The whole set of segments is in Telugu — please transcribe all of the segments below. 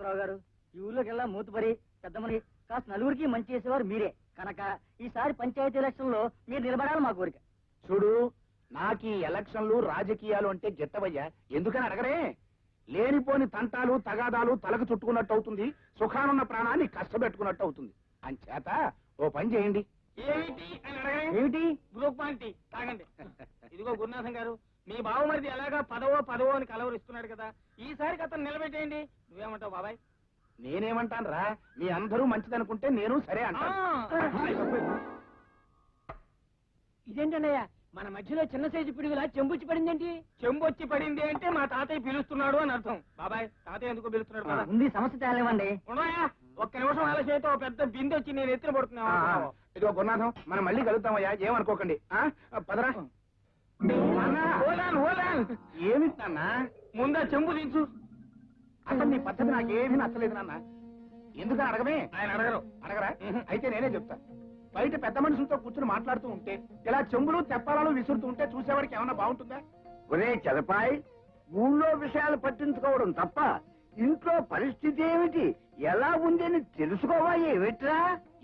మాధవరావు గారు, ఈ ఊర్లోకెల్లా మూతుపరి పెద్దమని కాస్త నలుగురికి మంచి చేసేవారు మీరే కనుక ఈసారి పంచాయతీ ఎలక్షన్ లో మీరు నిలబడాలి మా కోరిక. చూడు, నాకు ఈ ఎలక్షన్లు రాజకీయాలు అంటే గిట్టవయ్యా. ఎందుకని అడగరే? లేనిపోని తంటాలు తగాదాలు తలకు చుట్టుకున్నట్టు అవుతుంది, సుఖానున్న ప్రాణాన్ని కష్టపెట్టుకున్నట్టు అవుతుంది. అంచేత ఓ పని చేయండి. ఏమిటి అని అడగండి. ఏమిటి? గ్రూప్ పాయింట్ తాగండి. ఇదిగో గురునాథం గారు, మీ బావమరిది ఎలాగా పదవో అని కలవరిస్తున్నాడు కదా, ఈసారికి అతను నిలబెట్టేయండి. నువ్వేమంటావు బాబాయ్? నేనేమంటాను రా, మీ అందరూ మంచిదనుకుంటే నేను సరే అంటాను. ఇదేంటన్నయ్య, మన మధ్యలో చిన్న సైజు పిడుగులా చెంబుచ్చి పడిందేంటి? చెంబొచ్చి పడింది అంటే మా తాతయ్య పిలుస్తున్నాడు అని అర్థం. బాబాయ్, తాతయ్య ఎందుకు పిలుస్తున్నాడు కదా? ఉంది, సమస్య తేలేవండి. ఉన్నాయా? ఒక్క నిమిషం ఆలస్యం అయితే ఓ పెద్ద బిందె వచ్చి నేను ఎత్తున పడుతున్నా. ఇదిగో గురునాథం, మనం మళ్ళీ కలుద్దామయ్యా, ఏమనుకోకండి. పదరా. ఏమిటి నాన్న? ముందా చెంబు దించు. అసలు నీ పద్ధతి నాకేమీ నచ్చలేదు నాన్న. ఎందుకని అడగమే? ఆయన అడగరు. అడగరా? అయితే నేనే చెప్తా. బయట పెద్ద మనుషులతో కూర్చుని మాట్లాడుతూ ఉంటే ఇలా చెంబులు తెప్పాలను విసురుతూ ఉంటే చూసేవాడికి ఏమన్నా బాగుంటుందా? ఒరే చలపాయ్, ఊళ్ళో విషయాలు పట్టించుకోవడం తప్ప ఇంట్లో పరిస్థితి ఏమిటి, ఎలా ఉంది అని తెలుసుకోవా? ఏమిట్రా?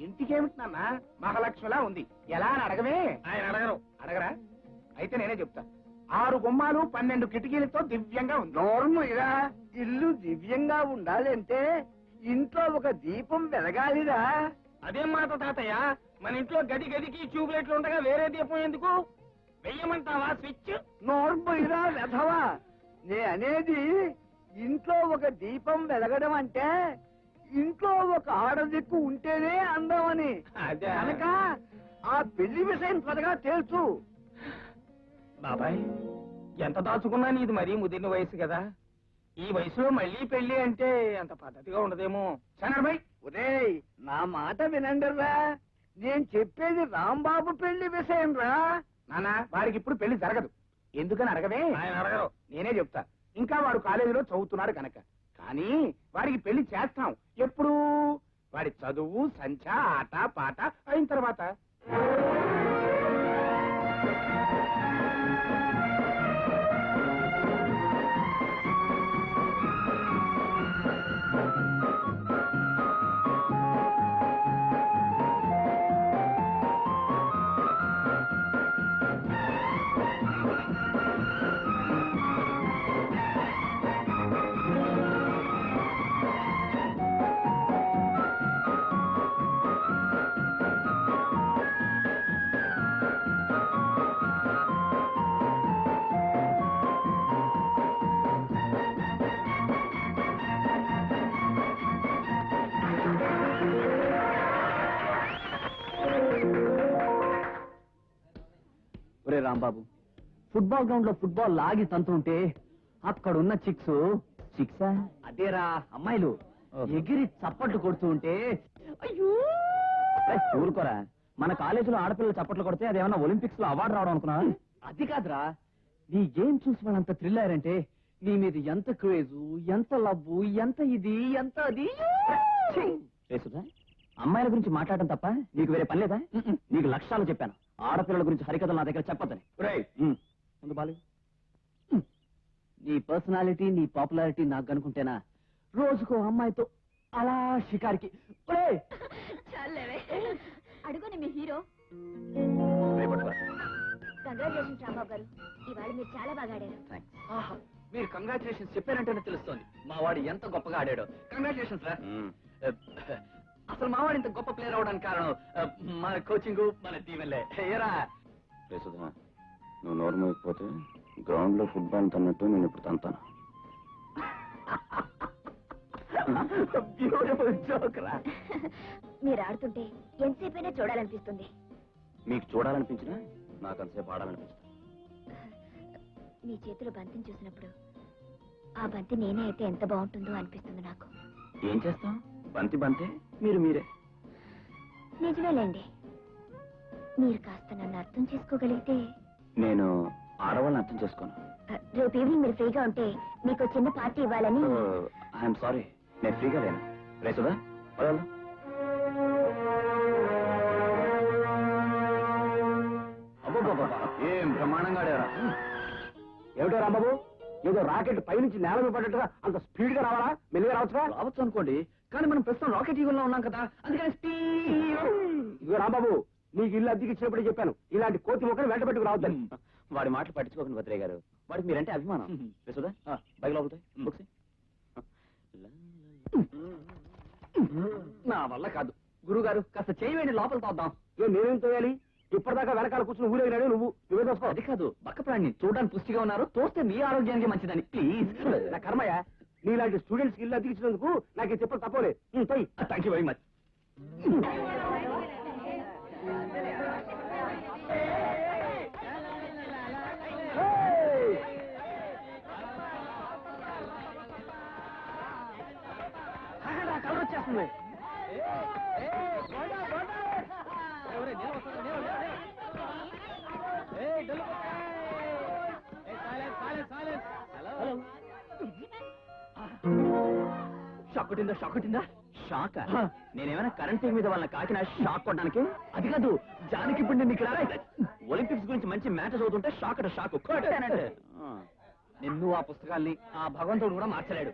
ఇంటికేమిటి నాన్న, మహాలక్ష్మిలా ఉంది, ఎలా అని అడగమే? ఆయన అడగరు. అడగరా? అయితే నేనే చెప్తా. 6 గుమ్మాలు 12 కిటికీలతో దివ్యంగా ఉంది. నోర్మయ్యా, ఇల్లు దివ్యంగా ఉండాలంటే ఇంట్లో ఒక దీపం వెలగాలిరా. అదేం మాట తాతయ్య, మన ఇంట్లో గదికి ట్యూబ్లైట్లు ఉండగా వేరే దీపం ఎందుకు? వెయ్యమంటావా స్విచ్? నోర్మయ్యరా వెధవా, నే అనేది ఇంట్లో ఒక దీపం వెలగడం అంటే ఇంట్లో ఒక ఆడదిక్కు ఉంటేనే అందమని. అదే. కనుక ఆ పెళ్లి విషయం త్వరగా తేల్చు. బాబాయ్, ఎంత దాచుకున్నా నీది మరీ ముదిరిన వయసు కదా, ఈ వయసులో మళ్ళీ పెళ్లి అంటే అంత పద్ధతిగా ఉండదేమో. సనర్భయ్, ఒరేయ్, నా మాట వినండిరా, నేను చెప్పేది రాంబాబు పెళ్లి విషయం రా. నాన్న, వారికి ఇప్పుడు పెళ్లి జరగదు. ఎందుకని అడగవే? ఆయన అడగరు. నేనే చెప్తా. ఇంకా వాడు కాలేజీలో చదువుతున్నాడు కనుక. కానీ వాడికి పెళ్లి చేస్తాం ఎప్పుడు? వాడి చదువు సంచ ఆట పాట అయిన తర్వాత. ఒరే రాంబాబు, ఫుట్బాల్ గ్రౌండ్ లో ఫుట్బాల్ లాగి తంతుంటే అక్కడున్న చిక్సా అదేరా అమ్మాయిలు ఎగిరి చప్పట్లు కొడుతూ ఉంటే అయ్యో ఊరుకోరా. మన కాలేజీలో ఆడపిల్లలు చప్పట్లు కొడితే అదేమన్నా ఒలింపిక్స్ లో అవార్డు రావడం అనుకున్నా? అది కాదురా, నీ గేమ్ చూసి వాళ్ళంత థ్రిల్ అయ్యారంటే నీ మీద ఎంత క్రేజు, ఎంత లవ్వు, ఎంత ఇది, ఎంత అది. అమ్మాయిల గురించి మాట్లాడటం తప్ప నీకు వేరే పని లేదా? నీకు లక్ష్యాలు చెప్పాను, ఆడపిల్లల గురించి హరికథలు నా దగ్గర చెప్పొద్దని. బాలు, నీ పర్సనాలిటీ నీ పాపులారిటీ నాకు కనుకుంటేనా రోజుకో అమ్మాయితో అలా షికారికి. అడుగుని మీ హీరో. కంగ్రాచులేషన్స్ రాంబాబు గారు, ఇవాళ మీరు చాలా బాగా ఆడారు. మీరు కంగ్రాచులేషన్స్ చెప్పారంటేనే తెలుస్తోంది మా వాడు ఎంత గొప్పగా ఆడాడో. కంగ్రాచులేషన్స్ రా. అసలు మావాడు ఇంత గొప్ప ప్లేయర్ అవడానికి కారణం మన కోచింగ్, మన దీవెనలే. ఏరా సుధా, నువ్వు నోరు మోయకపోతే గ్రౌండ్ లో ఫుట్బాల్ తన్నట్టు నేను ఇప్పుడు తంతాను. బ్యూటిఫుల్ జోక్ రా. మీరు ఆడుతుంటే ఎంతసేపైనా చూడాలనిపిస్తుంది. మీకు చూడాలనిపించినా నాకు అంతసేపు ఆడాలనిపిస్తుంది. మీ చేతిలో బంతిని చూసినప్పుడు ఆ బంతి నేనే అయితే ఎంత బాగుంటుందో అనిపిస్తుంది నాకు. ఏం చేస్తాం, బంతి బంతే, మీరు మీరే. నిజమేలేండి, మీరు కాస్త నన్ను అర్థం చేసుకోగలిగితే. నేను ఆడవాళ్ళని అర్థం చేసుకోను. రేపు ఈవినింగ్ మీరు ఫ్రీగా ఉంటే మీకు చిన్న పార్టీ ఇవ్వాలని. ఐఎమ్ సారీ, నేను ఫ్రీగా లేను. రేసుదా పదాలు. అబ్బో ఏం బ్రహ్మాండంగా ఆడారా. ఏమిటో రాంబాబు, ఏదో రాకెట్ పైనుంచి నేల మీద పడ్డట్టుగా అంత స్పీడ్ గా రావాలా? మెల్లిగా రావచ్చుగా? రావచ్చు అనుకోండి, కానీ మనం ప్రస్తుతం రాకెట్ యుగంలో ఉన్నాం కదా, అందుకని ఇదిగో రాంబాబు, నీకు ఇల్లు అద్దెకి ఇచ్చినప్పుడే చెప్పాను, ఇలాంటి కోతి మొక్కలు వెంట పెట్టుకు రావద్దని. వాడి మాటలు పట్టించుకోకండి భద్రయ్య గారు, వాడికి మీరంటే అభిమానం. యశోదా బైక్ లోపలికి బుక్స్ నా వల్ల కాదు. గురుగారు కాస్త చేయవేండి, లోపల తోద్దాం. నేనేం తోయాలి? ఇప్పటిదాకా వెనకాల కూర్చుని ఊరేగినాడు నువ్వే చూసుకో. అది కాదు, బక్క ప్రాణి చూడడానికి పుష్టిగా ఉన్నారు, తోస్తే మీ ఆరోగ్యానికి మంచిదని. ప్లీజ్. నా కర్మయ్య, నీలాంటి స్టూడెంట్స్ ఇల్లు అద్దెకిచ్చినందుకు నాకు ఈ చెప్పలు తప్పలే. పోయి. Thank you very much. Colour వచ్చేస్తుంది. షాక్ కొట్టిందా? షాక్ కొట్టిందా? షాక్ నేనేమైనా కరెంట్ తీగ మీద వాళ్ళని కాకినా షాక్ కొట్టడానికి? అది కాదు, జానికి ఇప్పుడు నేను ఇక్కడ ఒలింపిక్స్ గురించి మంచి మ్యాచ్ చదువుతుంటే షాక్ అట షాక్ కొట్టానంటే నిన్ను ఆ పుస్తకాల్ని ఆ భగవంతుడు కూడా మార్చలేడు.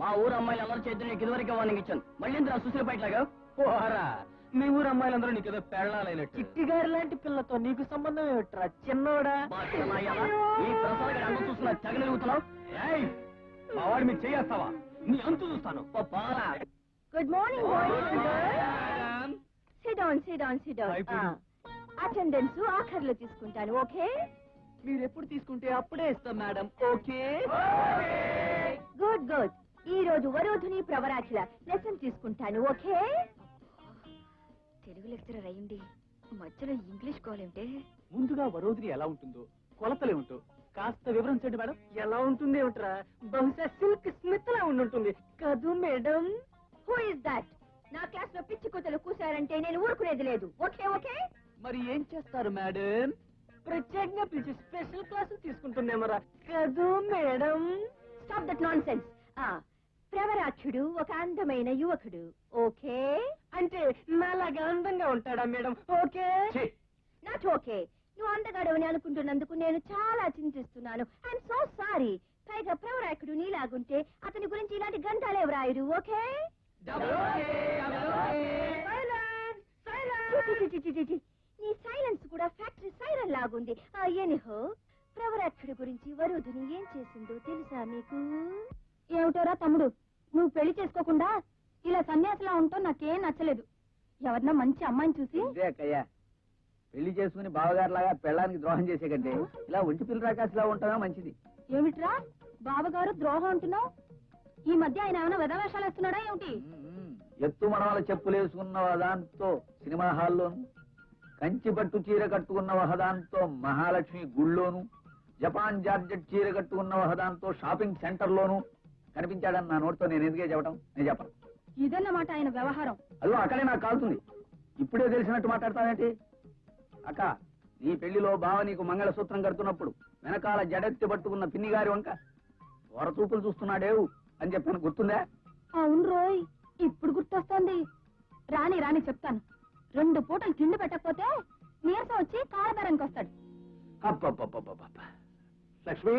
మా ఊరు అమ్మాయిలు అందరూ చేతులు నీకు ఇదివరకే వార్నింగ్ ఇచ్చాను, మళ్ళీ ఇంత సుశీల బయటలాగా పోరా. మీ ఊరు అమ్మాయిలందరూ నీకు ఏదో పెళ్ళాలైనట్టు. చిట్టి గారి లాంటి పిల్లతో నీకు సంబంధం ఏమిట్రా చిన్నోడా? ఈ ప్రసాద్ అన్నం చూస్తున్నా తెగలుగుతున్నావు. మా వాడు మీకు చేయేస్తావా? నీ అంతు చూస్తాను. Good morning boys. Sit down, sit down, sit down. Attendance ఆఖర్లో తీసుకుంటాను, ఓకే? మీరు ఎప్పుడు తీసుకుంటే అప్పుడే ఇస్తాం మేడం, ఓకే? Good good. ఈ రోజు వరోధుని ప్రవరాఖిల లెసన్ తీసుకుంటాను, ఓకే? తెలుగు లెక్చరర్ అయ్యింది మధ్యలో ఇంగ్లీష్ కాలేంటే? ముందుగా వరోధిని ఎలా ఉంటుందో కొలతలే ఉంటూ కాస్త వివరించండి మేడం. ఎలా ఉంటుంది ఏమిట్రా? బహుశా సిల్క్ స్మిత్ లా ఉండుంటుంది కదూ మేడం. Who is that? నా క్లాస్ లో పిచ్చి కూతలు కూసారంటే నేను ఊరుకునేది లేదు, ఓకే? ఓకే. మరి ఏం చేస్తారు మేడం? ప్రత్యేకంగా పిలిచి స్పెషల్ క్లాసులు తీసుకుంటున్నామరా కదూ madam? Stop that nonsense. ప్రవరాఖ్యుడు ఒక అందమైన యువకుడు, ఓకే? అంటే నాలాగా అందంగా ఉంటాడా మేడం? ఓకే? Not okay. నువ్వు అందగాడవని అనుకుంటున్నందుకు నేను చాలా చింతిస్తున్నాను. I'm so sorry. పైగా ప్రవరాఖ్యుడు నీలాగుంటే అతని గురించి ఇలాంటి గంటాలే వ్రాయుడు, ఓకే? నీ సైలెన్స్ కూడా ఫ్యాక్టరీ సైరన్ లాగుంది. ఎనిహో, ప్రవరాఖ్యుడి గురించి వరుధుని ఏం చేసిందో తెలుసా మీకు? ఏమిటోరా తమ్ముడు, నువ్వు పెళ్లి చేసుకోకుండా ఇలా సన్యాసిలా ఉంటావు నాకేం నచ్చలేదు. ఎవరన్నా మంచి అమ్మాయిని చూసి అక్కయ్యా, పెళ్లి చేసుకుని బావగారులాగా పెళ్ళానికి ద్రోహం చేసే కంటే ఇలా ఒంటి పిల్ల రాకాసిలా ఉంటామే మంచిది. ఏమిట్రా బావగారు ద్రోహం అంటున్నావు? ఈ మధ్య ఆయన ఏమైనా వెధవేషాలు వేస్తున్నాడా ఏమిటి? ఎత్తు మనవల చెప్పులు వేసుకున్న వదాంతో సినిమా హాల్లోను, కంచి పట్టు చీర కట్టుకున్న వహదాంతో మహాలక్ష్మి గుళ్ళోను, జపాన్ జార్జెట్ చీర కట్టుకున్న వహదాంతో షాపింగ్ సెంటర్ లోను కనిపించాడని నా నోటితో నేను ఎందుకే చెప్పడం? నేను చెప్పను. ఇదన్నమాట ఆయన వ్యవహారం. అదో అక్కడే నాకు కాలుతుంది. ఇప్పుడే తెలిసినట్టు మాట్లాడతావేంటి? అక్క, నీ పెళ్లిలో బావ నీకు మంగళసూత్రం కడుతున్నప్పుడు వెనకాల జడెత్తి పట్టుకున్న పిన్ని గారి వంక వరచూపులు చూస్తున్నాడేవు అని చెప్పాను, గుర్తుందా? అవును రోయ్, ఇప్పుడు గుర్తొస్తోంది. రాని రాని చెప్తాను. 2 పూటలు తిండి పెట్టకపోతే నీరసం వచ్చి కాలబేరానికి వస్తాడు. అబ్బబ్బబ్బబ్బబ్బ. లక్ష్మి,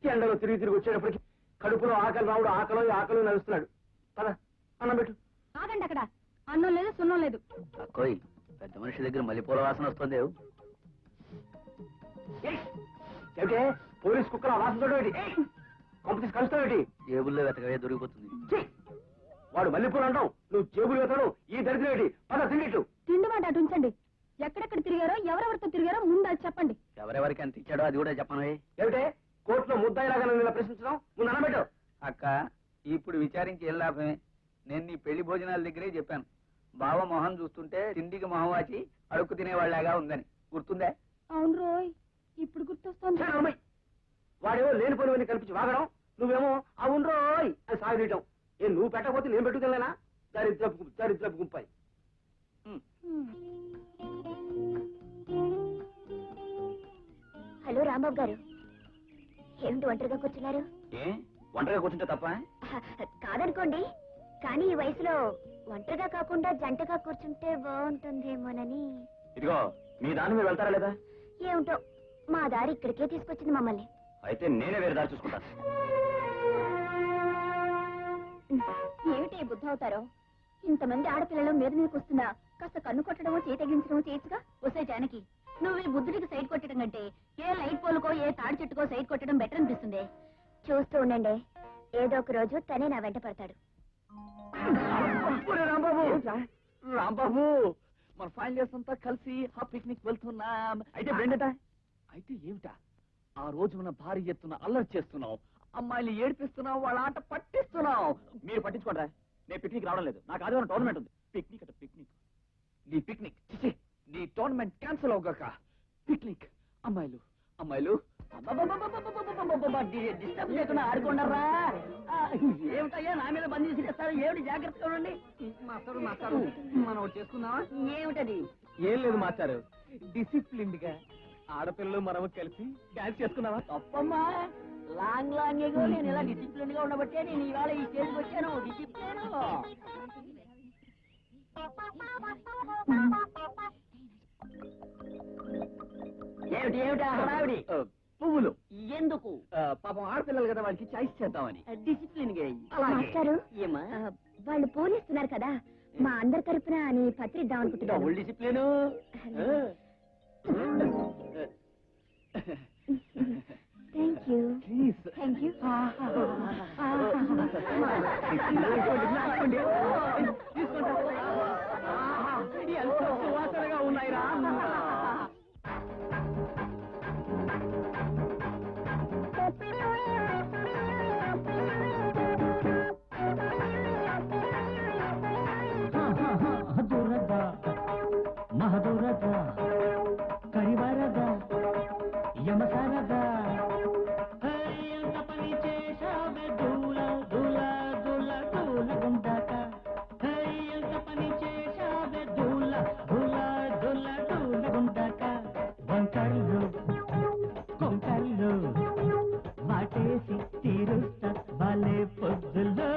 ఎండలో తిరిగి వచ్చేటప్పటికి కడుపులో ఆకలి రావుడు ఆకలో నడుస్తున్నాడు. పద, అన్నం పెట్టు. ఆగండి అక్కడ. అన్నం లేదు, సున్నం లేదు. అక్కోయ్, పెద్ద మనిషి దగ్గర మల్లెపూల వాసన వస్తుంది. ఏమిటే పోలీస్ కుక్కల వాసన చూడేటి? కొంప తీసి కలుస్తావేటి? జేబుల్లో వెతకవే దొరికిపోతుంది. వాడు మల్లెపూలు అంటావు, నువ్వు జేబులు వెతాడు. ఈ దరిద్రేటి? పద తిండిట్టు. తిండి మాట అటు ఉంచండి. ఎక్కడెక్కడ తిరిగారో ఎవరెవరితో తిరిగారో ముందు అది చెప్పండి. ఎవరెవరికి ఎంత ఇచ్చాడో అది కూడా చెప్పను. ఏమిటే కోర్టులో ముద్దాయిలాగా నన్ను ఇలా ప్రశ్నించడం? ముందు అన్నబెట్టు. అక్క, ఇప్పుడు విచారించి ఏం లాభమే? నేను నీ పెళ్లి భోజనాల దగ్గరే చెప్పాను, బావ మొహం చూస్తుంటే తిండికి మొహం వాచి అడుక్కు తినేవాళ్ళగా ఉందని. గుర్తుందా? అవును రోయ్, ఇప్పుడు గుర్తొస్తోంది. అమ్మాయి, వాడేమో లేని పనువని కల్పించి వాగడం, నువ్వేమో అవును రోయ్ అని సాగనీయటం. నువ్వు పెట్టకపోతే నేను పెట్టుకెళ్ళనా? దరిద్రపు గుంపాయి. హలో రాంబాబు గారు, ఏమిటి ఒంటరిగా కూర్చున్నారు? ఏ ఒంటరిగా కూర్చుంటే తప్ప? కాదనుకోండి, కానీ ఈ వయసులో ఒంటరిగా కాకుండా జంటగా కూర్చుంటే బాగుంటుందేమోనని. ఇదిగో మీ దాని మీరు వెళ్తారా లేదా? ఏమిటో మా దారి ఇక్కడికే తీసుకొచ్చింది మమ్మల్ని. అయితే నేనే వేరే దారి చూసుకుంటాను. ఏమిటి బుద్ధి అవుతారో? ఇంతమంది ఆడపిల్లలు మీద మీదకి వస్తున్నా కాస్త కన్ను కొట్టడమో చేతగించడమో చేయొచ్చుగా. వస్తే జానకి, నువ్వు ఈ బుద్ధుడికి సైడ్ కొట్టడం కంటే ఏ లైట్ పోలుకో ఏ తాడి చెట్టుకో సైడ్ కొట్టడం బెటర్ అనిపిస్తుంది. చూస్తూ ఉండండి, ఏదో ఒక రోజు తనే నా వెంట పడతాడు. రాంబాబు, రాంబాబు, మన ఫైనల్ ఇయర్స్ అంతా కలిసి ఆ పిక్నిక్ వెళ్తున్నాం. అయితే బెండట అయితే ఏమిటా? ఆ రోజు మన భారీ ఎత్తున అల్లరి చేస్తున్నాం, అమ్మాయిలు ఏడిపిస్తున్నాం, వాళ్ళ ఆట పట్టిస్తున్నాం. మీరు పట్టించుకోండి, నేను పిక్నిక్ రావడం లేదు. నాకు ఆదివారం టోర్నమెంట్ ఉంది. పిక్నిక్ అంటే పిక్నిక్, నీ పిక్నిక్ చిచి, నీ టోర్నమెంట్ క్యాన్సిల్ అవగాక. పిక్నిక్ అమ్మాయిలు అమ్మాయిలు డిస్టర్బ్ చేయకుండా ఆడుకోండరా. ఏమిటయ్యా నా మీద బందీ చేస్తారు? ఏమిటి? జాగ్రత్తగా ఉండండి. మాస్టారు మాస్టారు, మనం చేసుకుందామా? ఏమిటది? ఏం లేదు మాస్టారు, డిసిప్లిన్డ్ గా ఆడపిల్లలు మనము కలిసి డాన్స్ చేసుకున్నావా? తప్పమ్మా, లాంగ్ లాంగ్ ఏగో నేను ఇలా డిసిప్లిన్ గా ఉండబట్టే నేను ఇవాళ ఈ స్టేజ్కి వచ్చాను. డిసిప్లిన్ ఏమిటి? ఏమిటి హడావిడి? పువ్వులు ఎందుకు? పాపం ఆడపిల్లలు కదా, వాళ్ళకి చాయిస్ చేద్దామని. డిసిప్లిన్ గా మాస్టారు, ఏమా? వాళ్ళు పూలిస్తున్నారు కదా, మా అందరి తరపున నీ పత్రిద్దాం అనుకుంటున్నాను. Double discipline. Thank you. Please. Thank you. ఎంత సువాసనగా ఉన్నాయిరా. దురద మహదురద కరివరద యమసరద ఎంత పని చేశావే దూల దూల దూల దూల గుండాక. ఎంత పని చేశావే దూల దూల దూల దూల గుండాక. వంకర్లు కొంకర్లు వాటేసి తీరుస్తా వాళ్ళే పొద్దుల్లో.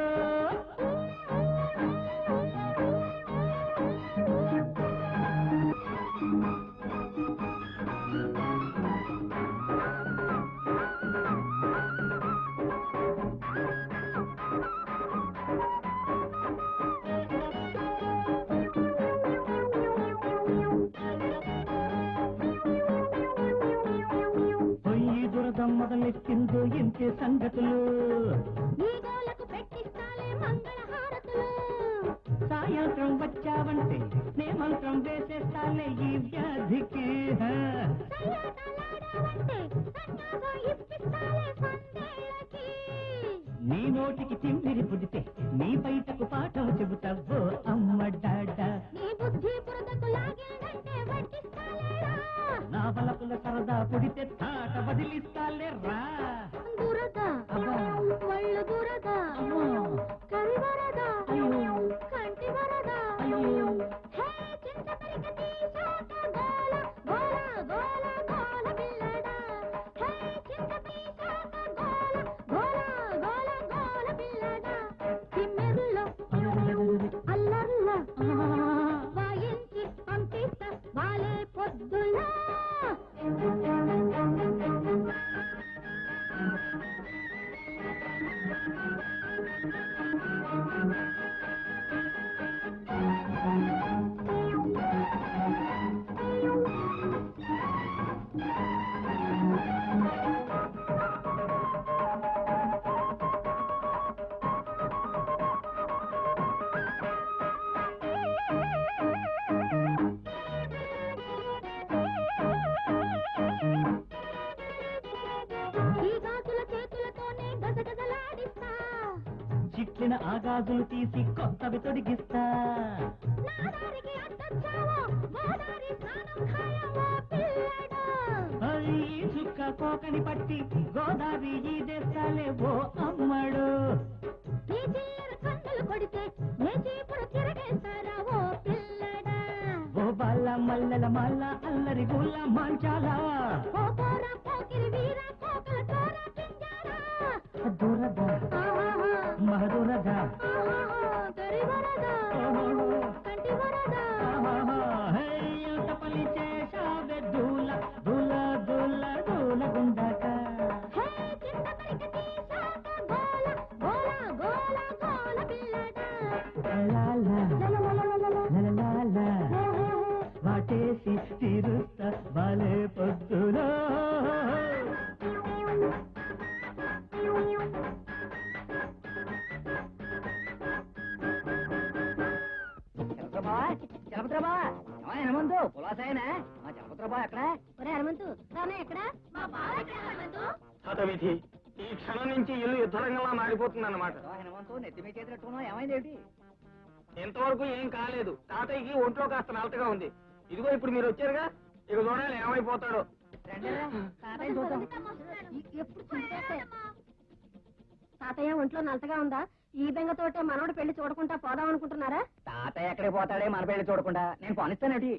పొయ్యి దురద మొదలెట్టిందో ఇంకే సంగతులు. సాయంత్రం వచ్చావంటే నే మంత్రం వేసేస్తాలే ఈ వ్యాధికి. నీ నోటికి తిమ్మిరి పుడితే నీ బయటకు పాఠం చెబుతావో అమ్మ డాడా. నా బలపుల సరదా పుడితే తాట వదిలిస్తాలే రా. దురద ఒళ్ళు దురద కరివరద కంటి వరద హే చింత పరిక తీసాక గోల గోల గోల గోల పిల్లడా. హే చింత తీసాక గోల గోల గోల గోల పిల్లడా. తిమ్మెర్లో అల్లర్లో వాయించి పంపిస్తా వాలే పొద్దులా. చిట్లిన ఆగాజులు తీసి కొత్తవి తొడిగిస్తా. ఈ చుక్క కోకని పట్టి గోదావరి ఈదేస్తాలే ఓ అమ్మడు. ఓ బాల మల్లెల మల్ల అల్లరి గుల్ల మంచాలా. దురద మహదురద ఎంత పని వాటేసి తీరుస్తా బాలే పొద్దులో. హనుమంతు పులాసాయనా మా చలపత్రబా ఎక్కడ? హనుమంతు ఎక్కడ? హతవిధి, ఈ క్షణం నుంచి ఇల్లు యుద్ధరంగంలా మారిపోతుందన్నమాట. హనుమంతు నెత్తి మీ చేతులెట్టుకున్నావు, ఏమైందేంటి? ఇంతవరకు ఏం కాలేదు. తాతయ్యకి ఒంట్లో కాస్త నలతగా ఉంది. ఇదిగో ఇప్పుడు మీరు వచ్చారుగా, ఇక చూడాలి ఏమైపోతాడో. తాతయ్య ఒంట్లో నలతగా ఉందా? ఈ బెంగతోటే మనోడు పెళ్లి చూడకుండా పోదాం అనుకుంటున్నారా? తాతయ్య ఎక్కడికి పోతాడే మన పెళ్లి చూడకుండా? నేను పోనిస్తానేటి.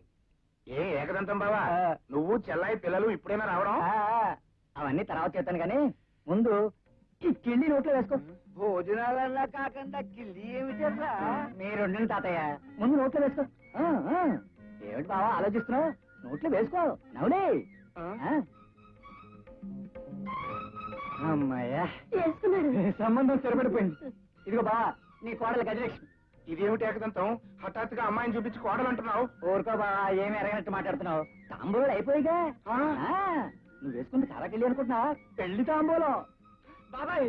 ఏ ఏకదంతం బావా, నువ్వు చెల్లాయి పిల్లలు ఇప్పుడైనా రావడం? అవన్నీ తర్వాత చేస్తాను కానీ ముందు ఈ కిళ్ళి నోట్లో వేసుకో. భోజనాలన్నా కాకుండా కిల్లి ఏమిటా? మీరుండండి తాతయ్య, ముందు నోట్లో వేసుకో. ఏమిటి బావా ఆలోచిస్తున్నావు? నోట్లో వేసుకో, నవ్వులే. అమ్మాయ్యా, వేసుకున్నాడు. సంబంధం స్థిరపడిపోయింది. ఇదిగో బావా, నీ కోడలు గజలక్ష్మి. ఇదేమిటి ఏకదంతం, హఠాత్తుగా అమ్మాయిని చూపించి కోడలంటున్నావు? ఊరుకో బావా, ఏమి ఎరగనట్టు మాట్లాడుతున్నావు. తాంబూలాలు అయిపోయిగా. నువ్వు వేసుకుంటే కారాకెళ్ళి అనుకుంటున్నా, పెళ్లి తాంబూలం. బాబాయ్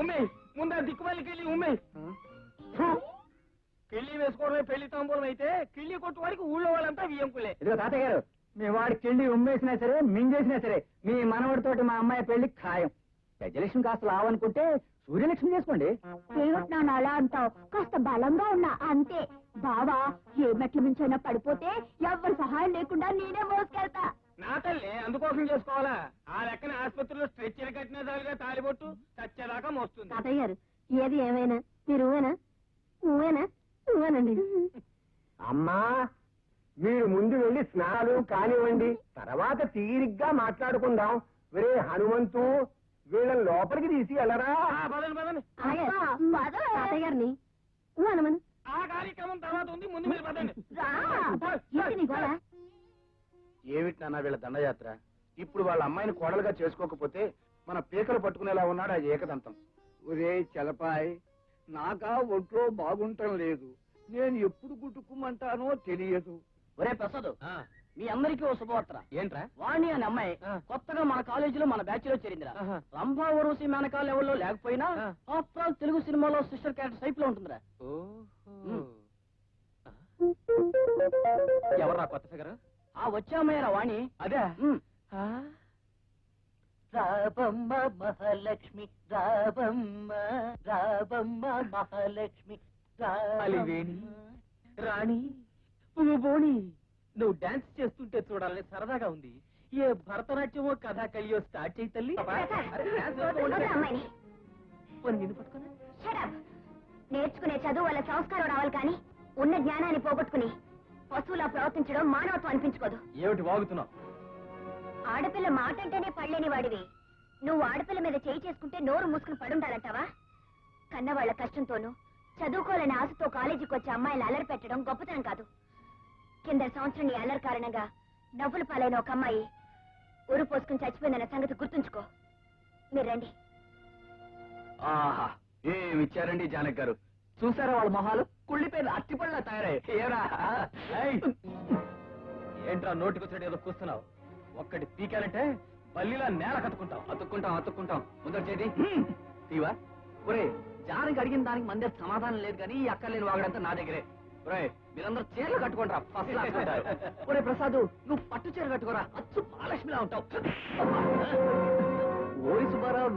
ఉమ్మేయ్, ముందా దిక్కుమల్లికి వెళ్ళి ఉమ్మేయ్. కిళ్ళి వేసుకోవడమే పెళ్లి తాంబూలం అయితే కిళ్ళి కొట్టు వారికి ఊళ్ళో వాళ్ళంతా వియ్యంకులే. ఇదిగో తాతయ్య గారు, మీ వాడి కిళ్ళి ఉమ్మేసినా సరే మింగేసినా సరే మీ మనవడితోటి మా అమ్మాయి పెళ్లి ఖాయం. గజలక్ష్మి కాస్త లావనుకుంటే సూర్యలక్ష్మి చేసుకోండి. ఏమిటి అలా అంటావు? కాస్త బలంగా ఉన్నా అంతే. బావా ఏ మెట్ల మించైనా పడిపోతే ఎవరి సహాయం లేకుండా నేనే మోసుకెళ్తా. నా తల్లి అందుకోసం చేసుకోవాలా? ఆ లెక్కన ఆసుపత్రిలో స్ట్రెచ్చర్ కట్టిన దాలుగా తాలిబొట్టు చచ్చేదాకా మోస్తుంది. తాతయ్య గారు, ఏది ఏమైనా మీరు నువ్వేనండి. అమ్మా, మీరు ముందు వెళ్ళి స్నానాలు కానివ్వండి, తర్వాత తీరిగ్గా మాట్లాడుకుందాం. వేరే హనుమంతు, వీళ్ళని లోపలికి తీసి వెళ్ళరా. తాతయ్య గారిని హనుమన్ ఆ కార్యక్రమం తర్వాత ఉంది, ముందు మీరు పదండి. ఏమిటి నాన్న వీళ్ళ దండయాత్ర? ఇప్పుడు వాళ్ళ అమ్మాయిని కోడలుగా చేసుకోకపోతే మన పీకలు పట్టుకునేలా ఉన్నాడు ఆ ఏకదంతం. ఒరే చలపాయ్, నాకా ఒంట్లో బాగుంటం లేదు. నేను ఎప్పుడు గుట్టుకుమంటానో తెలియదు. ఒరే ప్రసాద్, మీ అందరికీ ఓ శుభవార్త. ఏంట్రా? వాణి అనే అమ్మాయి కొత్తగా మన కాలేజీలో మన బ్యాచ్ లో చేరిందిరా. రంభా ఊర్వశి మేనకా లెవెల్లో లేకపోయినా ఆఫ్టర్ ఆల్ తెలుగు సినిమాలో సిస్టర్ క్యారెక్టర్ టైప్ లో ఉంటుందిరా. ఎవరా కొత్త ఫిగర్? ఆ వచ్చే అమ్మాయిరా వాణి. అదే రాబమ్మ మహాలక్ష్మి, రాబమ్మ రాబమ్మ మహాలక్ష్మి, అలివేణి, రాణి, పువ్వు బోణి, నువ్వు డాన్స్ చేస్తుంటే చూడాలని సరదాగా ఉంది. ఏ భరతనాట్యమో కథాకళియో స్టార్ట్ చేయి తల్లి. నిన్ను పట్టుకున్నా నేర్చుకునే చదువు వల్ల సంస్కారం రావాలి కానీ ఉన్న జ్ఞానాన్ని పోగొట్టుకుని పశువులా ప్రవర్తించడం మానవత్వం అనిపించుకోదు. ఏమిటి వాగుతున్నావు? ఆడపిల్ల మాటంటేనే పడలేని వాడివి నువ్వు ఆడపిల్ల మీద చేయి చేసుకుంటే నోరు మూసుకుని పడుండాలంటావా? కన్నవాళ్ల కష్టంతోనూ చదువుకోవాలని ఆశతో కాలేజీకి వచ్చే అమ్మాయిలు అల్లరి పెట్టడం గొప్పతనం కాదు. కింద సంవత్సరం నీ అల్లరి కారణంగా నవ్వుల పాలైన ఒక అమ్మాయి ఊరు పోసుకుని చచ్చిపోయిందన్న సంగతి గుర్తుంచుకో. మీరు రండి. ఆహా, ఏమిచ్చారండి జానక్ గారు. చూసారా వాళ్ళ మొహాలు కుళ్ళిపోయిన అట్టిపళ్ళ తయారయ్యాయి. ఏంట్రా నోటికొచ్చాడు ఏదో కూస్తున్నావు? ఒక్కటి పీకాలంటే బల్లిలా నేల కట్టుకుంటాం. అతుక్కుంటాం ముందర చేతి తీవా. ఒరే, జానకి అడిగిన దానికి మన దగ్గర సమాధానం లేదు కానీ ఈ అక్కర్లేని వాగడంతా నా దగ్గరే. ఒరే, మీరందరూ చీరలు కట్టుకుంటారా? ఫస్ట్ క్లాస్ ఉంటారు. ఒరే ప్రసాద్, నువ్వు పట్టు చీర కట్టుకోరా, అచ్చు మహాలక్ష్మిలా ఉంటావు. ఓరి సుబ్బారావు,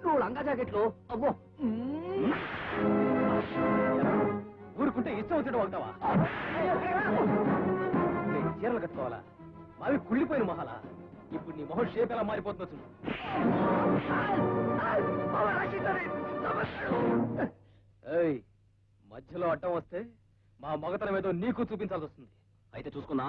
నువ్వు లంగా జాకెట్లో అబ్బో. ఊరుకుంటే ఇష్టం వచ్చినట్టు వాగుతావా? చీరలు కట్టుకోవాలా? అవి కుళ్ళిపోయిన మొహాలా? ఇప్పుడు నీ మొహం షేప్ ఎలా మారిపోతుందో చూడు. ఏయ్, మధ్యలో అడ్డం వస్తే మా మగతనం ఏదో నీకు చూపించాల్సి వస్తుంది. అయితే చూసుకుందా.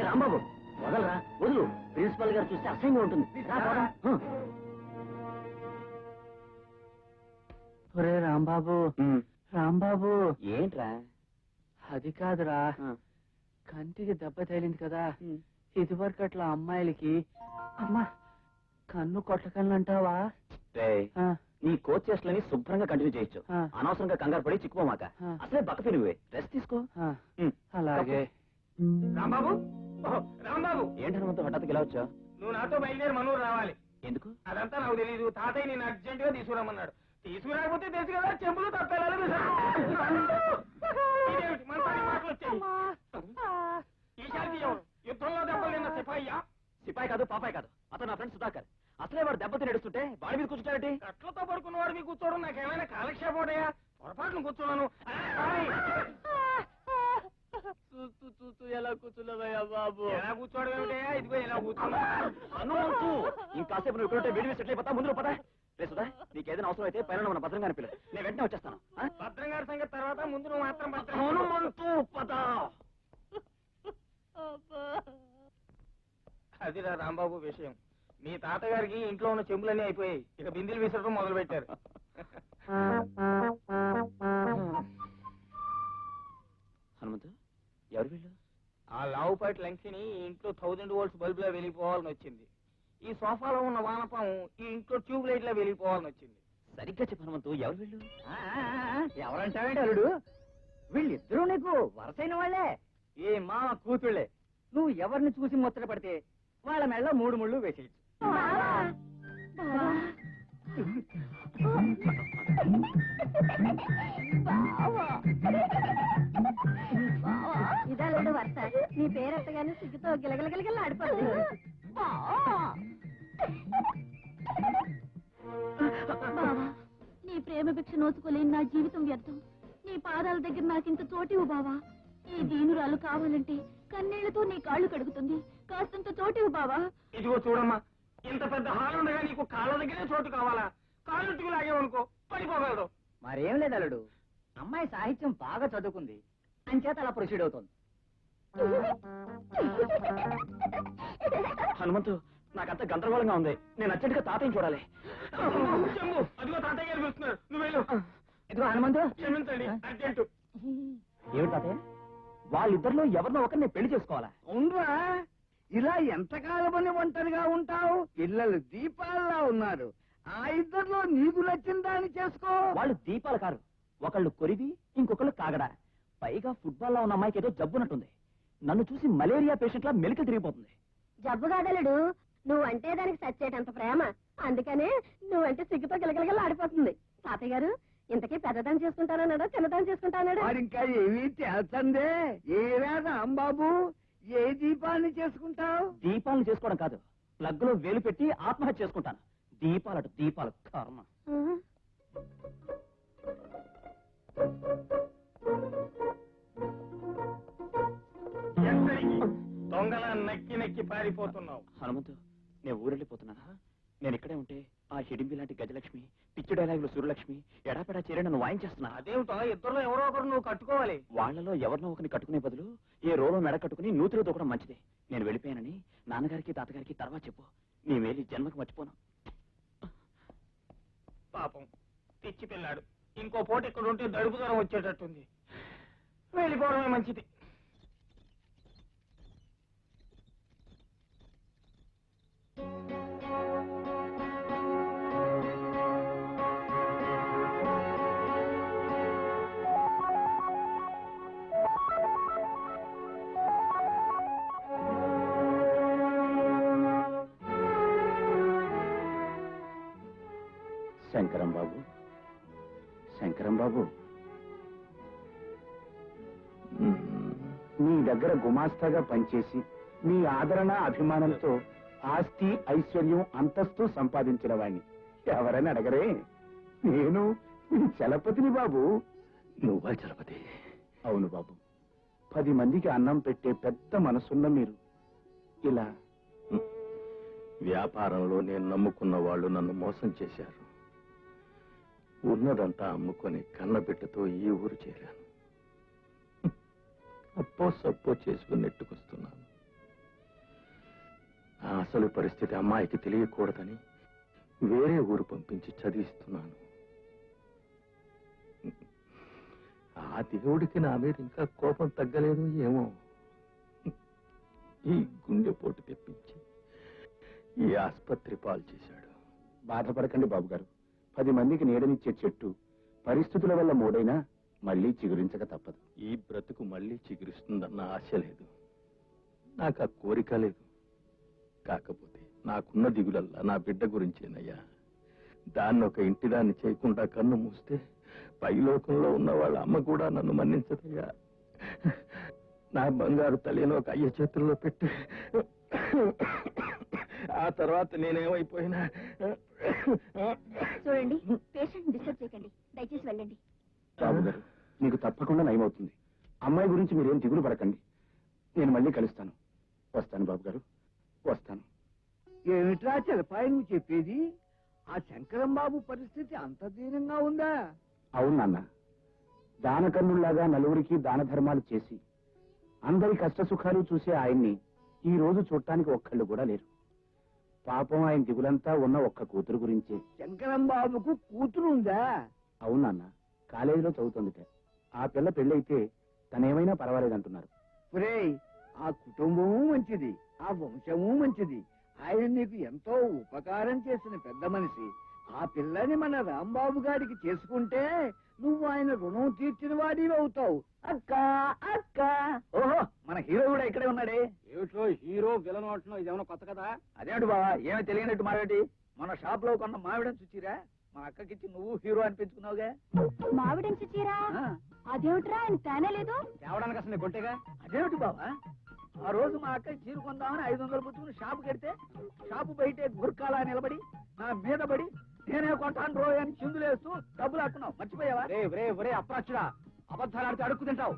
రాంబాబు వదలరా, వదులు. ప్రిన్సిపల్ గారు చూస్తే అసహ్యంగా ఉంటుంది. రా, పోరా. ఒరే రాంబాబు, రాంబాబు. ఏంట్రా? అది కాదురా, కంటికి దెబ్బ తగిలింది కదా, ఇదివరకు అట్లా అమ్మాయిలకి అమ్మా కన్ను కొట్టకన్ను అంటావా? నీ కోచ్ చేస్తలని శుభ్రంగా కంటిన్యూ చేయొచ్చు. అనవసరంగా కంగారు పడి చిక్కుపోమాక. అసలే బక్క నువ్వే రెస్ట్ తీసుకో. అలాగే. రాంబాబు, రాంబాబు, ఏంటి హనుమంతు హఠాత్తుగా ఇలా వచ్చా? నువ్వు నాతో బయలుదేరి మనూరు రావాలి. ఎందుకు? అదంతా నాకు తెలీదు. తాతయ్య నేను అర్జెంట్ గా తీసుకురామన్నాడు. తీసుకురాకపోతే తెలుసు కదా, చెంపులు తప్పేలాగా మాటలు వచ్చాయి. ఈసారి యుద్ధంలో దెబ్బలు నిన్న సిపాయ్యా? సిపాయి కాదు, పాపాయి కాదు, అతను నా ఫ్రెండ్ సుధాకర్. అసలే వాడు దెబ్బతి నడుస్తుంటే వాడి మీద కూర్చుంటాడేంటి? కట్లతో పడుకున్న వాడు మీకు కూర్చోవడం నాకేమైనా కాలక్షేపం ఉంటాయా? పొరపాటును కూర్చున్నాను. చూస్తూ చూస్తూ ఎలా కూర్చున్నావయ్యా బాబు? ఎలా కూర్చోవడం ఏమిటయా? ఇదిగో ఎలా కూర్చున్నా. హనుమంతు, ఇంకాసేపు నువ్వు ఇక్కడ వేడి సెటిల్ అయిపోతా. ముందు పదా. రే సుధా, నీకేదైనా అవసరం అయితే పైన మన భద్రంగా పిల్లలు, నేను వెంటనే వచ్చేస్తాను. భద్రం గారి సంగతి తర్వాత, ముందు నువ్వు మాత్రం హనుమంతు పద. అదిరా రాంబాబు విషయం. మీ తాతగారికి ఇంట్లో ఉన్న చెంబులన్నీ అయిపోయాయి. ఇక బిందెలు విసరడం మొదలు పెట్టారు. హనుమంతు, ఎవరు వీళ్ళు? ఆ లావుపాటి లంకిని ఈ ఇంట్లో 1000 volts బల్బులా వెలిగిపోవాలని వచ్చింది. ఈ సోఫాలో ఉన్న వానపాము ఈ ఇంట్లో ట్యూబ్ లైట్ లా వెలిగిపోవాలని వచ్చింది. సరిగ్గా చెప్పు హనుమంతు, ఎవరు వీళ్ళు? ఎవరంటావేంటి అల్లుడు? వీళ్ళిద్దరూ నీకు వరసైన వాళ్ళే, ఏ మా కూతుళ్ళే. నువ్వు ఎవరిని చూసి ముచ్చట పడితే వాళ్ళ మెళ్ళ 3 ముళ్ళు వేసేయచ్చు. ఇదాలేడు వరుస. నీ పేరెత్తగానే సిగ్గుతో గిలగిలగిలగిల ఆడిపోతుంది. బావా, నీ ప్రేమ భిక్ష నోచుకోలేని నా జీవితం వ్యర్థం. నీ పాదాల దగ్గర నాకింత చోటివు బావా. ఈ దీనురాలు కావాలంటే కన్నీళ్లతో నీ కాళ్ళు కడుగుతుంది. కాస్తంత చోటివు బావా. ఇదిగో చూడమ్మా, ఇంత పెద్ద హాల్ ఉండగా నీకు కాళ్ళ దగ్గరే చోటు కావాలా? కాళ్ళుట్టుకు లాగేవనుకో పడిపోగలదు. మరేం లేదు అల్లుడు, అమ్మాయి సాహిత్యం బాగా చదువుకుంది, అంచేత అలా ప్రొసీడ్ అవుతుంది. హనుమంతు, నాకంత గందరగోళంగా ఉంది. నేను అర్జెంటుగా తాతయ్యని చూడాలి. చెంబు, అదిగో తాతయ్య గారు పిలుస్తున్నారు. నువ్వు వెళ్ళు. ఇదిగో హనుమంతు. క్షమించండి, అర్జెంటు. ఏమిటి తాతయ్య? వాళ్ళిద్దరిలో ఎవరినో ఒకరిని పెళ్లి చేసుకోవాలా? అవునరా, ఇలా ఎంతకాలమని ఒంటరిగా ఉంటావు? పిల్లలు దీపాల్లా ఉన్నారు. ఆ ఇద్దరిలో నీకు నచ్చిన దాన్ని చేసుకో. వాళ్ళు దీపాలు కారు, ఒకళ్ళు కొరివి, ఇంకొకళ్ళు కాగడా. పైగా ఫుట్బాల్ లో ఉన్న అమ్మాయికి ఏదో జబ్బునట్టుంది. నన్ను చూసి మలేరియా పేషెంట్ లా మెలికలు తిరిగిపోతుంది. జబ్బు కాదలుడు, నువ్వంటే దానికి సచ్చేటంత ప్రేమ. అందుకనే నువ్వంటే సిగ్గుతో గిలగిలగిల ఆడిపోతుంది. తాతయ్య గారు, ఇంతకీ పెద్దదాన్ని చేసుకుంటానన్నాడా చిన్నదాన్ని చేసుకుంటానన్నాడా? మరి ఇంకా ఏమీ తేల్చందే. ఏరా రాంబాబు, ఏ దీపాన్ని చేసుకుంటావు? దీపాలను చేసుకోవడం కాదు, ప్లగ్ లో వేలు పెట్టి ఆత్మహత్య చేసుకుంటాను. దీపాలట దీపాలు, కర్మ. ఎక్కడికి? దొంగలా నక్కి నక్కి పారిపోతున్నావు. హనుమంతు, నేను ఊరెళ్ళిపోతున్నానా? నేను ఇక్కడే ఉంటే ఆ హిడింబి లాంటి గజలక్ష్మి, పిచ్చి డైలాగులు సూర్యలక్ష్మి ఎడాపెడా చేరే నన్ను వాయించేస్తున్నా. అదేమిటో, ఇద్దరులో ఎవరో ఒకరు నువ్వు కట్టుకోవాలి. వాళ్లలో ఎవరినో ఒకరిని కట్టుకునే బదులు ఏ రోలో మెడ కట్టుకుని నూతిలో దూకడం మంచిది. నేను వెళ్ళిపోయానని నాన్నగారికి తాతగారికి తర్వాత చెప్పు. నీ మేలు జన్మకు మర్చిపోను. పాపం పిచ్చి పిల్లాడు. ఇంకో పూట ఇక్కడ ఉంటే దడుపు దూరం వచ్చేటట్టుంది. వెళ్ళిపోవడమే మంచిది. శంకరం బాబు, శంకరం బాబు, మీ దగ్గర గుమాస్తాగా పనిచేసి మీ ఆదరణ అభిమానంతో ఆస్తి ఐశ్వర్యం అంతస్తు సంపాదించిన వాణ్ణి ఎవరని అడగరే? నేను నీ చలపతిని బాబు. నువ్వా చలపతి? అవును బాబు. 10 మందికి అన్నం పెట్టే పెద్ద మనసున్న మీరు ఇలా వ్యాపారంలో నేను నమ్ముకున్న వాళ్ళు నన్ను మోసం చేశారు. ఉన్నదంతా అమ్ముకొని కన్నబిడ్డతో ఈ ఊరు చేరాను. అప్పో సప్పో చేసుకుని నెట్టుకొస్తున్నాను. ఆ అసలు పరిస్థితి అమ్మాయికి తెలియకూడదని వేరే ఊరు పంపించి చదివిస్తున్నాను. ఆ దేవుడికి నా మీద ఇంకా కోపం తగ్గలేదు ఏమో. ఈ గుండెపోటు తెప్పించి ఈ ఆసుపత్రి పాలు చేశాడు. బాధపడకండి బాబు గారు. 10 మందికి నీడనిచ్చే చెట్టు పరిస్థితుల వల్ల మూడైనా మళ్ళీ చిగురించక తప్పదు. ఈ బ్రతుకు మళ్ళీ చిగురిస్తుందన్న ఆశ లేదు, నాకు ఆ కోరిక లేదు. కాకపోతే నాకున్న దిగులల్లా నా బిడ్డ గురించేనయ్యా. దాన్ని ఒక ఇంటిదాన్ని చేయకుండా కన్ను మూస్తే పైలోకంలో ఉన్న వాళ్ళ అమ్మ కూడా నన్ను మన్నించదయ్యా. నా బంగారు తల్లిని ఒక అయ్య చేతుల్లో పెట్టి ఆ తర్వాత నేనేమైపోయినా. చూడండి, పేషెంట్ డిస్టర్బ్ చేయకండి, దయచేసి వెళ్ళండి. బాబు గారు, మీకు తప్పకుండా నయమవుతుంది. అమ్మాయి గురించి మీరేం దిగులు పడకండి. నేను మళ్ళీ కలుస్తాను. వస్తాను బాబు గారు, వస్తాను. ఏమిట్రా చిలపాయి నువ్వు చెప్పేది? ఆ శంకరం బాబు పరిస్థితి అంత దీనంగా ఉందా? అవును నాన్న. దానకన్నుల్లాగా నలుగురికి దాన ధర్మాలు చేసి అందరి కష్ట సుఖాలు చూసే ఆయన్ని ఈ రోజు చూడటానికి ఒక్కళ్ళు కూడా లేరు. పాపం ఆయన దిగులంతా ఉన్న ఒక్క కూతురు గురించే. శంకరం బాబుకు కూతురు ఉందా? అవును నాన్న, కాలేజీలో చదువుతుందిట. ఆ పిల్ల పెళ్ళైతే తనేమైనా పర్వాలేదంటున్నారు. ఒరేయ్, ఆ కుటుంబము మంచిది, ఆ వంశము మంచిది. ఆయన నీకు ఎంతో ఉపకారం చేసిన పెద్ద మనిషి. ఆ పిల్లని మన రాంబాబు గారికి చేసుకుంటే నువ్వు ఆయన రుణం తీర్చిన వాడివి అవుతావు. అక్క అక్క. ఓహో, మన హీరో కూడా ఇక్కడే ఉన్నాడే. ఏమిటో హీరో విలన్ అంటున్నావు, ఇదేమన్నా కొత్త కదా? అదేమిటి బావా, ఏమీ తెలియనట్టు మాట్లాడి. మన షాప్ లో కొన్న మావిడని చూచిరా, మా అక్కకిచ్చి నువ్వు హీరో అనిపించుకున్నావుగా. మావిడంచి చీరా? అదేమిట్రా, ఆయన తేనే లేదు. తేవడానికి అసలు కొంటేగా. అదేమిటి బావా, ఆ రోజు మా అక్క చీర కొందామని 500 పుచ్చుకుని షాపు కడితే షాపు బయటే గుర్కాలా నిలబడి నా మీద పడి నేనే కొంటాను రో అని చిందులేస్తూ డబ్బులు ఆడుకున్నావు, మర్చిపోయావా? ఒరే అప్రాచుడా, అబద్ధాలు ఆడితే అడుక్కు తింటావు.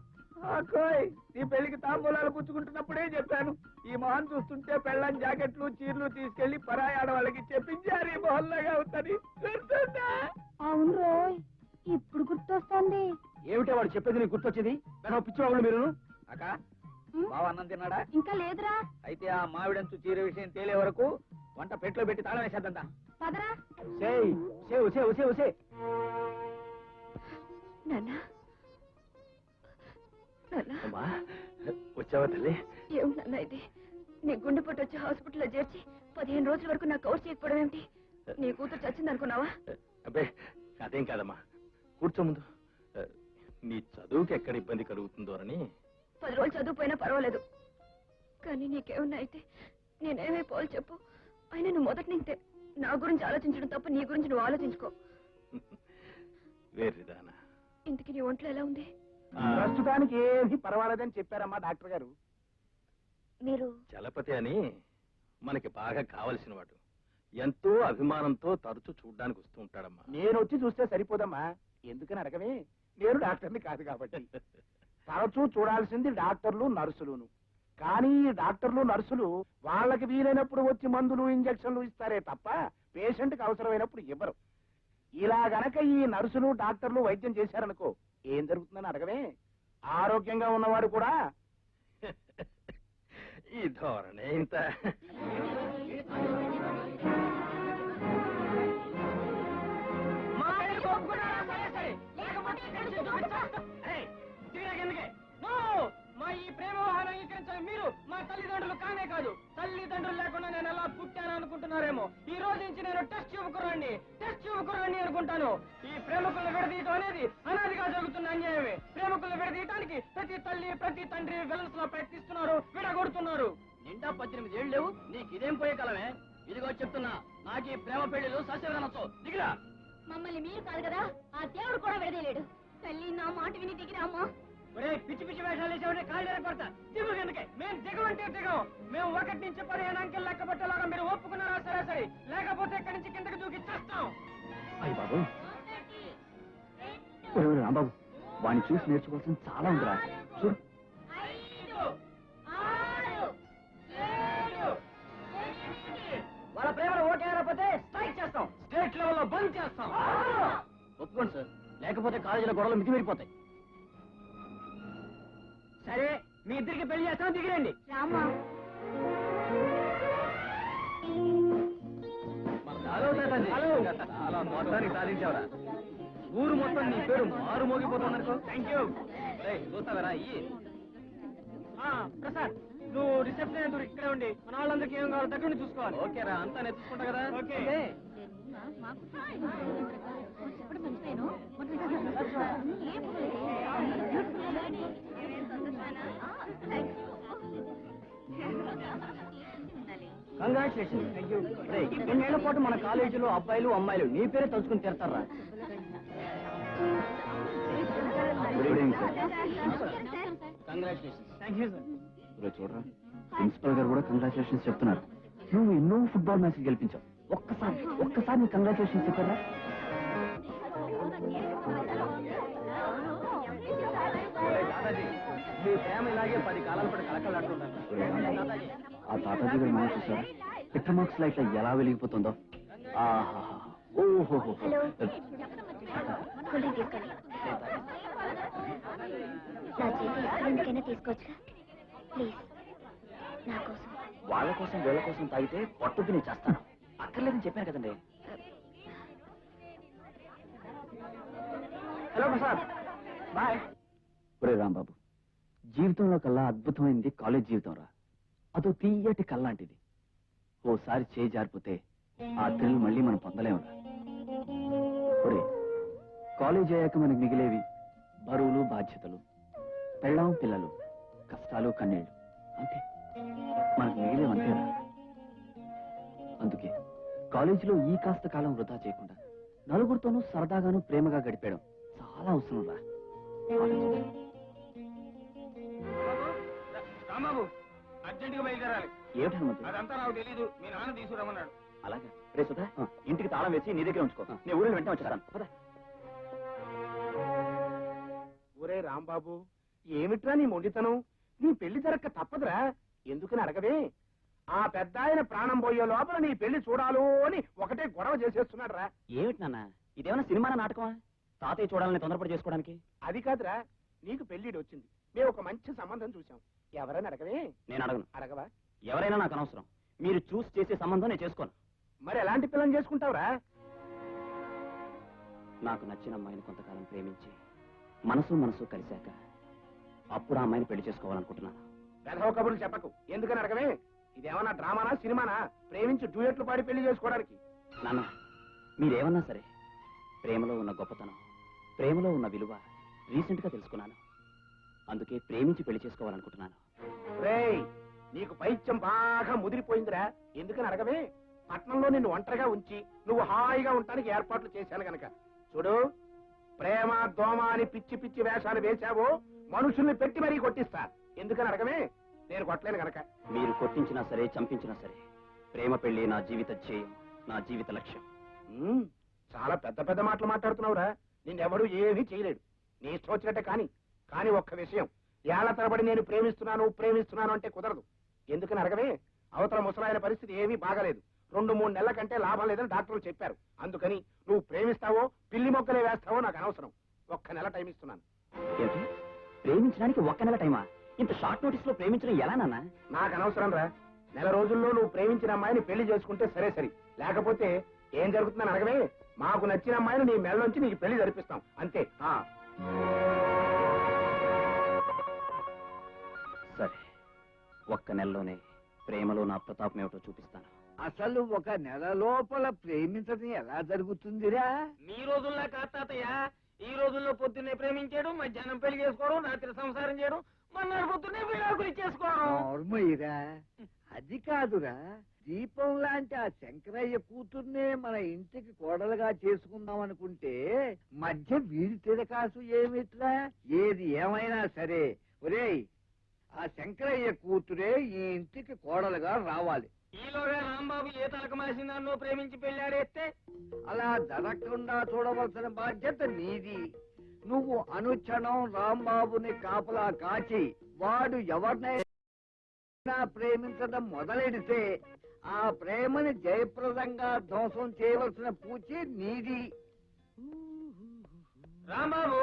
అక్కోయ్, నీ పెళ్లికి తాంబూలాలు పుచ్చుకుంటున్నప్పుడే చెప్పాను. ఈ మొహన్ చూస్తుంటే పెళ్ళని జాకెట్లు చీరలు తీసుకెళ్లి పరాయి ఆడవాళ్ళకి చెప్పించారు ఈ మొహల్లాగా అవుతుంది. అవును రోయ్, ఇప్పుడు గుర్తొస్తుంది. ఏమిటే వాడు చెప్పేది నీకు గుర్తొచ్చింది? పిచ్చివాళ్ళు మీరు. అక్క, బావ అన్నం తిన్నాడా? ఇంకా లేదురా. అయితే ఆ మావిడంచు చీర విషయం తేలే వరకు వంట పెట్లో పెట్టి తాళం వేసేద్దా. పదరా. నాన్నా, అమ్మా, వచ్చావా తల్లి? ఏమన్నా ఇది? నీ గుండెపోటు వచ్చి హాస్పిటల్లో చేర్చి 15 రోజుల వరకు నాకు కవర్ చేయకపోవడం ఏమిటి? నీ కూతురు చచ్చింది అనుకున్నావా? అబ్బే, అదేం కాదమ్మా, కూర్చో ముందు. నీ చదువుకి ఎక్కడ ఇబ్బంది కలుగుతుందోనని. 10 రోజులు చదువుపోయినా పర్వాలేదు, కానీ నీకేమన్నా అయితే నేనేమైపోవాలి చెప్పు. అయినా నువ్వు మొదటి నింతే నా గురించి ఆలోచించడం తప్ప నీ గురించి నువ్వు ఆలోచించుకో. వేర్రిదానా, ఇంతకీ నీ ఒంట్లో ఎలా ఉంది? ప్రస్తుతానికి ఏది పర్వాలేదని చెప్పారమ్మా డాక్టర్ గారు. మీరు చలపతి అని మనకి బాగా కావలసిన వాడు, ఎంతో అభిమానంతో తరచూ చూడ్డానికి వస్తూ ఉంటాడమ్మా. నేను వచ్చి చూస్తే సరిపోదమ్మా, ఎందుకని అడగమే? నేను డాక్టర్ని కాదు కాబట్టి. తరచూ చూడాల్సింది డాక్టర్లు నర్సులును. కానీ ఈ డాక్టర్లు నర్సులు వాళ్ళకి వీలైనప్పుడు వచ్చి మందులు ఇంజక్షన్లు ఇస్తారే తప్ప పేషెంట్కి అవసరమైనప్పుడు ఇవ్వరు. ఇలా గనక ఈ నర్సులు డాక్టర్లు వైద్యం చేశారనుకో ఏం జరుగుతుందని అడగవే? ఆరోగ్యంగా ఉన్నవాడు కూడా ఈ ధోరణే ఇంత. మా ఈ ప్రేమ వ్యవహారం అంగీకరించాలి మీరు. మా తల్లిదండ్రులు కానే కాదు, తల్లిదండ్రులు లేకుండా నేను ఎలా పుట్టాను అనుకుంటున్నారేమో. ఈ రోజు నుంచి నేను టెస్ట్ యువకురాన్ని అనుకుంటాను. ఈ ప్రేమకులను విడదీయటం అనేది అనాదిగా జరుగుతున్న అన్యాయమే. ప్రేమకులను విడదీయటానికి ప్రతి తల్లి ప్రతి తండ్రి విలన్స్ లో ప్రయత్నిస్తున్నారు, విడగొడుతున్నారు. నిండా 18 ఏళ్ళు లేవు, నీకు ఇదేం పోయే కాలమే? ఇదిగో చెప్తున్నా, నాకు ఈ ప్రేమ పెళ్లిలు సస్యనొచ్చు. దిగిరా. మమ్మల్ని మీరు కాదు కదా, ఆ దేవుడు కూడా విడదీయలేడు. తల్లి, నా మాట విని దిగిరామ్మా. ఒరే, పిచ్చి పిచ్చి వేషాలు వేసేవాడే కాళ్ళు పడతా. దిగు ఎందుకే? మేము దిగమంటే దిగం. మేము 1 నుంచి 15 అంకెలు లెక్క పెట్టేలాగా మీరు ఒప్పుకున్నారా? సరే, లేకపోతే ఇక్కడి నుంచి కిందకి దూకి చేస్తాం. అయ్య బాబు, రాంబాబు వాడిని చూసి నేర్చుకోవాల్సింది చాలా ఉందిరా. చూడు వాళ్ళ ప్రేమలో ఓకే అయినపోతే స్ట్రైక్ చేస్తాం, స్టేట్ లెవెల్లో బంద్ చేస్తాం. ఒప్పుకోండి సార్, లేకపోతే కాలేజీలో గొడవలు మితిమీరిపోతాయి. సరే, మీ ఇద్దరికి పెళ్లి చేస్తాం, దిగిరండి. రామా చాలా మొత్తానికి సాధించావరా. ఊరు మొత్తం నీ పేరు మారు మోగిపోతుంది అనుకో. Thank you. చూస్తావరా ప్రసాద్, నువ్వు రిసెప్షన్ ఎదురు ఇక్కడే ఉండి మన వాళ్ళందరికీ ఏం కావాలో దగ్గర చూసుకోవాలి. ఓకేరా, అంతా నేను చూసుకుంటా కదా. ఓకే. కంగ్రాచులేషన్. ఎన్నేళ్ల పాటు మన కాలేజీలో అబ్బాయిలు అమ్మాయిలు నీ పేరే తలుచుకుని తీరతారా. Good evening sir. Congratulation. Thank you sir. చూడరా, ప్రిన్సిపల్ గారు కూడా కంగ్రాచులేషన్స్ చెప్తున్నారు. నువ్వు ఎన్నో ఫుట్బాల్ మ్యాచ్లు గెలిపించావు. ఒక్కసారి నీ కంగ్రాచులేషన్స్ చెప్పారా. దాదాజీ, మీ ప్రేమ ఇలాగే 10 కాలాల పాటు కలకలాడుతుంటాను. ఆ తాతాజీ గారు మనం చూసారా, పిట్రమాక్స్ లైట్ ఎలా వెలిగిపోతుందో. ఓహో, హలో కూల్ డ్రింక్ తీసుకోండి. నా చేతి ఎక్కడికైనా తీసుకోవచ్చుగా ప్లీజ్, నా కోసం. వాళ్ళ కోసం వీళ్ళ కోసం తాగితే పట్టుకు నేను చేస్తాను. అక్కర్లేదని చెప్పాను కదండి. Hello Prasad, bye. ఒరే రాంబాబు, జీవితంలో కల్లా అద్భుతమైంది కాలేజ్ జీవితం రా. అదో తీయటి కల్లాంటిది. ఓసారి చేయి జారిపోతే ఆ థ్రిల్ మళ్ళీ మనం పొందలేమురా. ఒరే, కాలేజ్ అయ్యాక మనకు మిగిలేవి బరువులు, బాధ్యతలు, పెళ్ళాం, పిల్లలు, కష్టాలు, కన్నీళ్లు, అంతే. మనకు మిగిలేవంతేరా. అందుకే కాలేజీలో ఈ కాస్త కాలం వృధా చేయకుండా నలుగురితోనూ సరదాగాను ప్రేమగా గడిపేయడం చాలా అవసరం రా. రాంబాబు, అర్జెంట్ గా బయలుదేరాలి. ఏమిటి హనుమంతు? అదంతా నాకు తెలీదు, మీ నాన్న తీసుకురమ్మన్నాడు. అలాగే రే సుధా, ఇంటికి తాళం వేసి నీ దగ్గర ఉంచుకో. నేను ఊరిలో వెంటనే వచ్చేస్తాను. ఒరే రాంబాబు, ఏమిట్రా నీ మొండితనం? నీ పెళ్లి జరక్క తప్పదురా. ఎందుకని అడగవే? ఆ పెద్ద ఆయన ప్రాణం పోయే లోపల నీ పెళ్లి చూడాలో అని ఒకటే గొడవ చేసేస్తున్నాడు రా. ఏమిటి నాన్న, ఇదేమన్నా సినిమా నాటకమా? తాతయ్య చూడాలని తొందరపడి చేసుకోవడానికి. అది కాదురా, నీకు పెళ్లిడి వచ్చింది, మేము ఒక మంచి సంబంధం చూసాం. ఎవరైనా అడగవే? నేను అడగను. అడగవా? ఎవరైనా నాకు అనవసరం. మీరు చూసి చేసే సంబంధం నేను చేసుకోను. మరి ఎలాంటి పిల్లని చేసుకుంటావురా? నాకు నచ్చిన అమ్మాయిని కొంతకాలం ప్రేమించి మనసు కలిశాక అప్పుడు ఆ అమ్మాయిని పెళ్లి చేసుకోవాలనుకుంటున్నాను. వెధవ కబుర్లు చెప్పకు. ఎందుకని అడగవే? ఇదేమన్నా డ్రామానా, సినిమానా? ప్రేమించి డ్యూయెట్లు పాడి పెళ్లి చేసుకోవడానికి. నాన్న, మీరేమన్నా సరే, ప్రేమలో ఉన్న గొప్పతనం, ప్రేమలో ఉన్న విలువ రీసెంట్ గా తెలుసుకున్నాను. అందుకే ప్రేమించి పెళ్లి చేసుకోవాలనుకుంటున్నాను. రేయ్, నీకు పైత్యం బాగా ముదిరిపోయిందిరా. ఎందుకని అడగవే? పట్నంలో నిన్ను ఒంటరిగా ఉంచి నువ్వు హాయిగా ఉండటానికి ఏర్పాట్లు చేశాను గనక. చూడు, ప్రేమ దోమ అని పిచ్చి పిచ్చి వేషాలు వేశావో మనుషుల్ని పెట్టి మరీ కొట్టిస్తా. ఎందుకని అడగవే? నేను కొట్టలేను గనక. మీరు కొట్టించినా సరే, చంపించినా సరే, ప్రేమ పెళ్లి నా జీవిత ధ్యేయం, నా జీవిత లక్ష్యం. చాలా పెద్ద పెద్ద మాటలు మాట్లాడుతున్నావురా. నిన్నెవడూ ఏమీ చేయలేడు. నీ ఇష్టం వచ్చినట్టే కానీ ఒక్క విషయం, ఏళ్ల తరబడి నేను ప్రేమిస్తున్నాను అంటే కుదరదు. ఎందుకని అడగవే? అవతల ముసలాయన పరిస్థితి ఏమీ బాగలేదు. 2-3 నెలల కంటే లాభం లేదని డాక్టర్లు చెప్పారు. అందుకని నువ్వు ప్రేమిస్తావో పిల్లి మొక్కలే వేస్తావో నాకు అనవసరం. 1 నెల టైం ఇస్తున్నాను. ఏంటి, ప్రేమించడానికి 1 నెల టైమా? ఇంత షార్ట్ నోటీస్ లో ప్రేమించడం ఎలా నాన్న? నాకు అనవసరం రా. నెల రోజుల్లో నువ్వు ప్రేమించిన అమ్మాయిని పెళ్లి చేసుకుంటే సరే, లేకపోతే ఏం జరుగుతుందని అడగవే? మాకు నచ్చిన అమ్మాయిని నీ మెళ్ళ నుంచి నీకు పెళ్లి జరిపిస్తాం, అంతే. సరే, 1 నెలలోనే ప్రేమలో నా ప్రతాపం ఏమిటో చూపిస్తాను. అసలు 1 నెల లోపల ప్రేమించడం ఎలా జరుగుతుందిరా? మీ రోజుల్లో కాదు తాతయ్య. ఈ రోజుల్లో పొద్దున్నే ప్రేమించాడు, మధ్యాహ్నం పెళ్లి చేసుకోవడం, రాత్రి సంసారం చేయడం, మన్నాడు పొద్దున్నే విడాకులు చేసుకోవడం. నార్మయ్యరా, అది కాదురా. దీపం లాంటి ఆ శంకరయ్య కూతుర్నే మన ఇంటికి కోడలుగా చేసుకుందాం అనుకుంటే మధ్య వీడి తిరకాసు ఏమిట్రా? ఏది ఏమైనా సరే, ఒరేయ్, ఆ శంకరయ్య కూతురే ఈ ఇంటికి కోడలుగా రావాలి. ఈలోగా రాంబాబు ఏ తలకమాసిందాన్నో ప్రేమించి పెళ్ళాడేస్తే అలా జరగకుండా చూడవలసిన బాధ్యత నీది. నువ్వు అనుక్షణం రాంబాబుని కాపలా కాచి వాడు ఎవరినైనా ప్రేమించడం మొదలెడితే ఆ ప్రేమని జయప్రదంగా ధ్వంసం చేయవలసిన పూచి నీది. రాంబాబు,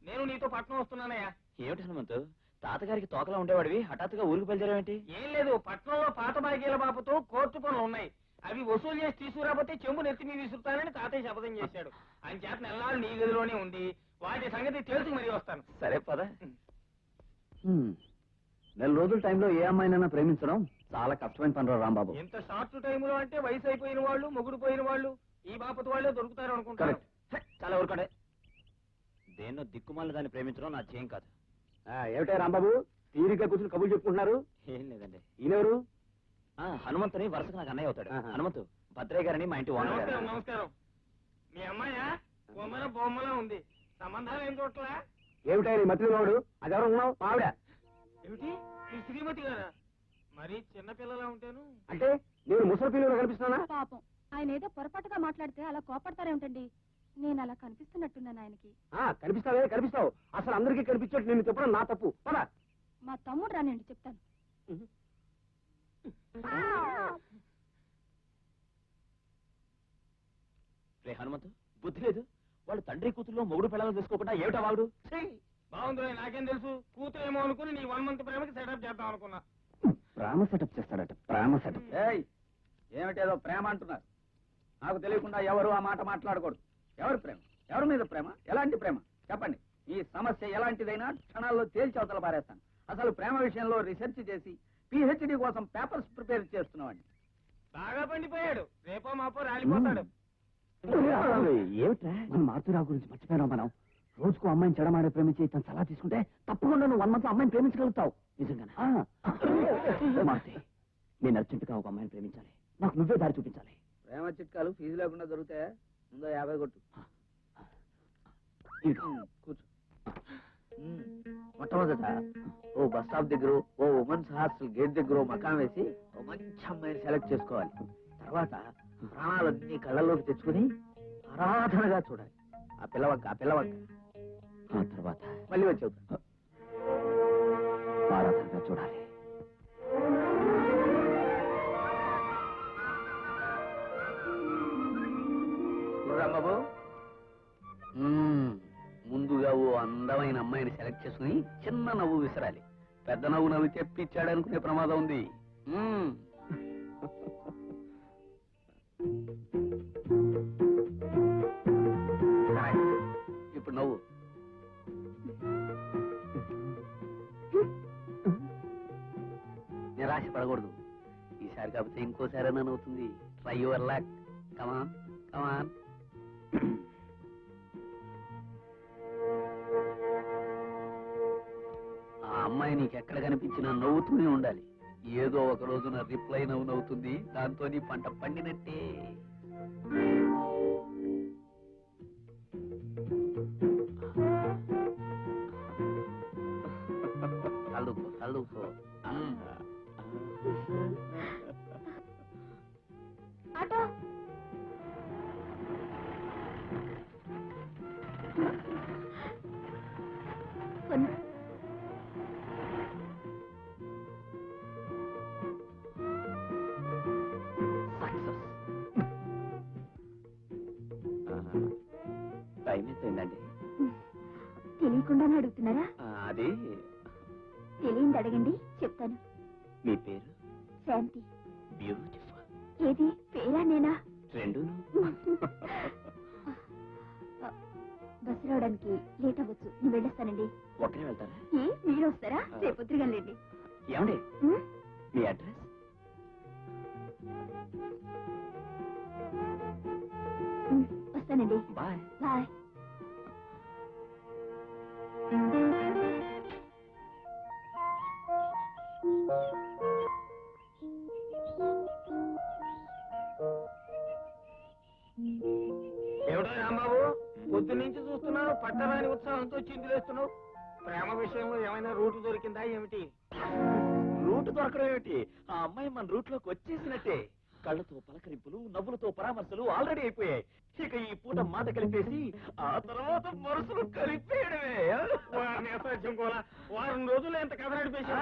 నేను నీతో పట్నం వస్తున్నానయ్యా. ఏమిటి హనుమంతు, తాతగారికి తోకలా ఉండేవాడివి హఠాత్తుగా ఊరికి బయలుదేరావేంటి? ఏం లేదు, పట్నంలో పాత బాకీల బాబుతో కోర్టు పనులు ఉన్నాయి. అవి వసూలు చేసి తీసుకురాబోతే చెంబు నెత్తి మీద విసురుతానని తాతయ్య శపథం చేశాడు. ఆయన చేత నెలలు నీ గదిలోనే ఉంది. వాటి సంగతి తెలుసు మరీ వస్తాను. సరే పద. నెల రోజుల టైంలో ఏ అమ్మాయినైనా ప్రేమించడం చాలా కష్టమైన పని రాంబాబు. ఇంత షార్ట్ టైంలో అంటే వయసు అయిపోయిన వాళ్ళు, మొగుడు పోయిన వాళ్ళు, ఈ బాపతి వాళ్ళే దొరుకుతారు అనుకుంటారు. చాలా ఊరుకోడే. దేన్నో దిక్కుమాల దాన్ని ప్రేమించడం నా చేయం కాదు. ఏమిటా రాంబాబు తీరిక కూర్చుని కబుర్లు చెప్పుకుంటున్నారు? ఏం లేదండి. ఈయనెవరు? హనుమంతుని వరుసగా నాకు అన్నయ్య అవుతాడు. హనుమంతు భద్రయ్య గారని మా ఇంటి ఓనర్ గారు. నమస్కారం నమస్కారం. మీ అమ్మాయా? బొమ్మల బొమ్మలా ఉంది. సంబంధాలు ఏం చూడట్లా? ఏమిటా నీ మధ్యలో వాడు? అది ఎవరు ఉన్నావు? ఆవిడ ఏమిటి, మీ శ్రీమతి గారా? మరి చిన్నపిల్లలా ఉంటాను. అంటే నేను ముసలి పిల్లలు కనిపిస్తున్నానా? పాపం ఆయన ఏదో పొరపాటుగా మాట్లాడితే అలా కోపడతారేమిటండి? నేను అలా కనిపిస్తున్నట్టున్నాను ఆయనకి. కనిపిస్తావే కనిపిస్తావు. అసలు అందరికీ కనిపించేట్టు నేను చెప్పడం నా తప్పు. పద. మా తమ్ముడు రానండి చెప్తాను. రే హనుమంతు, బుద్ధి లేదు. వాడు తండ్రి కూతుల్లో మొగుడు పిల్లలు తీసుకోకుండా ఏమిటా వాడు? బాగుంది, నాకేం తెలుసు. కూతురేమో అనుకుని నీ 1 month ప్రేమకి సెటప్ చేద్దాం అనుకున్నా. ప్రేమ సెటప్ చేస్తాడట. ప్రేమ సెటప్. ఏమిటేదో ప్రేమ అంటున్నారు. నాకు తెలియకుండా ఎవరు ఆ మాట మాట్లాడకూడదు. ఎవరి ప్రేమ, ఎవరి మీద ప్రేమ, ఎలాంటి ప్రేమ చెప్పండి. ఈ సమస్య ఎలాంటిదైనా క్షణాల్లో తేల్చి అవతల పారేస్తాను. అసలు ప్రేమ విషయంలో రీసెర్చ్ చేసి PhD కోసం పేపర్స్ ప్రిపేర్ చేస్తున్నామండి. బాగా పండిపోయాడు. రేపో మాపో రాలిపోతాడు. ఏమిట్రా మన మారుతురావు గురించి మర్చిపోయినాం మనం. రోజుకు అమ్మాయిని చెడమాడే ప్రేమించి తను సలహా తీసుకుంటే తప్పకుండా నువ్వు 1 month అమ్మాయిని ప్రేమించగలుగుతావు. నిజంగా మారుతి, నేను అర్జెంటుగా ఒక అమ్మాయిని ప్రేమించాలి. నాకు నువ్వే దారి చూపించాలి. ప్రేమ చిట్కాలు ఫీజు లేకుండా దొరుకుతాయా? ముందో 50 కొట్టు. కూర్చో. మొట్టమొదట ఓ బస్ స్టాప్ దగ్గర, ఓ ఉమెన్స్ హాస్టల్ గేట్ దగ్గర మకాం వేసి ఓ మంచి అమ్మాయిని సెలెక్ట్ చేసుకోవాలి. తర్వాత ప్రాణాలన్నీ కళ్ళలోకి తెచ్చుకుని ఆరాధనగా చూడాలి. ఆ పిల్లవంక ఆ తర్వాత మళ్ళీ వచ్చి ఆరాధనగా చూడాలి. రాంబాబు, ముందుగా ఓ అందమైన అమ్మాయిని సెలెక్ట్ చేసుకుని చిన్న నవ్వు విసరాలి. పెద్ద నవ్వు నవ్వు తెప్పించాడనుకునే ప్రమాదం ఉంది. ఇప్పుడు నవ్వు. నిరాశ పడకూడదు. ఈసారి కాకపోతే ఇంకోసారి అని అవుతుంది. Try your luck. Come on come on. ఆ అమ్మాయి నీకు ఎక్కడ కనిపించినా నవ్వుతూనే ఉండాలి. ఏదో ఒక రోజున రిప్లై నవ్వుతుంది. దాంతో నీ పంట పండినట్టే. తల్లుకో. Auto time ఎంతైందండి? తెలియకుండానే అడుగుతున్నారా? అది తెలియంది అడగండి, చెప్తాను. మీ పేరు? శాంతి. బ్యూటిఫుల్. ఏది పేరా నేనా? రెండు. బస్సు రావడానికి లేట్ అవ్వచ్చు. నేను వెళ్ళొస్తానండి. ఒక్కనే వెళ్తారా? మీరు వస్తారా? రేపు పొద్దుగాలండి. ఏమండి మీ అడ్రస్? వస్తానండి. బాయ్. బాయ్. ఏమిటో రాంబాబు, పొద్దు నుంచి చూస్తున్నావు, పట్టరాని ఉత్సాహంతో చిందులేస్తున్నావు. ప్రేమ విషయంలో ఏమైనా రూట్ దొరికిందా ఏమిటి? రూట్ దొరకడం ఏమిటి? ఆ అమ్మాయి మన రూట్ లోకి వచ్చేసినట్టే. కళ్ళతో పలకరింపులు, నవ్వులతో పరామర్శలు ఆల్రెడీ అయిపోయాయి. ఇక ఈ పూట మాట కలిపేసి ఆ తర్వాత మనసులు కలిపేయడమే. వారం రోజులు ఎంత కథ నడిపేసా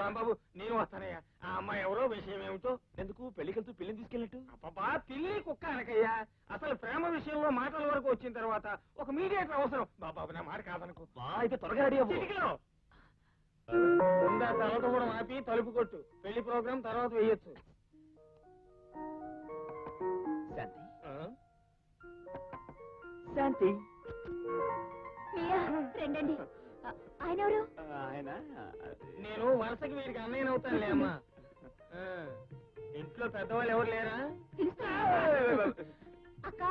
రాంబాబు. నేను వస్తానయ్యా. ఆ అమ్మాయి ఎవరో విషయం ఏమిటో. ఎందుకు పెళ్లికెళ్తూ పిల్లిని తీసుకెళ్ళట్టు? అబ్బా పిల్లి కుక్క అనకయ్యా. అసలు ప్రేమ విషయంలో మాటల వరకు వచ్చిన తర్వాత ఒక మీడియేటర్ అవసరం. బాబాబు నా మాట కాదనుకో. అయితే త్వరగా రెడీ అవ్వు. చిటికలో ముందా తలతో కూడా ఆపి తలుపు కొట్టు. పెళ్లి ప్రోగ్రాం తర్వాత వేయొచ్చు. శాంతి, శాంతి. ప్రియా, రండండి. ఆయన ఎవరు? ఆయన నేను వరుసకి వీరికి అన్నయ్య అవుతానులే అమ్మా. ఇంట్లో పెద్దవాళ్ళు ఎవరు లేరా? అక్క,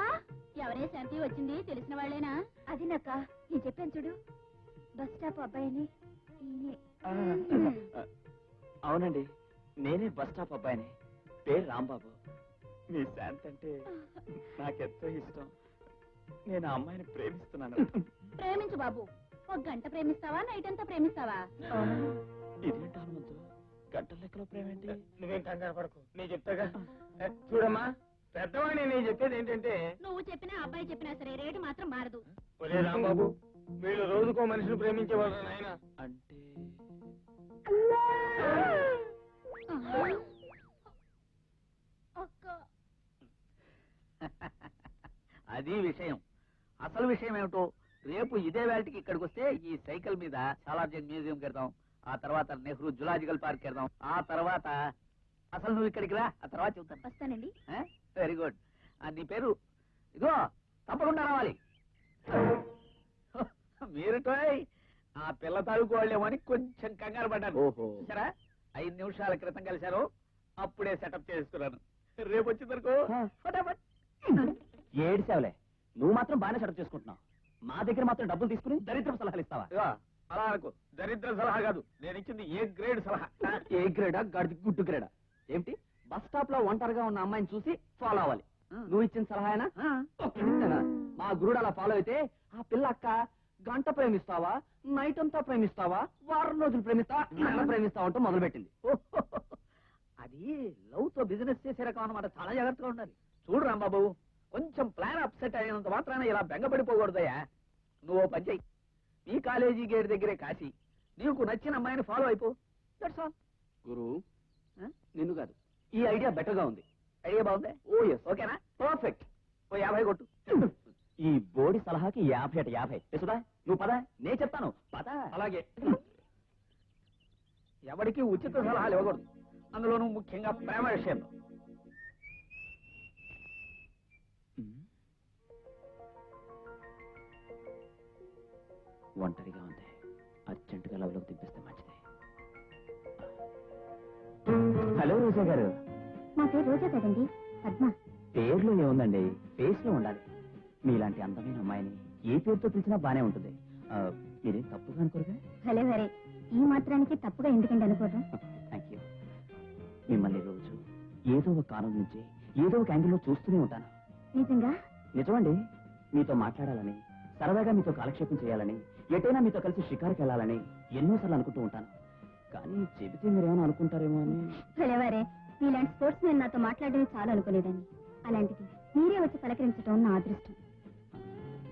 ఎవరే శాంతి వచ్చింది? తెలిసిన వాళ్ళేనా? అది నక్క, నేను చెప్పాను చూడు, బస్ స్టాప్ అబ్బాయిని. అవునండి, నేనే బస్ స్టాప్ అబ్బాయిని. పేరు రాంబాబు. మీ శాంతి అంటే నాకెంతో ఇష్టం. నేను ఆ అమ్మాయిని ప్రేమిస్తున్నాను. ప్రేమించు బాబు. ఒక గంట ప్రేమిస్తావా, నైట్ అంతా ప్రేమిస్తావా? ఇదేంటి హనుమంతు, గంటల లెక్కలో ప్రేమేంటి? నువ్వేం కంగారు పడకు, నేను చెప్తాగా. చూడమ్మా, పెద్దవాడిని నేను చెప్పేది ఏంటంటే, నువ్వు చెప్పినా అబ్బాయి చెప్పినా సరే రేటు మాత్రం మారదు. ఒరే రాంబాబు, వీళ్ళు రోజుకో మనిషిని ప్రేమించేవాళ్ళు నాయన. అంటే అది విషయం. అసలు విషయం ఏమిటో రేపు ఇదే వేళకి ఇక్కడికి వస్తే ఈ సైకిల్ మీద సాలార్జంగ్ మ్యూజియం కెడదాం, ఆ తర్వాత నెహ్రూ జులాజికల్ పార్క్ కెడదాం, ఆ తర్వాత అసలు నువ్వు ఇక్కడికి రా, ఆ తర్వాత చెబుతాను. వస్తానండి. Very good. నీ పేరు ఇదో తప్పకుండా రావాలి. మీరు ఆ పిల్ల తాలూకోవాళ్ళేమో అని కొంచెం కంగారు పడ్డాను. ఓహో, సరే, 5 నిమిషాల క్రితం కలిశారు, అప్పుడే సెటప్ చేసుకున్నాను. రేపు వచ్చిందనుకో ఫటాఫట్. ఏడిసావులే, నువ్వు మాత్రం బాగానే సెటప్ చేసుకుంటున్నావు. మా దగ్గర మాత్రం డబ్బులు తీసుకుని దరిద్రపు సలహాలు ఇస్తావా? ఇదిగో, అలా అనుకో, దరిద్ర సలహా కాదు, నేను ఇచ్చింది ఏ గ్రేడ్ సలహా. ఏ గ్రేడా, గడిది గుడ్డు గ్రేడా? ఏమిటి, బస్ స్టాప్ లో ఒంటరిగా ఉన్న అమ్మాయిని చూసి ఫాలో అవ్వాలి? నువ్వు ఇచ్చిన సలహానా? మా గురుడు అలా ఫాలో అయితే ఆ పిల్ల అక్క గంట ప్రేమిస్తావా, నైట్ అంతా ప్రేమిస్తావా, వారం రోజులు ప్రేమిస్తావా, నెల ప్రేమిస్తావా అంటూ మొదలుపెట్టింది. అది లవ్ తో బిజినెస్ చేసే రకం అన్నమాట. చాలా జాగ్రత్తగా ఉండాలి. చూడు రాంబాబు, కొంచెం ప్లాన్ అప్సెట్ అయినంత మాత్రాన ఇలా బెంగపడిపోకూడదయ్యా. నువ్వు ఓ పని చెయ్యి, ఈ కాలేజీ గేట్ దగ్గరే కాసి నీకు నచ్చిన అమ్మాయిని ఫాలో అయిపో. That's all. గురు, నిన్ను కాదు, ఈ ఐడియా బెటర్ గా ఉంది. ఐడియా బాగుంది. ఓ ఎస్, ఓకేనా? పర్ఫెక్ట్. ఓ 50 కొట్టు. ఈ బోడి సలహాకి 50 అట 50. యశోదా, నువ్వు పద, నేను చెప్తాను పద. అలాగే. ఎవరికి ఉచిత సలహాలు ఇవ్వకూడదు, అందులోనూ ముఖ్యంగా ప్రేమ విషయంలో. ఒంటరిగా ఉంది, అర్జెంటుగా లవ్ లోకి తిప్పిస్తే మంచిది. హలో రోజా గారు. మా పేరు రోజా కదండి, పద్మ. పేర్లో ఏముందండి, ఫేస్ లో ఉండాలి. మీలాంటి అందమైన అమ్మాయిని ఏ పేరుతో పిలిచినా బానే ఉంటుంది. మీరేం తప్పుగా అనుకోరుగా? భలే భలే, ఈ మాత్రానికి తప్పుగా ఎందుకండి అనుకోవడం? Thank you. మిమ్మల్ని రోజు ఏదో ఒక కారణం నుంచి ఏదో ఒక యాంగిల్లో చూస్తూనే ఉంటాను. నిజంగా? నిజమండి. మీతో మాట్లాడాలని, సరదాగా మీతో కాలక్షేపం చేయాలని, ఎటైనా మీతో కలిసి షికారుకి వెళ్ళాలని ఎన్నోసార్లు అనుకుంటూ ఉంటాను. కానీ చెబితే మీరేమైనా అనుకుంటారేమో అని. భలేవారే, మీలాంటి స్పోర్ట్స్ నేను నాతో మాట్లాడడమే చాలా అనుకునేదాన్ని. అలాంటిది మీరే వచ్చి పలకరించడం నా అదృష్టం.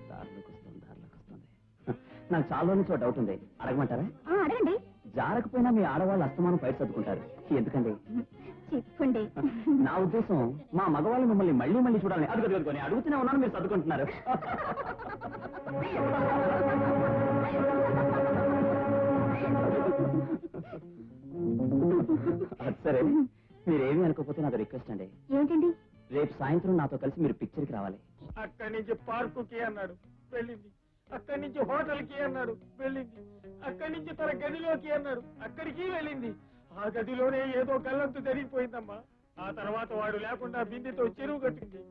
దారిలోకి వస్తుంది. నాకు చాలా రోజుల డౌట్ ఉంది, అడగమంటారా? అడగండి. జారకపోయినా మీ ఆడవాళ్ళు అస్తమానం పైరు సర్దుకుంటారు, ఎందుకండి? చెప్పండి. నా ఉద్దేశం, మా మగవాళ్ళు మిమ్మల్ని మళ్ళీ మళ్ళీ చూడాలని. అడుగుకొని అడుగుతూనే ఉన్నాను, మీరు సర్దుకుంటున్నారు. సరే, మీరేమీ అనుకోకపోతే నాకు రిక్వెస్ట్ అండి. ఏంటండి? రేపు సాయంత్రం నాతో కలిసి మీరు పిక్చర్కి రావాలి. అక్కడి నుంచి పార్కుకి అన్నాడు, వెళ్ళింది. అక్కడి నుంచి హోటల్ కి అన్నాడు, వెళ్ళింది. అక్కడి నుంచి తన గదిలోకి అన్నాడు, అక్కడికి వెళ్ళింది. ఆ గదిలోనే ఏదో కళ్ళంతు జరిగిపోయిందమ్మా. ఆ తర్వాత వాడు లేకుండా బిందెతో చెరువు కట్టింది.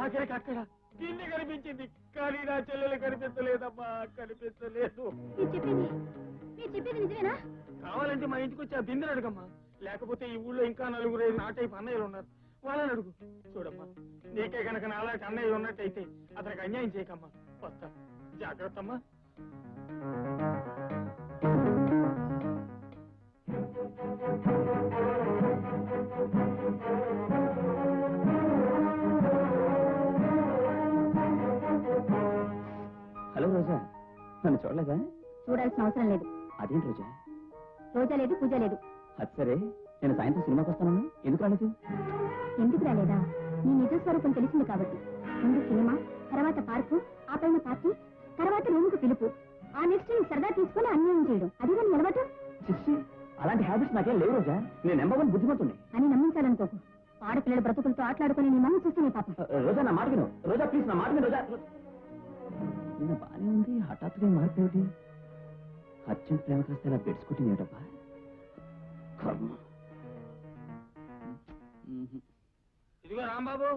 ఆఖరికి అక్కడ బిందె కనిపించింది, కానీ నా చెల్లెలు కనిపించలేదమ్మా, కనిపించలేదు. మీరు చెప్పేది నిజమేనా? కావాలంటే మా ఇంటికి వచ్చి ఆ బిందెను అడుగమ్మా, లేకపోతే ఈ ఊళ్ళో ఇంకా 4 నా టైపు అన్నయ్యలు ఉన్నారు, వాళ్ళని అడుగు. చూడమ్మా, నీకే కనుక నాలాంటి అన్నయ్య ఉన్నట్టయితే అతనికి అన్యాయం చేయకమ్మా. వస్తా, జాగ్రత్త అమ్మా. రోజా నన్ను చూడలేదా? చూడాల్సిన అవసరం లేదు. అదేంటి రోజా? రోజా లేదు, పూజ లేదు. అది సరే, నేను సాయంత్రం సినిమాకి వస్తానన్నా ఎందుకు రాలేదు? ఎందుకు రాలేదా? నీ నిజ స్వరూపం తెలిసింది కాబట్టి. ముందు సినిమా, తర్వాత పార్కు, ఆ పైన పార్టీ, తర్వాత రూముకు పిలుపు, ఆ నెక్స్ట్ నీ సరదా తీసుకుని అన్యాయం చేయడం, అది కానీ అలవాటు. చిచ్చి, అలాంటి హ్యాబిట్స్ నాకేం లేవు రోజా. నేను నెంబర్ 1 బుద్ధిమంతుణ్ణి అని నమ్మించాలనుకోకు. ఆడపిల్లల బ్రతుకులతో ఆటలాడుకుని నీ మొహం చూస్తే నీ పాపం. రోజా నా మాట విను. రోజా ప్లీజ్ నా మాట విను రోజా. నిన్న బానే ఉంది, హఠాత్తుగా మార్పు ఏమిటి? అర్జెంట్ ప్రేమ కాస్త ఇలా బెడ్స్కుంటుంది ఏమిటబ్బా? కర్మ. ఇదిగో రాంబాబు,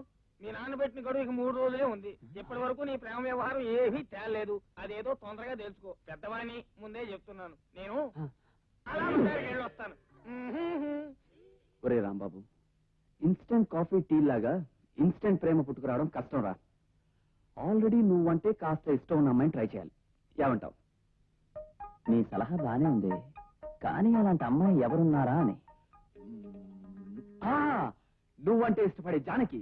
మీ నాన్న పెట్టిన గడువు ఇక 3 రోజులే ఉంది. ఇప్పటి వరకు నీ ప్రేమ వ్యవహారం ఏమీ తేలేదు. అదేదో తొందరగా తెలుసుకో. పెద్దవాడిని ముందే చెప్తున్నాను. నేను అలా వెళ్ళొస్తాను. ఒరే రాంబాబు, ఇన్స్టెంట్ కాఫీ టీ లాగా ఇన్స్టెంట్ ప్రేమ పుట్టుకురావడం కష్టం రా. ఆల్రెడీ నువ్వంటే కాస్త ఇష్టం ఉన్న అమ్మాయిని ట్రై చేయాలి. ఏమంటావు? నీ సలహా బానే ఉంది, కానీ అలాంటి అమ్మాయి ఎవరున్నారా అని. నువ్వంటే ఇష్టపడే జానకి.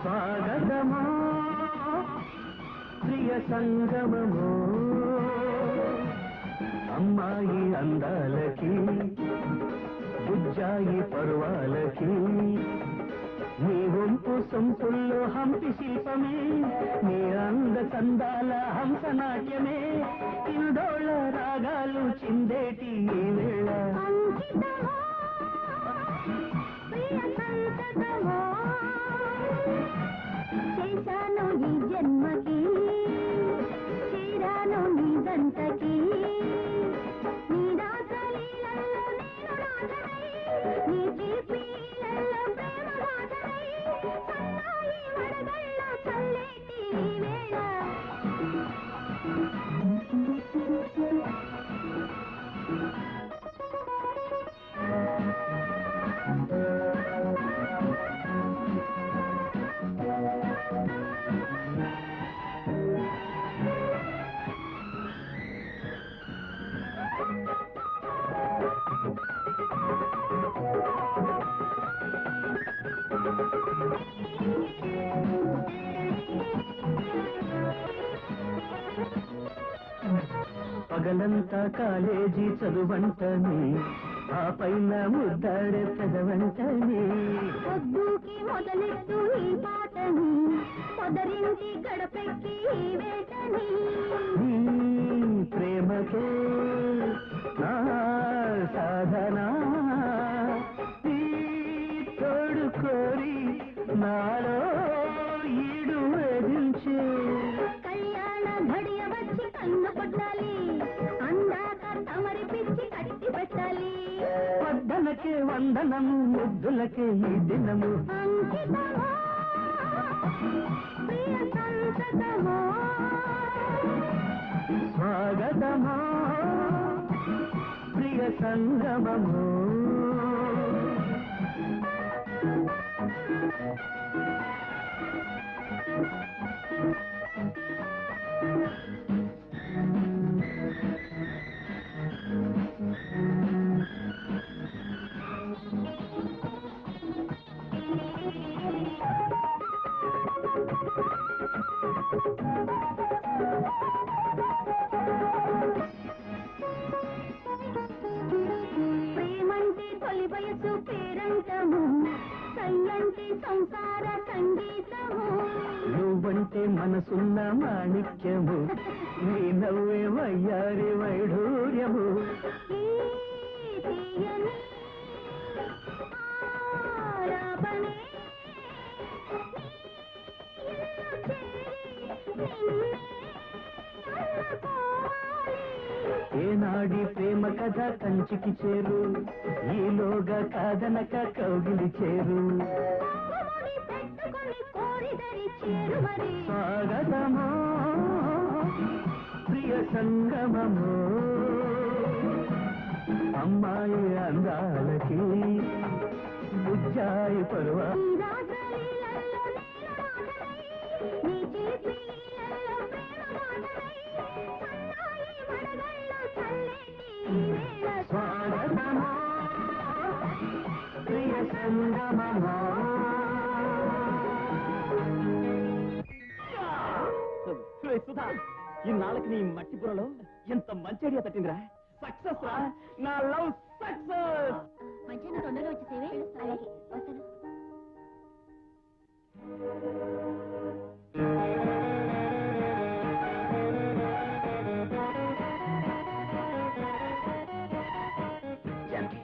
స్వాగతమా ప్రియ సంగమమో, అమ్మాయి అందాలకి బుజ్జాయి పర్వాలకి, నీ వంపు సొంపుల్లో హంపి శిల్పమే, నీ అంద చందాల హంసనాట్యమే, ఇందోళ రాగాలు చిందేటి ఈ వేళ. చేశాను ఈ జన్మకి, చేరాను నీ గంటకి, నీ రాసలీలలో నేను రాజనై, నీ తీర్పిలలో ప్రేమ రాజనై, సన్నాయి వడగళ్ళ చల్లేటి ఈ వేళ. పగలంతా కాలేజీ చదువంటని, ఆ పైన ముద్దాడే పెదవంటని, పొద్దుకి మొదలెట్టు ఈ పాటని, పొదరింటి గడపెక్కి ఈ వేటని, నీ ప్రేమకే నా సాధన, నీ తోడు కోరి నాలో ఈడు వేధించే, కళ్యాణ ఘడియ వచ్చి కన్ను కొట్టాలి, అందాక తమరి పిచ్చి కట్టి పెట్టాలి. వద్దనకే వందనము, ముద్దులకే ఈ దినము, అంకితమో ప్రియ సంతతమో, స్వాగతమా ప్రియ సంగమము. ప్రేమంటే తొలి వయసు పేరంటము, సంగంటి సంసార సంగీతము, నువ్వంటే మనసున్న మాణిక్యము, నీ నవ్వే వయ్యారి వైఢూర్యము, ఈ తీయని ఆలాపనే ఏనాడి ప్రేమ కథ కంచికి చేరు, ఈలోగా కాదనక కౌగిలి చేరు. పెట్టుకొని కోరిదరి చేరు మరి. స్వాగతమా సంగమము అమ్మాయి అందాలకి బుజ్జాయి పరువా స్వాగతమో ప్రియ సంగమమో. సుధా, ఇన్నాళ్ళకి నీ మట్టి బుర్రలో ఎంత మంచి ఐడియా తట్టిందిరా. సక్సెస్ రా, నా లవ్ సక్సెస్. మంచిగా తొందరగా వచ్చేసేవే. అలాగే వస్తాను. జానకి,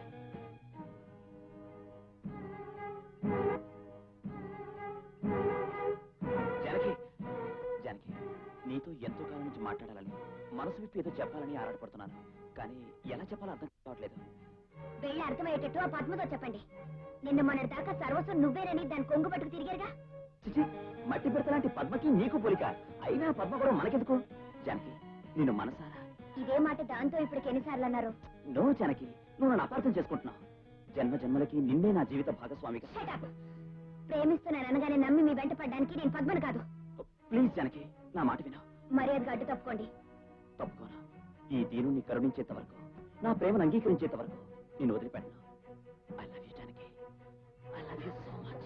జానకి, జానకి, నీతో ఎంతో కాలం నుంచి మాట్లాడాలని, మనసు విప్పి ఏదో చెప్పాలని ఆరాటపడుతున్నాను. కానీ ఎలా చెప్పాలో అర్థం కావట్లేదు. వెళ్ళి అర్థమయ్యేటట్టు ఆ పద్మతో చెప్పండి. నిన్న మొన్నటి దాకా సర్వస్వం నువ్వేనని దాని కొంగు పట్టుకు తిరిగారుగా. చిచి, మట్టి పెడతలాంటి పద్మకి నీకు పోలిక. అయినా పద్మ కూడా మనకెందుకు? జానకి, నేను మనసారా. ఇదే మాట దాంతో ఇప్పటికి ఎన్నిసార్లు అన్నారు? నో జానకి, నువ్వు నన్ను అపార్థం చేసుకుంటున్నావు. జన్మ జన్మలకి నిన్నే నా జీవిత భాగస్వామిగా. Shut up. ప్రేమిస్తున్నాను అనగానే నమ్మి మీ వెంట పడ్డానికి నేను పద్మను కాదు. ప్లీజ్ జానకి, నా మాట విను. మర్యాదగా అడ్డు తప్పుకోండి. తప్పుకోను. ఈ దీనుని కరుణించేంత వరకు, నా ప్రేమను అంగీకరించేంత వరకు నేను వదిలిపెట్టను. I love you Janaki, I love you so much.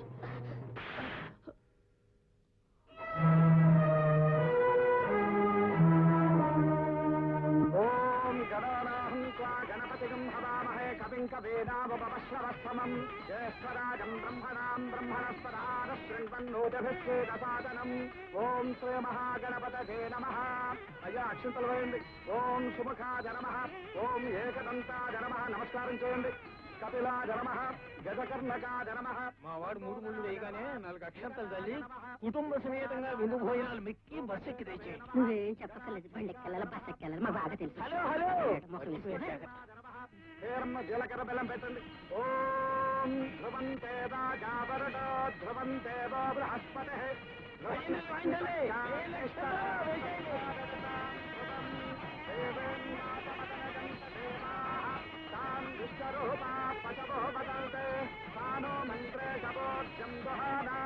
ఓం గణానాహం త్వా గణపతిగం హవామహే కవిం కవీనాముపమశ్రవస్తమం జ్యేష్ఠరాజం బ్రహ్మణాం బ్రహ్మణస్పదాన శృణ్వన్నోజభిశ్చేదసాదనం. ఓం శ్రీ మహాగణపతయే నమః. అయ్యా అక్షింతలు వేయండి. ఓం సుముఖాయ నమః. ఓం ఏకదంతాయ నమః. నమస్కారం చేయండి. కపిలాయ నమః. గజకర్ణకాయ నమః. మా వాడు 3 ముళ్ళు వేయగానే 4 అక్షంతలు తల్లి కుటుంబ సమేతంగా విందు భోజనాలు మెక్కి బస్ ఎక్కి తెచ్చేయి. నువ్వేం చెప్పక్కర్లేదు. బండెక్కెళ్ళాలి, బస్ ఎక్కెళ్ళాలి, మా బాగా తెలుసు. హలో హలో పేరమ్మ జీలకర్ర బెల్లం పెట్టండి. ఓం ధ్రువంతే రాజావరుడో ధ్రువంతే బృహస్పతి. విశ్వరూపా పశవో వదంతే తానో మంత్రే శవోర్జం దుహానా.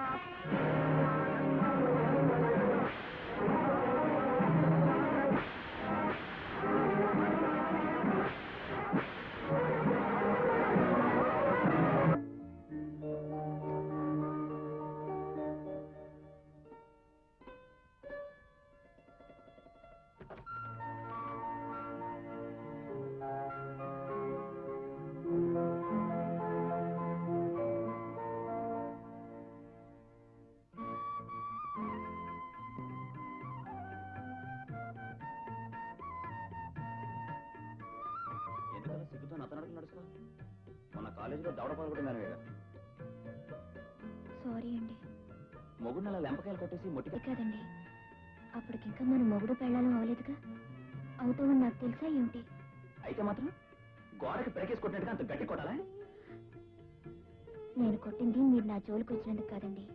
ఎందుకలా సిగ్గుతో నతనడకలు నడుస్తావు? మొన్న కాలేజీలో దవడపాలు కూడా మేనవేగా. సారీ అండి. మొగుడు అలా లెంపకాయలు కొట్టేసి మొట్టిగా. కాదండి, అప్పటికింకా మన మొగుడు పెళ్ళాలం అవలేదుగా. అవుతామని నాకు తెలుసా ఏమిటి? అయితే మాత్రం గోడకి పెరకేసి కొట్టినట్టుగా అంత గట్టి కొట్టాలా? నేను కొట్టింది మీరు నా జోలికి వచ్చినందుకు కాదండి.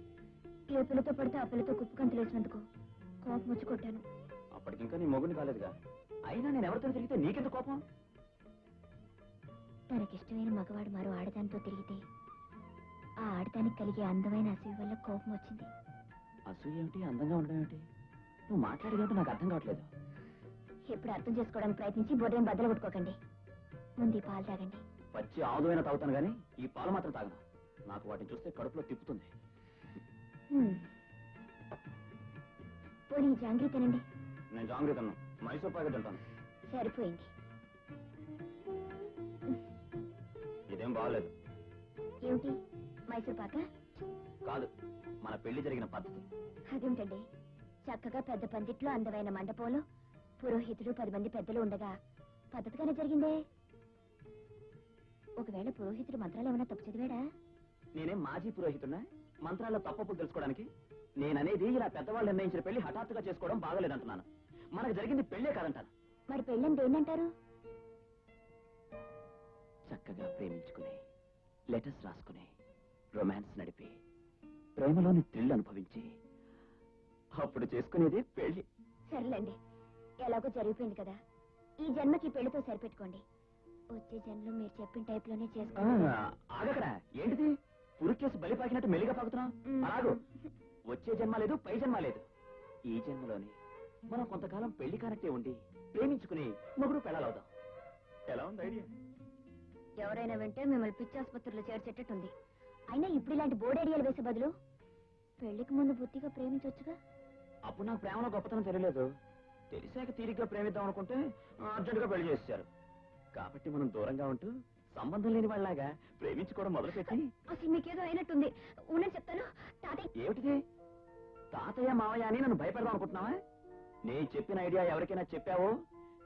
ఏ పిల్లతో పడితే ఆ పిల్లతో కుప్పు కంతులు వేసినందుకు కోపం వచ్చి కొట్టాను. అప్పటికింకా నీ మొగుడిని కాలేదుగా. అయినా నేను ఎవరితో తిరిగితే నీకెందుకు కోపం? తనకిష్టమైన మగవాడు మరో ఆడదానితో తిరిగితే ఆ ఆడదానికి కలిగే అందమైన అసూయ వల్ల కోపం వచ్చింది. అసూయ ఏమిటి, అందంగా ఉండడం ఏమిటి? నువ్వు మాట్లాడేదేమిటో నాకు అర్థం కావట్లేదు. ఎప్పుడు అర్థం చేసుకోవడానికి ప్రయత్నించి బొడ్డేం బద్దలు కొట్టుకోకండి. ముందు ఈ పాలు తాగండి. పచ్చి ఆవుదైనా తాగుతాను కానీ ఈ పాలు మాత్రం తాగను. నాకు వాటిని చూస్తే కడుపులో తిప్పుతుంది. పోనీ ఈ జాంగ్రీ తినండి. నేను జాంగ్రీ తిన్నాను, మైసూర్ ప్యాకెట్ తింటాను. సరిపోయింది. ఇదేం బాగలేదు. ఏమిటి, మైసూర్ పాక? కాదు, మన పెళ్లి జరిగిన పద్ధతి. అదేమిటండి, చక్కగా పెద్ద పందిట్లో అందమైన మండపంలో పురోహితుడు 10 మంది పెద్దలు ఉండగా పద్ధతిగానే జరిగిందే. ఒకవేళ పురోహితుడు మంత్రాలు ఏమైనా తప్పు చదివాడా? నేనేం మాజీ పురోహితున్నా మంత్రాల్లో తప్పప్పులు తెలుసుకోవడానికి? నేననేది ఇలా పెద్దవాళ్ళు నిర్ణయించిన పెళ్లి హఠాత్తుగా చేసుకోవడం బాగలేదంటున్నాను. మనకు జరిగింది పెళ్లే కాదంటాను. మరి పెళ్ళని దేన్నంటారు? చక్కగా ప్రేమించుకుని, లెటర్స్ రాసుకుని, రొమాన్స్ నడిపి, ప్రేమలోని థ్రిల్ అనుభవించి అప్పుడు చేసుకునేది పెళ్లి. సర్లేండి, ఎలాగో జరిగిపోయింది కదా, ఈ జన్మకి పెళ్లితో సరిపెట్టుకోండి. వచ్చే జన్మలో మీరు చెప్పిన టైప్ లోనే చేసుకోండి. ఆగక్కడ ఏంటిది పురుకేసి బలి పాకినట్టు మెల్లిగా పాకుతున్నాం? అలాగూ వచ్చే జన్మ లేదు, పై జన్మ లేదు. ఈ జన్మలోనే మనం కొంతకాలం పెళ్లి కానట్టే ఉండి ప్రేమించుకుని మొగుడు పెళ్ళాలవుదాం. ఎలా ఉంది ఐడియా? ఎవరైనా వింటే మిమ్మల్ని పిచ్చాసుపత్రిలో చేర్చేటట్టుంది. అయినా ఇప్పుడు ఇలాంటి బోర్డు ఐడియాలు వేసే బదులు పెళ్లికి ముందు బుద్ధిగా ప్రేమించవచ్చుగా. అప్పుడు నాకు ప్రేమలో గొప్పతనం తెలియలేదు. తెలిసాక తీరిగ్గా ప్రేమిద్దాం అనుకుంటే అర్జెంటుగా పెళ్లి చేశారు. కాబట్టి మనం దూరంగా ఉంటూ సంబంధం లేని వాళ్ళలాగా ప్రేమించుకోవడం మొదలుపెట్టి. అసలు మీకేదో అయినట్టుంది. ఉన్నని చెప్తాను. తాతయ్య ఏమిటిది? తాతయ్య మావయ్య అని నన్ను భయపెడదాం అనుకుంటున్నావా? నేను చెప్పిన ఐడియా ఎవరికైనా చెప్పావో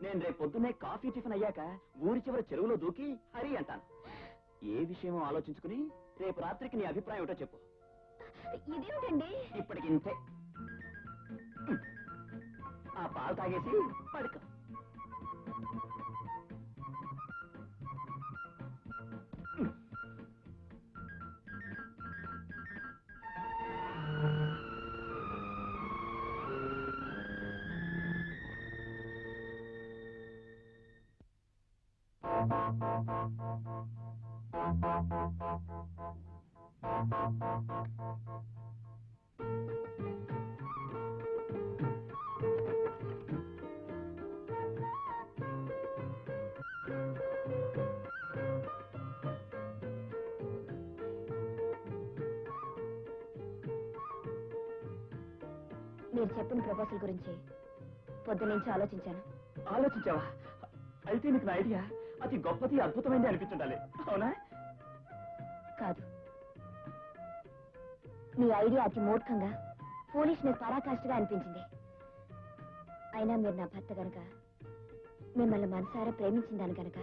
నేను రేపు పొద్దున్నే కాఫీ టిఫిన్ అయ్యాక ఊరి చివరి చెరువులో దూకి హరి అంటాను. ఏ విషయమో ఆలోచించుకుని రేపు రాత్రికి నీ అభిప్రాయం ఏమిటో చెప్పు. ఇదేమిటండి? ఇప్పటికింతే. ఆ పాలు తాగేసి పడుకో. మీరు చెప్పిన ప్రపోజల్ గురించి పొద్దునుంచి ఆలోచించాను. ఆలోచించావా? అయితే నీకు నా ఐడియా అతి గొప్పది, అద్భుతమైంది అనిపించుండాలి, అవునా? కాదు, మీ ఐడియా అతి మూర్ఖంగా, ఫూలిష్నెస్ పరాకాష్ఠగా అనిపించింది. అయినా మీరు నా భర్త గనక, మిమ్మల్ని మనసారా ప్రేమించిందాను గనక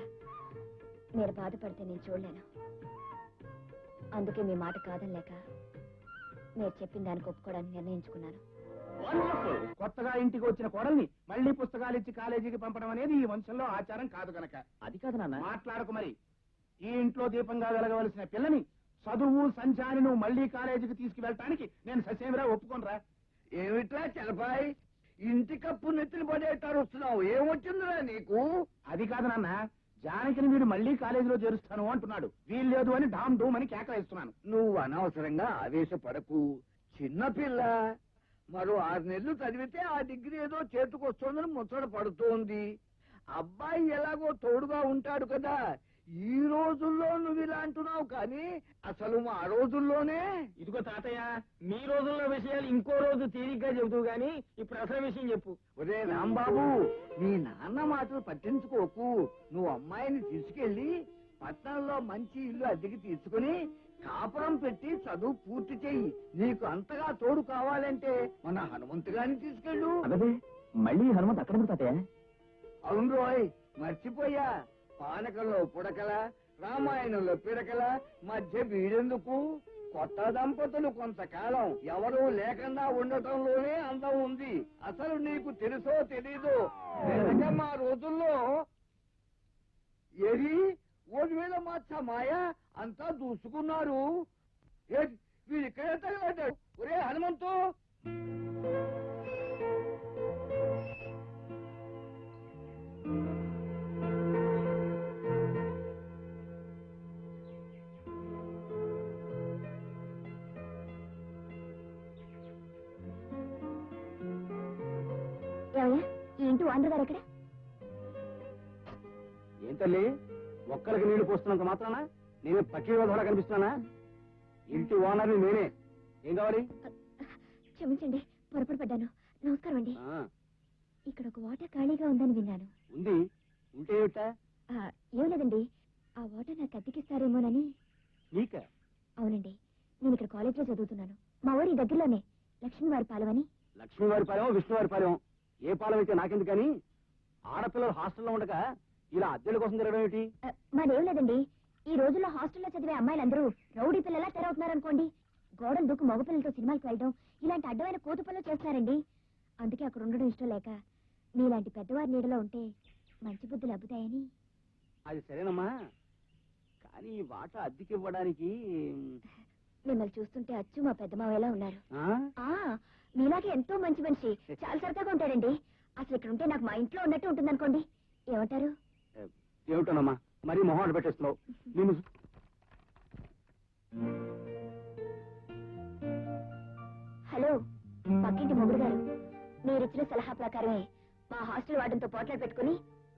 మీరు బాధపడితే నేను చూడలేను. అందుకే మీ మాట కాదనిలేక మీరు చెప్పిన దానికి ఒప్పుకోవడానికి నిర్ణయించుకున్నాను. కొత్తగా ఇంటికి వచ్చిన కోడల్ని మళ్ళీ పుస్తకాలు ఇచ్చి కాలేజీకి పంపడం అనేది ఈ వంశంలో ఆచారం కాదు గనక. అది కాదు నాన్న. మాట్లాడకు మరి. ఈ ఇంట్లో దీపంగా వెలగవలసిన పిల్లని చదువు సంచాని నువ్వు మళ్ళీ కాలేజీకి తీసుకువెళ్ళటానికి నేను ససేమిరా ఒప్పుకోనరా. ఏమిట్రా చలపాయ్, ఇంటి కప్పు నెత్తిని పడేటారు వస్తున్నావు? ఏమొచ్చిందిరా నీకు? అది కాదు నాన్న, జానకిని వీడు మళ్ళీ కాలేజీలో చేరుస్తాను అంటున్నాడు. వీల్లేదు అని డామ్ డూమ్ అని కేకలేస్తున్నాను. నువ్వు అనవసరంగా ఆవేశపడకు. చిన్నపిల్ల మరో 6 నెలలు చదివితే ఆ డిగ్రీ ఏదో చేతికొస్తోందని ముచ్చట పడుతోంది. అబ్బాయి ఎలాగో తోడుగా ఉంటాడు కదా. ఈ రోజుల్లో నువ్వు ఇలా అంటున్నావు, కానీ అసలు మా రోజుల్లోనే. ఇదిగో తాతయ్య, మీ రోజుల్లో విషయాలు ఇంకో రోజు తీరిగ్గా చెబుతూ గాని ఇప్పుడు అసలు విషయం చెప్పు. ఒరే రాంబాబు, నీ నాన్న మాటలు పట్టించుకోకు. నువ్వు అమ్మాయిని తీసుకెళ్లి పట్టణంలో మంచి ఇల్లు అద్దెకి తీసుకుని కాపురం పెట్టి చదువు పూర్తి చెయ్యి. నీకు అంతగా తోడు కావాలంటే మన హనుమంతుగాని తీసుకెళ్ళు. అదే మళ్ళీ హనుమంత్ అక్కడ తాతయ్య? అవును రోయ్, మర్చిపోయా. పానకంలో పుడకల, రామాయణంలో పిడకల మధ్య వీడెందుకు? కొత్త దంపతులు కొంతకాలం ఎవరూ లేకుండా ఉండటంలోనే అందం ఉంది. అసలు నీకు తెలుసో తెలీదో, మా రోజుల్లో ఏది ఓడి మీద మాత్ర మాయ అంతా దూసుకున్నారు. వీడు ఇక్కడే తగలడ్డాడు. ఒరే హనుమంతు, ఈ ఇంటి ఓనర్ గారు ఎక్కడ? ఏం తల్లి, ఒక్కరికి నీళ్లు పోస్తున్నంత మాత్రాన నేను పక్షిగా కనిపిస్తున్నానా? ఇంటి ఓనర్ని నేనే. ఏం కావాలి? క్షమించండి, పొరపాటు పడ్డాను. నమస్కారం అండి. ఇక్కడ ఒక వాటర్ ఖాళీగా ఉందని విన్నాను. ఉంది. ఉంటే ఏమిటా? ఏం లేదండి, ఆ వాటర్ నాకు అద్దెకిస్తారేమోనని. నీకా? అవునండి, నేను ఇక్కడ కాలేజీలో చదువుతున్నాను. మా ఊరి దగ్గరలోనే లక్ష్మీవారి పాలెం అని. లక్ష్మీవారి పాలెం, విష్ణువారి పాలెం, ఏ పాలెం అయితే నాకెందుకు? కానీ ఆడపిల్లలు హాస్టల్లో ఉండగా ఇలా అద్దెల కోసం తిరగడం ఏమిటి? మరేం లేదండి, ఈ రోజుల్లో హాస్టల్లో చదివే అమ్మాయిలందరూ రౌడీ పిల్లలా తెరవుతున్నారనుకోండి. గోడలు దూకు మగపిల్లలతో సినిమాలకు వెళ్ళడం, ఇలాంటి అడ్డమైన కోతు పనులు చేస్తున్నారండి. అందుకే అక్కడ ఉండడం ఇష్టం లేక మీలాంటి పెద్దవారి నీడలో ఉంటే మంచి బుద్ధులు అబ్బుతాయని. అది సరేనమ్మా, కానీ ఈ వాటా అద్దెకి ఇవ్వడానికి మిమ్మల్ని చూస్తుంటే అచ్చు మా పెద్ద మావయ్యలా ఉన్నారు. ఆ? మీలాగే ఎంతో మంచి మనిషి, చాలా సరదాగా ఉంటాడండి. అసలు ఇక్కడ ఉంటే నాకు మా ఇంట్లో ఉన్నట్టు ఉంటుంది అనుకోండి. ఏమంటారు? ఏమిటోనమ్మా మరీ మొహాలు పెట్టేస్తున్నావు నేను. హలో, పక్కింటి మొగుడు గారు, మీరిచ్చిన సలహా ప్రకారమే మా హాస్టల్ వార్డెన్తో పోట్లాడు పెట్టుకుని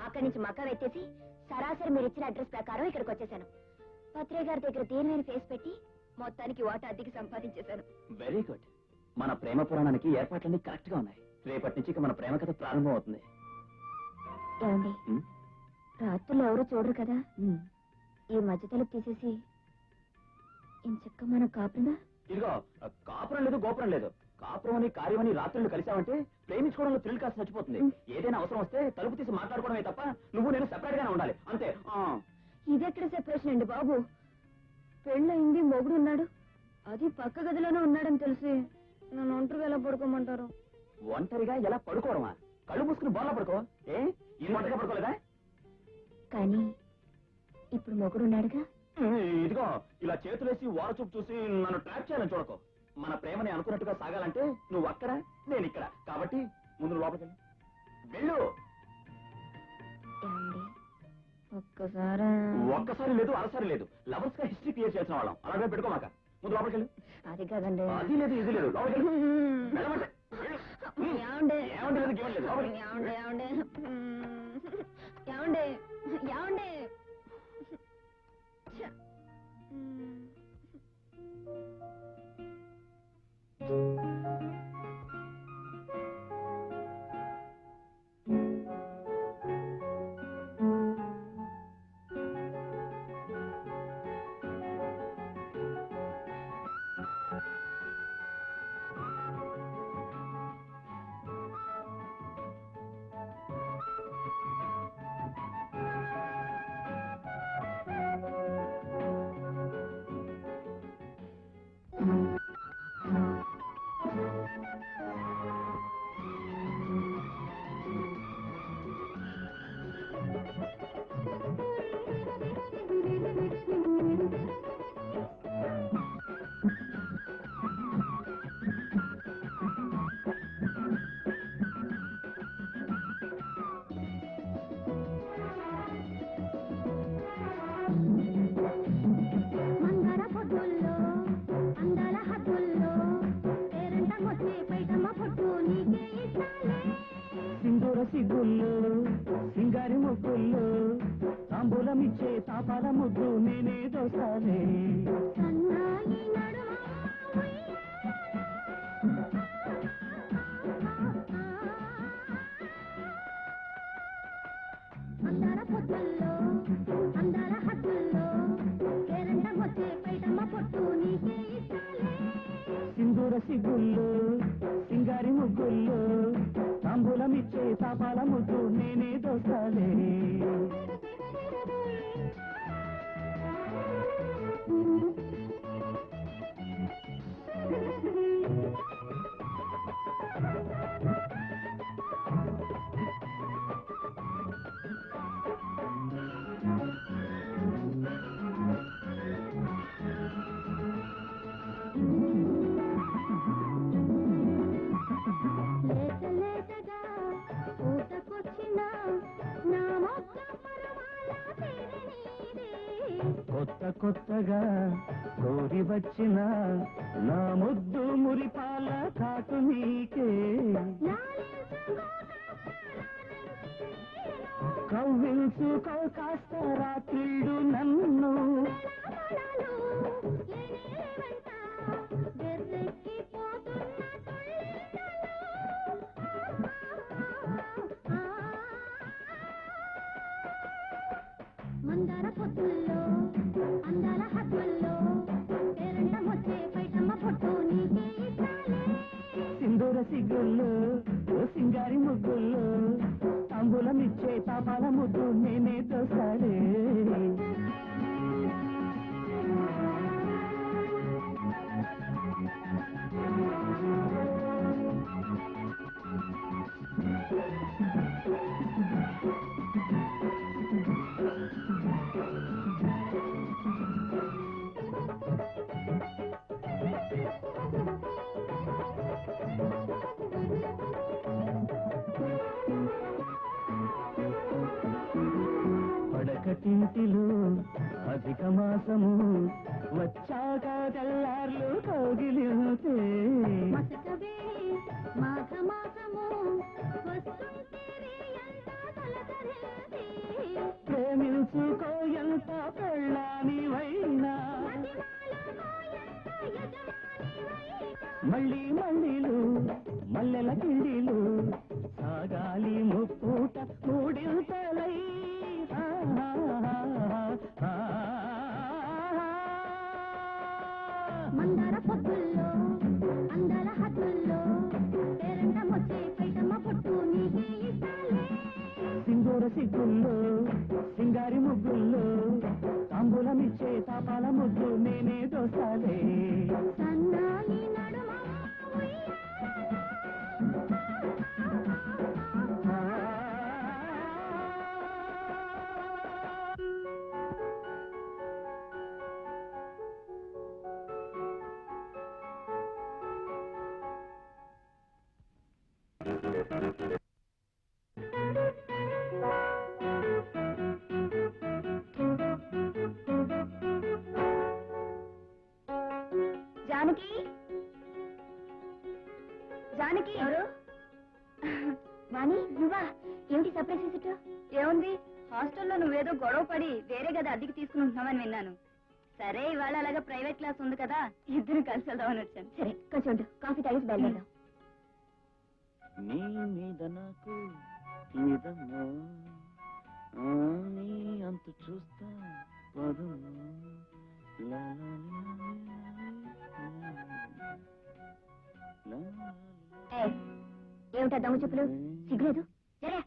అక్కడి నుంచి మక్క వెత్తేసి సరాసరి మీరిచ్చిన అడ్రస్ ప్రకారం ఇక్కడికి వచ్చేసాను. పత్రే గారి దగ్గర దేనివైన ఫేస్ పెట్టి మొత్తానికి వాటా అద్దెకి సంపాదించేశాను. Very good. మన ప్రేమ పురాణానికి ఏర్పాట్లన్నీ కరెక్ట్ గా ఉన్నాయి. రేపటి నుంచి ఇక మన ప్రేమ కథ ప్రారంభం అవుతుంది. ఏమండి, రాత్రులు ఎవరు చూడరు కదా, ఈ మధ్య తలుపు తీసేసి ఇంచక్క మన కాపురా. ఇదిగో, కాపురం లేదు గోపురం లేదు. కాపురం అని కార్యం అని రాత్రులు కలిసామంటే ప్రేమించుకోవడంలో థ్రిల్ కాస్త చచ్చిపోతుంది. ఏదైనా అవసరం వస్తే తలుపు తీసి మాట్లాడుకోవడమే తప్ప నువ్వు నేను సెపరేట్ గానే ఉండాలి, అంతే. ఇదెక్కడ సెపరేషన్ అండి బాబు? పెళ్ళయింది, మొగుడు ఉన్నాడు, అది పక్క గదిలోనే ఉన్నాడని తెలిసి నన్ను ఒంటరిగా ఎలా పడుకోమంటారు? ఒంటరిగా ఎలా పడుకోవడమా? కళ్ళు మూసుకుని బోర్లా పడుకో. ఈ ఒంటరిగా పడుకోలేదా? కానీ ఇప్పుడు మొగుడున్నాడుగా. ఇదిగో, ఇలా చేతులేసి వార చూపు చూసి నన్ను ట్రాప్ చేయాలని చూడకో. మన ప్రేమని అనుకున్నట్టుగా సాగాలంటే నువ్వు అక్కడ, నేను ఇక్కడ. కాబట్టి ముందు నువ్వు లోపలికి వెళ్ళు. ఒక్కసారి లేదు, అరసారి లేదు. లవర్స్ గా హిస్టరీ క్లియర్ చేసిన వాళ్ళం. అలాగే పెట్టుకోమాక. ముందు లోపలికి వెళ్ళు. అది కాదండి. అది లేదు, ఇది లేదు. లోపలికి వెళ్ళు. వెళ్ళమంటే ఏమండి? ఏమంటే లేదు, గేమ్ లేదు. లోపలికి. ఏమండి? ఏమండి? ఏమండి? ఏమండి? సింధూర సిగ్గుల్లో సింగారి ముగ్గుల్లో తాంబూలమిచ్చే తాపాల ముద్దు నేనే దోస్తానే. అందాల పొద్దుల్లో అందాల హద్దుల్లో పేరంట వచ్చే పైటమ్మ పొట్టు నీకే ఇస్తాలే. సింధూర సిగ్గుల్లో సింగారి ముగ్గుల్లో తాంబూలమిచ్చే తాపాల ముద్దు నేనే దోస్తాలే. కొత్త కొత్తగా కోరి వచ్చిన నా ముద్దు మురిపాల కాటు నీకే. కవ్వించుకో కాస్త రాత్రిళ్ళు నన్ను. మందార పొద్దుల్లో అందాల హద్దుల్లో పేరంట వచ్చే పైటమ్మ పొట్టు నీకే ఇస్తాలే. సింధూర సిగ్గుల్లో సింగారి ముగ్గుల్లో తాంబూలమిచ్చే తాపాల ముద్దు నేనే దోస్తాలే. పుట్టింటిలో అధిక మాసము వచ్చాక తెల్లార్లు కౌగిలితే మసకవే మాఘ మాసము వస్తుంటే ఎంత తలకరేది ప్రేమించుకో ఎంత పెళ్ళానివైనా మళ్ళీ మళ్ళీలు మల్లెల కిండిలు సాగాలి ముప్పూట మూడింతలై మందర పొద్దుల్లో అందల హద్దుల్లో పేరంటమొచ్చే పైటమ్మ పొట్టు నీకే ఇస్తాలే సింగూర సిగ్గుల్లో సింగారి ముగ్గుల్లో తాంబూలమిచ్చే తాపాల ముగ్గు నేనే దోసాలే సన్నాయి నడుమ జానకి జానకి ఎవరు వాణి నువ్వా ఏమిటి సర్ప్రైజ్ విజిట్ ఏముంది హాస్టల్లో నువ్వేదో గొడవ పడి వేరే గది అద్దెకి తీసుకుంటున్నావని విన్నాను సరే ఇవాళ అలాగా ప్రైవేట్ క్లాస్ ఉంది కదా ఇద్దరు కలిసి వెళ్దామని వచ్చాను సరే కొంచెం కాఫీ తాగేసి బయలుదేరదాం నీ మీద నాకు ఇదమ్మా నీ అంత చూస్తా పదమ్మా లా లా లా లా లా. ఏమిటా దొంగ చెప్పులు సిగ్గులేదు సరే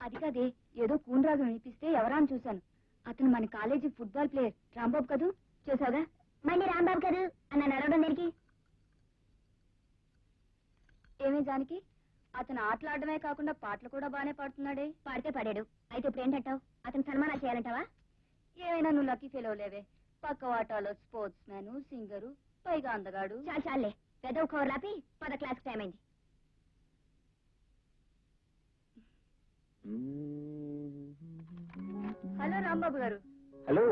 అది కాదే ఏదో కూనరాజు వినిపిస్తే ఎవరా అని చూశాను అతను మన కాలేజీ ఫుట్బాల్ ప్లేయర్ రాంబాబు కదూ చూసావుగా మళ్ళీ రాంబాబు కదూ అన్న నడవడం దేనికి ఏమే జానకి అతను ఆటలాడమే కాకుండా పాటలు కూడా బానే పాడుతున్నాడే పాడితే పాడాడు అయితే ఇప్పుడు ఏంటంటావు అతను సన్మానం చేయాలంటావా ఏమైనా నువ్వు లక్కీ ఫెయిల్ అవ్వలేవే పక్క వాటాలో స్పోర్ట్స్ మ్యాన్ సింగరు పైగా అందగాడు చాలే పెదవు కవర్ లాపి 10 క్లాస్ టైం అయింది హలో రాంబాబు గారు హలో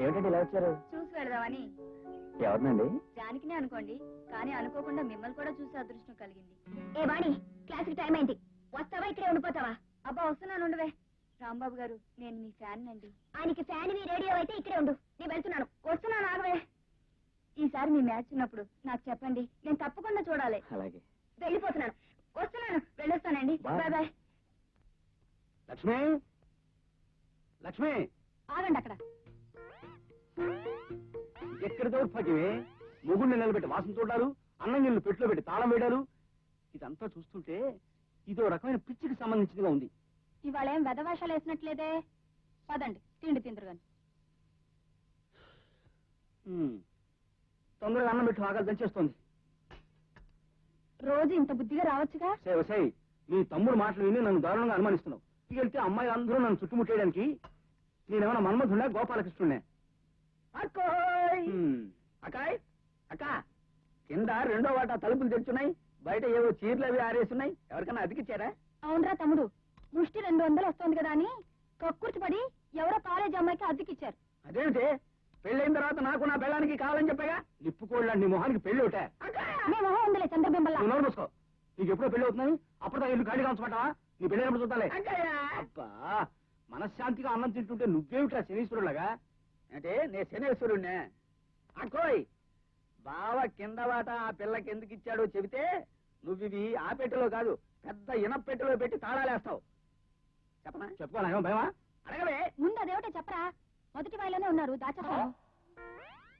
ఏమిటండి ఇలా వచ్చారు చూసి వెళదామని ఎవరినండి జానకినే అనుకోండి కానీ అనుకోకుండా మిమ్మల్ని కూడా చూసే అదృష్టం కలిగింది ఏ వాణి క్లాస్ కి టైం అయింది వస్తావా ఇక్కడే ఉండిపోతావా అబ్బా వస్తున్నాను ఉండవే రాంబాబు గారు నేను మీ ఫ్యాన్ అండి ఆయనకి ఫ్యాన్ మీ రేడియో అయితే ఇక్కడే ఉండు నేను వెళ్తున్నాను వస్తున్నాను ఆగవే ఈసారి మీ మ్యాచ్ ఉన్నప్పుడు నాకు చెప్పండి నేను తప్పకుండా చూడాలి అలాగే వెళ్ళిపోతున్నాను వస్తున్నాను వెళ్ళొస్తానండి బాయ్ బాయ్ లక్ష్మి లక్ష్మి ఆగండి అక్కడ ఎక్కడ దౌర్భాగ్యమే మొగుడిని నిలబెట్టి వాసన చూడారు అన్నం నీళ్ళు పెట్టులో పెట్టి తాళం వేయడారు ఇదంతా చూస్తుంటే ఇదో రకమైన పిచ్చికి సంబంధించిందిగా ఉంది ఇవాళ ఏం వెధవేషాలు వేసినట్లేదే పదండి తిండి తిందరు గాని తొందరగా అన్నం పెట్టి ఆగాలి దంచేస్తోంది రోజు ఇంత బుద్ధిగా రావచ్చుగా సై నీ తమ్ముడు మాటలు విని నన్ను దారుణంగా అనుమానిస్తున్నావు ఇక వెళ్తే అమ్మాయి అందరూ నన్ను చుట్టుముట్టేయడానికి నేనేమన్నా మన్మధుడా గోపాలకృష్ణుడే అకాయ్ అక్క కింద 2వ వాటా తలుపులు తెచ్చున్నాయి బయట ఏవో చీరలు అవి ఆరేస్తున్నాయి ఎవరికన్నా అతికిచ్చారా అవునరా తమ్ముడు ముష్టి 200 వస్తుంది కదా అని కక్కుర్తి పడి ఎవరో కాలేజ్ అమ్మాయికి అద్దెకిచ్చారు అదేమిటి పెళ్ళైన తర్వాత నాకు నా పెళ్ళానికి కావాలని చెప్పాగా నిప్పుకోళ్ళ నీ మొహానికి పెళ్లి ఒకటే నీ మొహం ఉందిలే చంద్రబింబల్లా నువ్వు నోరు మూసుకో నీకు ఎప్పుడో పెళ్లి అవుతున్నాయి అప్పుడు ఇల్లు ఖాళీగా ఉంచమంటావా నీ పెళ్ళైనప్పుడు చూద్దాలే అబ్బా మనశ్శాంతిగా అన్నం తింటుంటే నువ్వేమిట్రా శనీశ్వరులాగా అంటే నే శనీశ్వరుణ్ణే అక్కోయ్ బావ కింద వాట ఆ పిల్లకి ఎందుకు ఇచ్చాడో చెబితే నువ్వివి ఆ పెట్టెలో కాదు పెద్ద ఇనపెట్టెలో పెట్టి తాళాలేస్తావు చెప్పనా చెప్పుకోనా భయమా అడగవే ముందు అదేమిటో చెప్పరా మొదటి వాయిలోనే ఉన్నారు దాచేస్తాను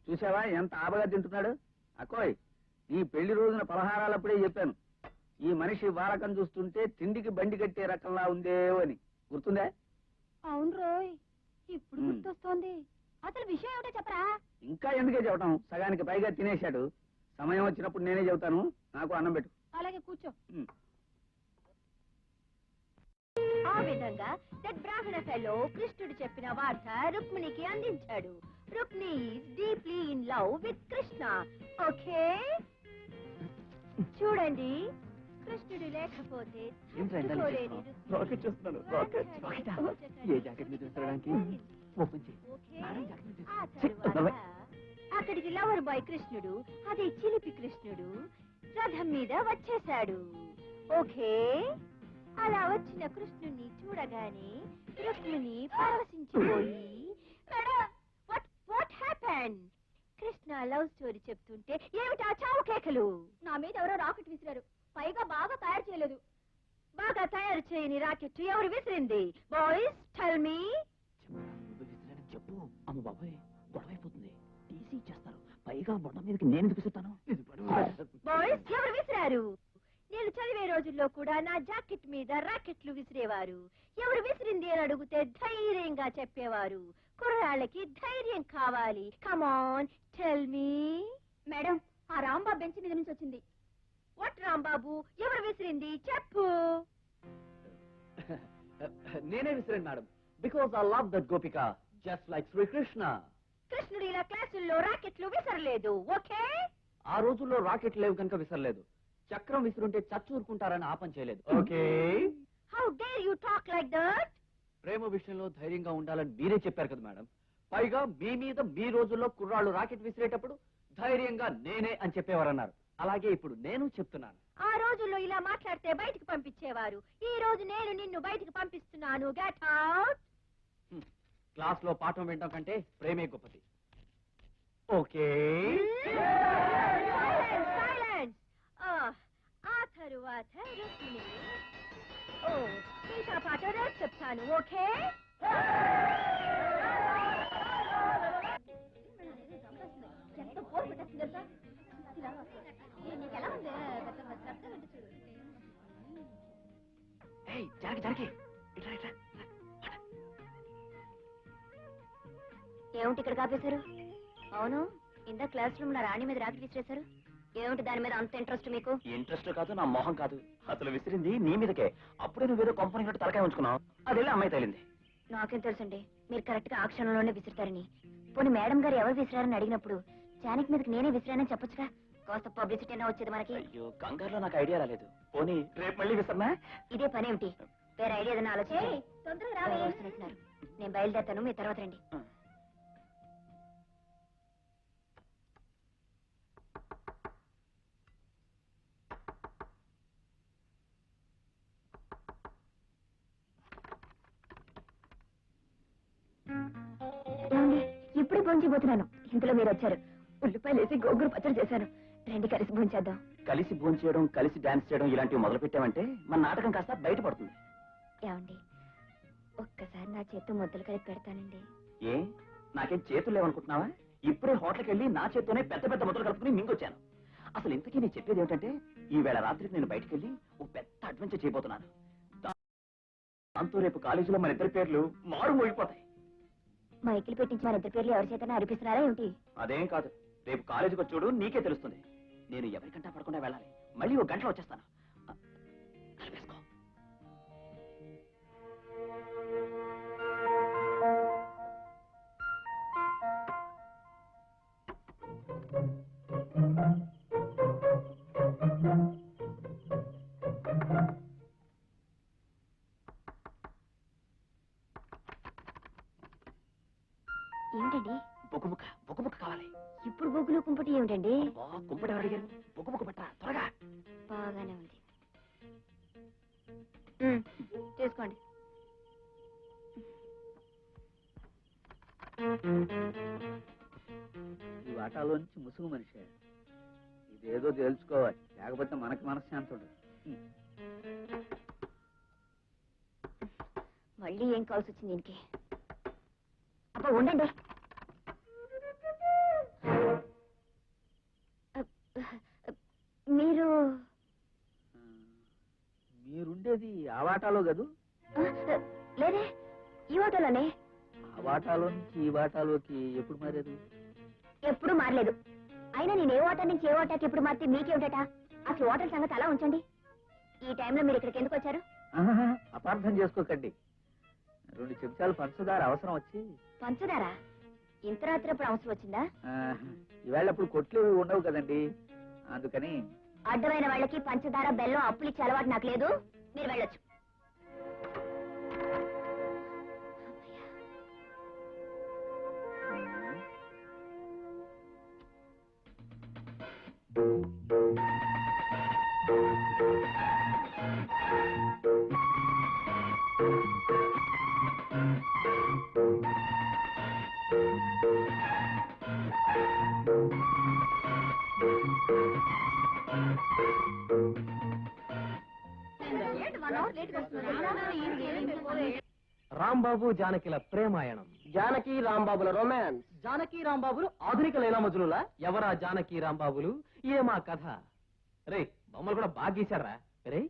చూసావా ఎంత ఆబగా తింటున్నాడు అక్కోయ్ నీ పెళ్లి రోజున పలహారాలప్పుడే చెప్పాను ఈ మనిషి వాలకం చూస్తుంటే తిండికి బండి కట్టే రకంలా ఉందేవో అని గుర్తుందే అవును రోయ్ ఇప్పుడు గుర్తొస్తోంది అసలు విషయం ఏమిటో చెప్పరా ఇంకా ఎందుకే చెప్పటం సగానికి పైగా తినేశాడు సమయం వచ్చినప్పుడు నేనే చెబుతాను నాకు అన్నం పెట్టు అలాగే కూర్చో ఆ విధంగా దట్ బ్రాహ్మణ ఫెలో కృష్ణుడు చెప్పిన వార్త రుక్మిణికి అందించాడు Rukmini is deeply in love with Krishna okay చూడండి కృష్ణుడు లేకపోతే రాకెట్ చూస్తున్నాను రాకెట్ ఏ జాకెట్ మీద తీసుకురావడానికి ఓపెన్ చేయి. ఓకే మేడం జాకెట్ తీసుకో. ఆ ఛీ, తరువాత నవ్వే. అక్కడికి లవర్ బాయ్ కృష్ణుడు అదే చిలిపి కృష్ణుడు రథం మీద వచ్చేశాడు. ఓకే అలా వచ్చిన కృష్ణుని చూడగానే రుక్మిణి పరవశించిపోయి what happened Krishna love story చెప్తుంటే ఏమిటా చావు కేకలు? నా మీద ఎవరో రాకెట్ విసిరారు, పైగా బాగా తయారు చేయలేదు. బాగా తయారు చేయని రాకెట్ ఎవరు విసిరింది? Boys tell me. నువ్వు విసిరానని చెప్పు. అమ్మ బాబాయ్ గొడవ అయిపోతుంది, టీసీ ఇచ్చేస్తారు. పైగా బొండ మీదకి నేను ఎందుకు విసురుతాను? బాయ్స్ ఎవరు విసిరారు? నేను చదివే రోజుల్లో కూడా నా జాకెట్ మీద రాకెట్లు విసిరేవారు. ఎవరు విసిరింది అని అడిగితే ధైర్యంగా చెప్పేవారు. కుర్రాళ్ళకి ధైర్యం కావాలి. Come on tell me. మేడం ఆ రాంబాబు బెంచ్ మీద నుంచి వచ్చింది. వాట్ రాంబాబు? ఎవరు విసిరింది చెప్పు. నేనే విసిరాను madam, because I love that Gopika just like Srikrishna. కృష్ణుడు ఇలా క్లాసుల్లో రాకెట్లు విసరలేదు. ఓకే ఆ రోజుల్లో రాకెట్ లేవు కనుక విసరలేదు. చక్రం విసురుంటే చచ్చూరుకుంటారని ఆపం చేయలేదు. Okay how dare you talk like that? ప్రేమ విషయంలో ధైర్యంగా ఉండాలని మీరే చెప్పారు కదా మేడం. పైగా మీ మీద మీ రోజుల్లో కుర్రాళ్ళు రాకెట్ విసిరేటప్పుడు ధైర్యంగా నేనే అని చెప్పేవారన్నారు. అలాగే ఇప్పుడు నేను చెప్తున్నాను. ఆ రోజుల్లో ఇలా మాట్లాడితే బయటికి పంపించేవారు. ఈ రోజు నేను నిన్ను బయటికి పంపిస్తున్నాను. Get out. క్లాస్ లో పాఠం వినడం కంటే ప్రేమే గొప్పది. Okay silence. ఆ తరువాత రుక్మిణి. మిగతా పాట రేపు చెప్తాను. ఓకే ఎంత బోర్ పెట్టేస్తుంది తెలుసా? నీకు ఎలా ఉంది? జానకి ఏమిటి ఇక్కడ కాపేశారు? అవును, ఇందా క్లాస్ రూమ్ నా రాణి మీద రాకెట్ విసిరేశారు. ఏమిటి దాని మీద అంత ఇంట్రెస్ట్ మీకు? ఇంట్రెస్ట్ కాదు, నా మొహం కాదు. అసలు విసిరింది నీ మీదకే. అప్పుడే నువ్వేదో కంపెనీ గట్టు తలకాయ ఉంచుకున్నావు. అదేలా అమ్మాయి తేలింది. నాకేం తెలుసండి, మీరు కరెక్ట్ గా ఆ క్షణంలోనే విసిరుతారని. పోనీ మేడం గారు ఎవరు విసిరారని అడిగినప్పుడు జానకి మీదకి నేనే విసిరానని చెప్పొచ్చుగా. కాస్త పబ్లిసిటీ అయినా వచ్చేది మనకి. అయ్యో కంగారులో నాకు ఐడియా రాలేదు. పోనీ రేపు మళ్ళీ విసరనా? ఇదే పని ఏమిటి? వేరే ఐడియా ఏదైనా ఆలోచించండి. తొందరగా వస్తున్నట్టున్నారు. నేను బయలుదేరుతాను, మీ తర్వాత రండి. ఇప్పుడే భోంచిపోతున్నాను, ఇంతలో మీరు వచ్చారు. ఉల్లిపాయలు వేసి గోంగూర పచ్చడి చేశాను. రండి కలిసి భోంచేద్దాం. కలిసి భోంచేయడం, కలిసి డాన్స్ చేయడం ఇలాంటివి మొదలు పెట్టామంటే మన నాటకం కాస్త బయటపడుతుంది. ఏమండి, ఒక్కసారి నా చేత్తో ముద్దలు కలిపి పెడతానండి. ఏ నాకేం చేతులు లేవనుకుంటున్నావా? ఇప్పుడే హోటల్కి వెళ్ళి నా చేత్తోనే పెద్ద పెద్ద ముద్దలు కలుపుకుని మింగొచ్చాను. అసలు ఇంతకీ నేను చెప్పేది ఏమిటంటే, ఈవేళ రాత్రికి నేను బయటికి వెళ్ళి ఓ పెద్ద అడ్వెంచర్ చేయబోతున్నాను. దాంతో రేపు కాలేజీలో మన ఇద్దరి పేర్లు మారు మోగిపోతాయి. మైకిల్ పెట్టించి మన ఇద్దరి పేర్లు ఎవరి చేతనే అనిపిస్తున్నారా ఏమిటి? అదేం కాదు, రేపు కాలేజీకి వచ్చి చూడు, నీకే తెలుస్తుంది. నేను ఎవరికంటా పడకుండా వెళ్ళాలి. మళ్ళీ ఒక గంటలో వచ్చేస్తాను. కలిపేసుకో. ఏంటండి? బొగ్గు ముక్క కావాలి. ఇప్పుడు బొగ్గులు కుంపటి ఏమిటండి? కుంపటి ఎవరు అడిగారు? బొగ్గు ముక్క పట్టరా త్వరగా. బాగానే ఉంది, చేసుకోండి. ఈ వాటాలోంచి ముసుగు మనిషి ఇదేదో తేల్చుకోవాలి, లేకపోతే మనకి మనశ్శాంతి ఉండదు. మళ్ళీ ఏం కావాల్సి వచ్చింది దీనికి? అబ్బా ఉండండి. మీరు మీరుండేది ఆ వాటాలో కదూ? లేదే, ఈ ఆటోలోనే. ఆ వాటాలో నుంచి ఈ వాటాలోకి ఎప్పుడు మారారు? ఎప్పుడు మారలేదు. అయినా నేను ఏ ఓటర్ నుంచి ఏ ఓటర్కి ఎప్పుడు మారితే మీకేమిటట? అసలు ఓటర్ సంగతి అలా ఉంచండి. ఈ టైంలో మీరు ఇక్కడికి ఎందుకు వచ్చారు? అపార్థం చేసుకోకండి, 2 చెంచాలు పంచదార అవసరం వచ్చి. పంచదారా? ఇంత రాత్రి అప్పుడు అవసరం వచ్చిందా? ఈవేళ అప్పుడు కొట్లు ఉండవు కదండి, అందుకని. అడ్డమైన వాళ్ళకి పంచదార బెల్లం అప్పులు ఇచ్చే అలవాటు నాకు లేదు. మీరు వెళ్ళొచ్చు. రాంబాబు జానకిల ప్రేమాయణం, జానకి రాంబాబుల రొమాన్స్, జానకి రాంబాబులు ఆధునిక లైలా మజునులా. ఎవరా జానకి రాంబాబులు, ఏమా కథ? రే బొమ్మలు కూడా బాగా గీశారా రే.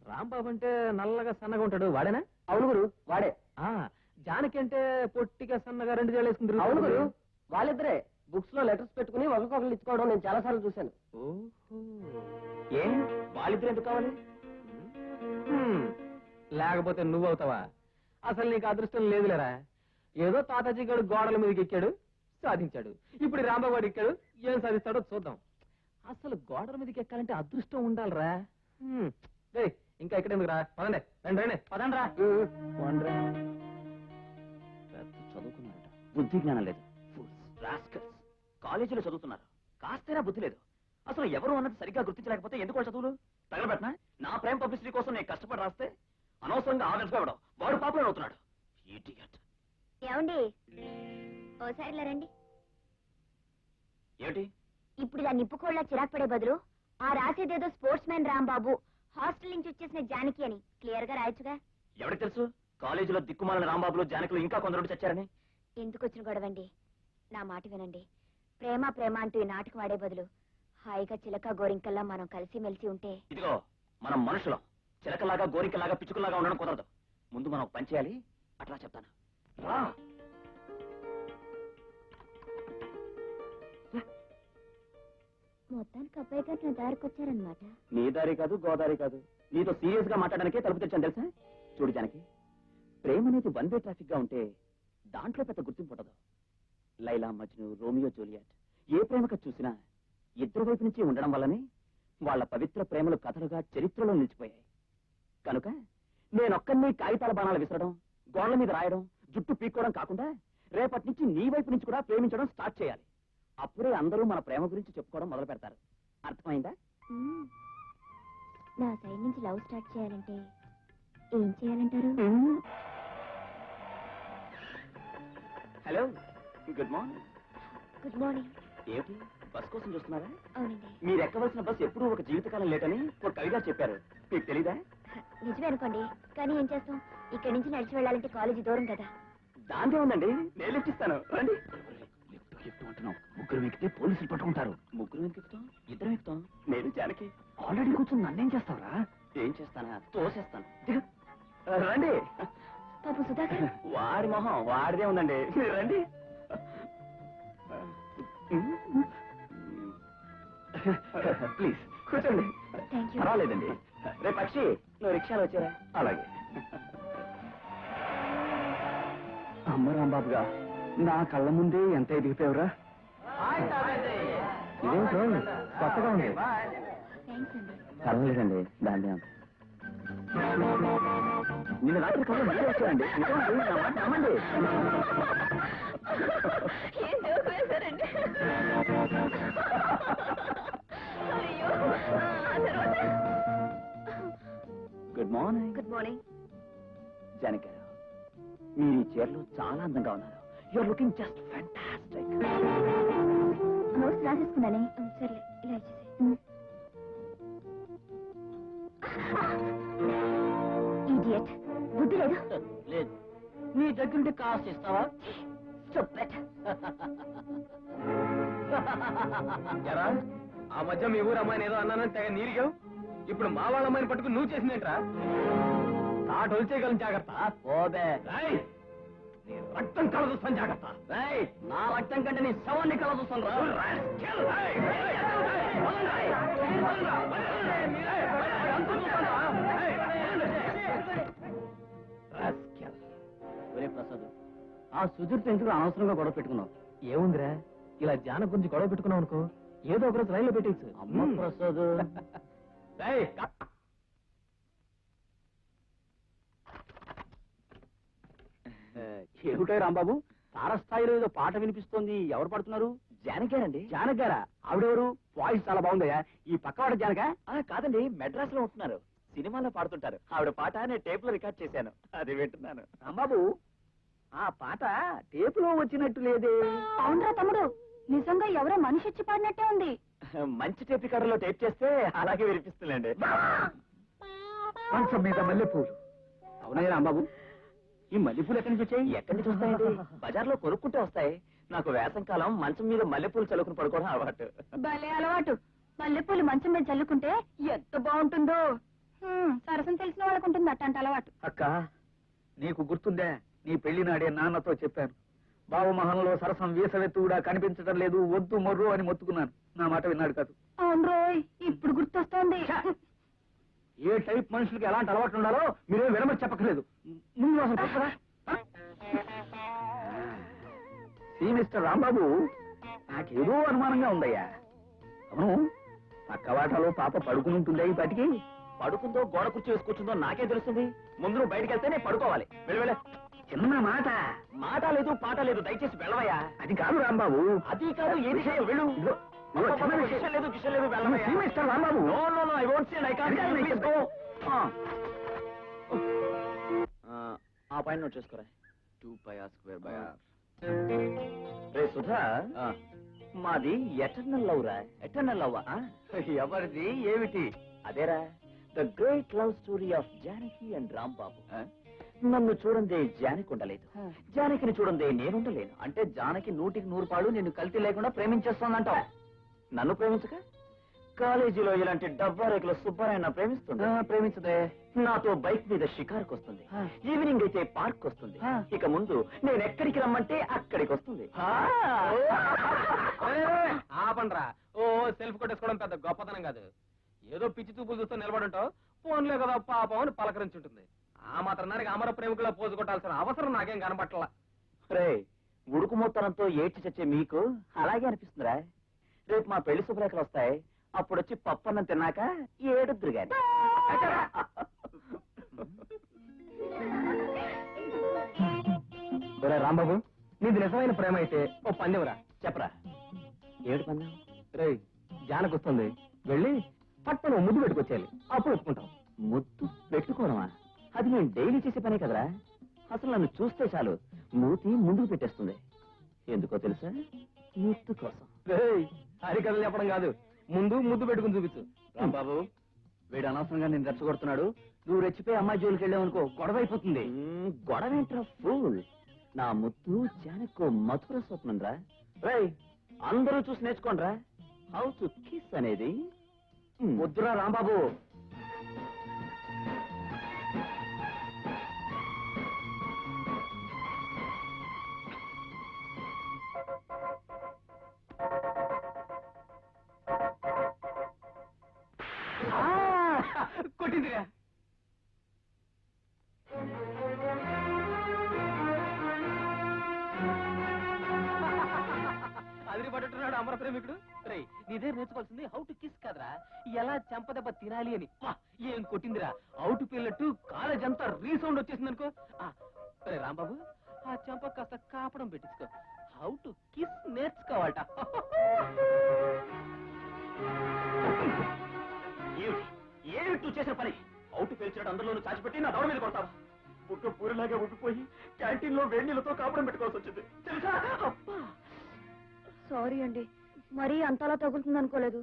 రాంబాబు అంటే నల్లగా సన్నగా ఉంటాడు, వాడేనా? అవును గురు, వాడే. జానకి అంటే పొట్టిగా సన్నగా 2 జడలు వేసుకుంటారు. అవును గురు, వాళ్ళిద్దరే. బుక్స్ లో లెటర్స్ పెట్టుకుని ఒకరికొకరు ఇచ్చుకోవడం నేను చాలా సార్లు చూశాను. ఓహో, ఏ వాళ్ళిద్దరు ఎందుకు కావాలి? లేకపోతే నువ్వు అవుతావా? అసలు నీకు అదృష్టం లేదులేరా. ఏదో తాతాజీ గారు గోడల మీదకి ఎక్కాడు, సాధించాడు. ఇప్పుడు రాంబాబు గారు ఎక్కాడు, ఏం సాధిస్తాడో చూద్దాం. అసలు గోడల మీదకి ఎక్కాలంటే అదృష్టం ఉండాలిరా. ఇంకా ఇక్కడ ఎందుకురా, పదండి రండి రండి పదండి రా. చదువుకున్నారట, బుద్ధి జ్ఞానం లేదు. కాలేజీలో చదువుతున్నారు, కాస్తైనా బుద్ధి లేదు. అసలు ఎవరు అన్నది సరిగ్గా గుర్తించలేకపోతే ఎందుకు చదువులు తగలబెట్టినా? నా ప్రేమ పబ్లిసిటీ కోసం నేను కష్టపడి రాస్తే అనవసరంగా ఆదర్శపడడం, వాడు పాపులర్ అవుతున్నాడు. ఏమండి ఓసారిలా రండి. ఏమిటి ఇప్పుడు ఇలా నిప్పుకోళ్ళ చిరాకు పడే బదులు ఆ రాసేదేదో స్పోర్ట్స్ మ్యాన్ రాంబాబు, హాస్టల్ నుంచి వచ్చేసిన జానకి అని క్లియర్ గా రాయొచ్చుగా. ఎవరికి తెలుసు కాలేజీలో దిక్కుమాలిన రాంబాబులు జానకులు ఇంకా కొందరు చచ్చారని? ఎందుకు వచ్చిన గొడవండి? నా మాట వినండి. ప్రేమ ప్రేమ అంటూ ఈ నాటకం ఆడే బదులు హాయిగా చిలక గోరింకల్లా మనం కలిసి మెలిసి ఉంటే. ఇదిగో మనం మనుషులం, చిలకలాగా గోరింకలాగా పిచ్చుకలాగా ఉండడం కుదరదు. ముందు మనం పని చేయాలి, అట్లా చెప్తాను రా. మొత్తానికి అబ్బాయి గారు నా దారికి వచ్చారనమాట. నీ దారి కాదు, గోదారి కాదు, నీతో సీరియస్ గా మాట్లాడడానికే తలుపు తెచ్చాను తెలుసా. చూడు జానకి, ప్రేమ అనేది 1 వే ట్రాఫిక్ గా ఉంటే దాంట్లో పెద్ద గుర్తింపు ఉండదు. లైలా మజ్ను, రోమియో జూలియట్ ఏ ప్రేమకు చూసినా ఇద్దరు వైపు నుంచి ఉండడం వల్లనే వాళ్ళ పవిత్ర ప్రేమలు కథలుగా చరిత్రలో నిలిచిపోయాయి. కనుక నేనొక్కడిని కాగితాల బాణాలు విసరడం, గోడల మీద రాయడం, జుట్టు పీక్కోవడం కాకుండా రేపటి నుంచి నీ వైపు నుంచి కూడా ప్రేమించడం స్టార్ట్ చేయాలి. అప్పుడే అందరూ మన ప్రేమ గురించి చెప్పుకోవడం మొదలు పెడతారు. అర్థమైందా? నా సైడ్ నుంచి లవ్ స్టార్ట్ చేయాలంటే ఏం చేయాలంటారు? Hello, good morning. Good morning. ఏమిటి బస్ కోసం చూస్తున్నారా? అవునండి. మీరు ఎక్కవలసిన బస్ ఎప్పుడూ ఒక జీవితకాలం లేటని ఒక కవిగా చెప్పారు, మీకు తెలీదా? నిజమే అనుకోండి, కానీ ఏం చేస్తాం, ఇక్కడి నుంచి నడిచి వెళ్ళాలంటే కాలేజీ దూరం కదా. దాంట్లో ఉందండి, నేను లిఫ్ట్ ఇస్తాను, రండి. ముగ్గురు ఎక్కితే పోలీసులు పట్టుకుంటారు. ముగ్గురు ఎందుకు ఎక్కుతాం? ఇద్దరం ఎక్కుతాం. నేను జానకి. ఆల్రెడీ కూర్చొని నన్నేం చేస్తావరా? ఏం చేస్తానా, తోసేస్తాను. రండి. పాపం సుధాకర్. వాడి మొహం వాడిదే ఉందండి, మీరు రండి. ప్లీజ్ కూర్చోండి. పర్వాలేదండి. రేపు పక్షి నువ్వు రిక్షాలో వచ్చారా? అలాగే. అమ్మ రాంబాబుగా నా కళ్ళ ముందే ఎంత ఎదిగిపోయావురా. ఇదేంటో కొత్తగా ఉంది. పర్వాలేదండి, దాన్ని నిన్న రాత్రి కళ్ళు మళ్ళీ వచ్చారండి. నమ్మండి. Good morning. Good morning. Janaki, మీరు ఈ చీరలో చాలా అందంగా ఉన్నారు. You're looking just fantastic. Notes రాసేసుకున్నానే. సరే ఇలా ఇడియట్. బుద్ధి లేదు. లేదు. నీ దగ్గరుంటే కాస్ట్ ఇస్తావా? ఆ మధ్య మీ ఊరు అమ్మాయిని ఏదో అన్నానని తెగ నీరిగావు. ఇప్పుడు మా వాళ్ళ అమ్మాయిని పట్టుకుని నువ్వు చేసిందేంట్రా? నాటు వచ్చేయగలను, జాగ్రత్త. ఓబే నీ రక్తం కల చూస్తాను, జాగ్రత్త. నా రక్తం కంటే నీ శవాన్ని కల చూస్తాను రా. ప్రసాద్, ఆ సుధీర్ ఎందుకు అనవసరంగా గొడవ పెట్టుకున్నావు? ఏముందిరా, ఇలా జాన గురించి గొడవ పెట్టుకున్నావు అనుకో, ఏదో ఒకరోజు రైల్లో పెట్టేచ్చు. అమ్మ ప్రసాద్. ఏమిటో రాంబాబు, తారస్థాయిలో ఏదో పాట వినిపిస్తోంది, ఎవరు పాడుతున్నారు? జానకారండి. జానకారా? ఆవిడెవరు? వాయిస్ చాలా బాగుందయ్యా. ఈ పక్కవాడ జానక? కాదండి, మెడ్రాస్ లో ఉంటున్నారు, సినిమాలో పాడుతుంటారు. ఆవిడ పాట నేను టేప్ లో రికార్డ్ చేశాను, అది వింటున్నాను. రాంబాబు, ఆ పాట టేపులో వచ్చినట్టు లేదే. అవునరా తమ్ముడు, నిజంగా ఎవరో మనిషి వచ్చి పాడినట్టే ఉంది. మంచి టేప్ రికార్డర్ లో టేప్ చేస్తే అలాగే వినిపిస్తుందండి. మంచం మీద మల్లెపూలు, అవునయ్య రాంబాబు, ఈ మల్లెపూలు ఎక్కడి నుంచి వచ్చాయి? ఎక్కడి నుంచి వస్తాయండి? బజార్లో కొనుక్కుంటే వస్తాయి. నాకు వేసంకాలం మంచం మీద మల్లెపూలు చల్లుకుని పడుకోవడం అలవాటు. భలే అలవాటు. మల్లెపూలు మంచం మీద చల్లుకుంటే ఎంత బాగుంటుందో. సరసం తెలిసిన వాళ్ళకు ఉంటుంది అట్టంట అలవాటు. అక్క, నీకు గుర్తుందే, నీ పెళ్లి నాడే నాన్నతో చెప్పాను, బావమహంలో సరసం వీసవెత్తు కూడా కనిపించడం లేదు, వద్దు మొర్రు అని మొత్తుకున్నాను. నా మాట విన్నాడు కాదు. అవును రోయ్, ఇప్పుడు గుర్తొస్తోంది. ఏ టైప్ మనుషులకి ఎలాంటి అలవాట్లు ఉండాలో మీరేం వినమని చెప్పక్కర్లేదు. ముందు అసలు చెప్పరా? ఈ మిస్టర్ రాంబాబు, నాకేదో అనుమానంగా ఉందయ్యా. అవును, పక్క వాటాలో పాప పడుకుని ఉంటుందా ఈ పాటికి? పడుకుందో గోడ కుర్చీ వేసి కూర్చుందో నాకే తెలుస్తుంది. ముందు నువ్వు బయటికి వెళ్తేనే పడుకోవాలి. వెళ్ళ చిన్న మాట. మాట లేదు పాట లేదు, దయచేసి వెళ్ళవయ్యా. అది కాదు రాంబాబు. అది కాదు ఏది కాదు, వెళ్ళు. ఇదిగో చిన్న విషయం. విషయం లేదు విషయం లేదు, వెళ్ళవయ్యా. ఈ mister Rambabu. No, no, no, I won't say, I can't. Please go. ఆ పైన నోట్ చేసుకోరా. 2πr²/r. రే సుధా, మాది ఎటర్నల్ లవ్ రా. Eternal love. ఎవరిది ఏమిటి? అదేరా, the great love story of Janaki and Rambabu. నన్ను చూడందే జానకి ఉండలేదు, జానకిని చూడందే నేనుండలేను. అంటే జానకి 100కి 100 పాడు నిన్ను కల్తీ లేకుండా ప్రేమించేస్తోందంటావు. నన్ను ప్రేమించక కాలేజీలో ఇలాంటి డబ్బా రేకుల సుబ్బారాయణ ప్రేమిస్తుంది. ప్రేమించదే. నాతో బైక్ మీద షికార్కి వస్తుంది. ఈవినింగ్ అయితే పార్క్ వస్తుంది. ఇక ముందు నేను ఎక్కడికి రమ్మంటే అక్కడికి వస్తుంది. ఆపండ్రా. ఓ సెల్ఫ్ కొట్టేసుకోవడం పెద్ద గొప్పతనం కాదు. ఏదో పిచ్చి చూపులు చూస్తూ నిలబడుంటావు, ఫోన్లే కదా పాపం అని పలకరించుంటుంది. ఆ మాత్రానికి అమర ప్రేమికులా పోజు కొట్టాల్సిన అవసరం నాకేం కనబట్టలా. రే, ఉడుకు మొత్తనంతో ఏడ్చి చచ్చే మీకు అలాగే అనిపిస్తుందిరా. రేపు మా పెళ్లి శుభ్రేఖలు వస్తాయి, అప్పుడొచ్చి పప్పన్నం తిన్నాక ఏడుద్దురు గాని. రాంబాబు, నీది నిజమైన ప్రేమ అయితే ఓ పందెంరా. చెప్పరా, ఏడు పందెం? రే, జానకి వస్తుంది, వెళ్ళి పట్టును ముద్దు పెట్టుకొచ్చేయాలి, అప్పుడు ఒప్పుకుంటాం. ముద్దు పెట్టుకోవడమా? అది నేను డైలీ చేసే పనే కదరా. అసలు నన్ను చూస్తే చాలు మూతి ముందుకు పెట్టేస్తుంది. ఎందుకో తెలుసా? ముద్దు కోసం. హరికథలు చెప్పడం కాదు, ముందు ముద్దు పెట్టుకుని చూపించు. రాంబాబు, వీడు అనవసరంగా నేను రెచ్చగొడుతున్నాడు. నువ్వు రెచ్చిపోయి అమ్మాయి జోలికి వెళ్ళావనుకో, గొడవ అయిపోతుంది. గొడవేంట్రా ఫూల్? నా ముద్దు జానకో మధుర స్వప్నం రా. రేయ్, అందరూ చూసి నేర్చుకోండిరా హౌ టు కిస్ అనేది. వద్దురా రాంబాబు. కొట్టిందిరా. అదిరి పట్టున్నాడు అమర ప్రేమికుడు. రేయ్, నీదే నేర్చుకోవాల్సింది హౌ టు కిస్ కదరా, ఎలా చెంపదెబ్బ తినాలి అని. ఏం కొట్టిందిరా, అవుట్ పిల్లట్టు కాలేజ్ అంతా రీసౌండ్ వచ్చేసింది అనుకో. రే రాంబాబు, ఆ చెంప కాస్త కాపడం పెట్టించుకో. హౌ టు కిస్ నేర్చుకోవాలట. ఏమిటి చేసిన పని? అవుట్ పేల్చాడు, అందరిలోనూ చాచిపెట్టి నా దౌడ మీద కొడతావా? బుట్టు పూరిలాగా ఉబ్బిపోయి క్యాంటీన్ లో వేడి నీళ్ళతో కాపడం పెట్టుకోవాల్సి వచ్చింది తెలుసా? అబ్బా, సారీ అండి, మరీ అంతలా తగులుతుంది అనుకోలేదు.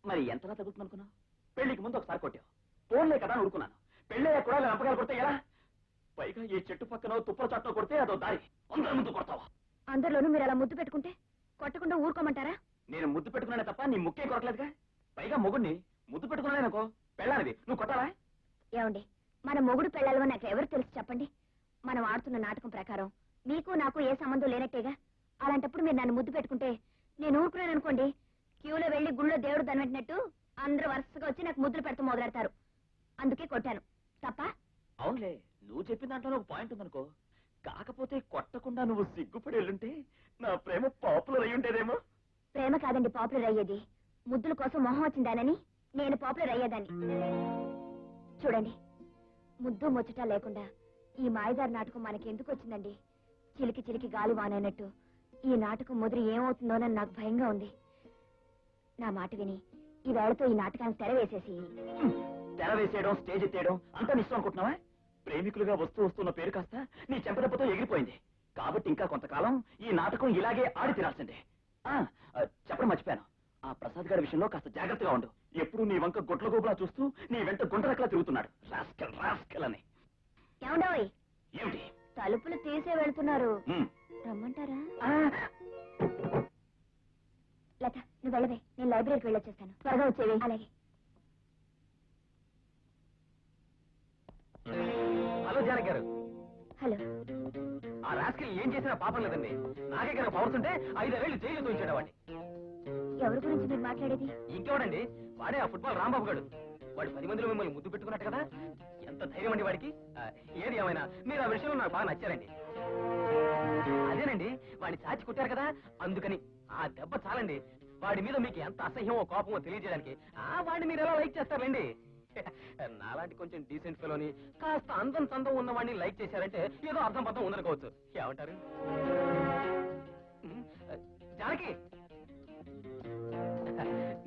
మరి ఎంతలా తగ్గుతుంది అనుకున్నావు? పెళ్లికి ముందు ఒకసారి కొట్టావు, ఫోన్లే కదా అని ఊరుకున్నాను. పెళ్ళయ్యా కూడా లంపకాలు కొడితే ఎలా? పైగా ఈ చెట్టు పక్కన తుప్పల చాట్లో కొడితే అదో దారి, అందరి ముందు కొడతావా? అందరిలోనూ మీరు అలా ముద్దు పెట్టుకుంటే కొట్టకుండా ఊరుకోమంటారా? నేను ముద్దు పెట్టుకున్నానే తప్ప నీ ముక్కే కొరకలేదుగా. పైగా మొగుడిని ముద్దు పెట్టుకున్నానేనుకో, పెళ్ళానిది, నువ్వు కొట్టాలా? ఏమండి, మన మొగుడు పెళ్ళాలో నాకు ఎవరు తెలుసు చెప్పండి. మనం ఆడుతున్న నాటకం ప్రకారం మీకు నాకు ఏ సంబంధం లేనట్టేగా. అలాంటప్పుడు మీరు నన్ను ముద్దు పెట్టుకుంటే నేను ఊరుకున్నాను అనుకోండి, క్యూలో వెళ్లి గుళ్ళో దేవుడు దనబెట్టినట్టు అందరూ వరుసగా వచ్చి నాకు ముద్దులు పెడుతూ మొదలెడతారు. అందుకే కొట్టాను. తప్ప? అవునులే, నువ్వు చెప్పిన దాంట్లో ఒక పాయింట్ ఉందనుకో. కాకపోతే కొట్టకుండా నువ్వు సిగ్గుపడి వెళ్ళుంటే నా ప్రేమ పాపులర్ అయి ఉండేదేమో. ప్రేమ కాదండి పాపులర్ అయ్యేది, ముద్దుల కోసం మొహం వచ్చిందానని నేను పాపులర్ అయ్యేదాన్ని. చూడండి, ముద్దు ముచ్చట లేకుండా ఈ మాయదారి నాటకం మనకి ఎందుకు వచ్చిందండి? చిలికి చిలికి గాలి వానైనట్టు ఈ నాటకం ముదిరి ఏమవుతుందోనని నాకు భయంగా ఉంది. నా మాట విని ఈ వేళతో ఈ నాటకాన్ని తెరవేసేసి. తెర వేసేయడం, స్టేజ్ ఎత్తేయడం అంతా నిశ్చయం అనుకుంటున్నావా? ప్రేమికులుగా వస్తున్న పేరు కాస్త నీ చెంపదెబ్బతో ఎగిరిపోయింది. కాబట్టి ఇంకా కొంతకాలం ఈ నాటకం ఇలాగే ఆడి తీరాల్సిందే. చెప్పడం మర్చిపోయాను, ఆ ప్రసాద్ గారి విషయంలో కాస్త జాగ్రత్తగా ఉండు. ఎప్పుడు నీ వంక గొడ్ల గోపులా చూస్తూ నీ వెంట గుంటరక్కలా తిరుగుతున్నాడు. రాస్కెల్ రాస్కెల్ అని. చేసే వెళ్తున్నారు రమ్మంటారా? లత నువ్వు వెళ్ళవే, నేను లైబ్రరీకి వెళ్ళొచ్చేస్తాను. త్వరగా వచ్చేవి. అలాగే. హలో జానకి గారు. హలో. ఆ రాస్కల్ ఏం చేసినా పాపం లేదండి. నాకే కనుక పవర్స్ ఉంటే 5 ఏళ్ళు జైలు తోయించేవాడిని. ఎవరి గురించి మీరు మాట్లాడేది? ఇంకెవడండి, వాడే ఆ ఫుట్బాల్ రాంబాబు గారు. వాడు 10 మందిలో మిమ్మల్ని ముద్దు పెట్టుకున్నట్టు కదా. ఎంత ధైర్యం అండి వాడికి. ఏది ఏమైనా మీరు ఆ విషయంలో నాకు బాగా నచ్చారండి. అదేనండి, వాడిని చాచి కొట్టారు కదా, అందుకని ఆ దెబ్బ చాలండి వాడి మీద మీకు ఎంత అసహ్యమో కోపమో తెలియజేయడానికి. వాడిని మీరు ఎలా లైక్ చేస్తారండి? నాలాంటి కొంచెం డీసెంట్ ఫెలోని కాస్త అందం చందం ఉన్న వాడిని లైక్ చేశారంటే ఏదో అర్థం పర్థం ఉందనుకోవచ్చు. ఏమంటారు? జానకి,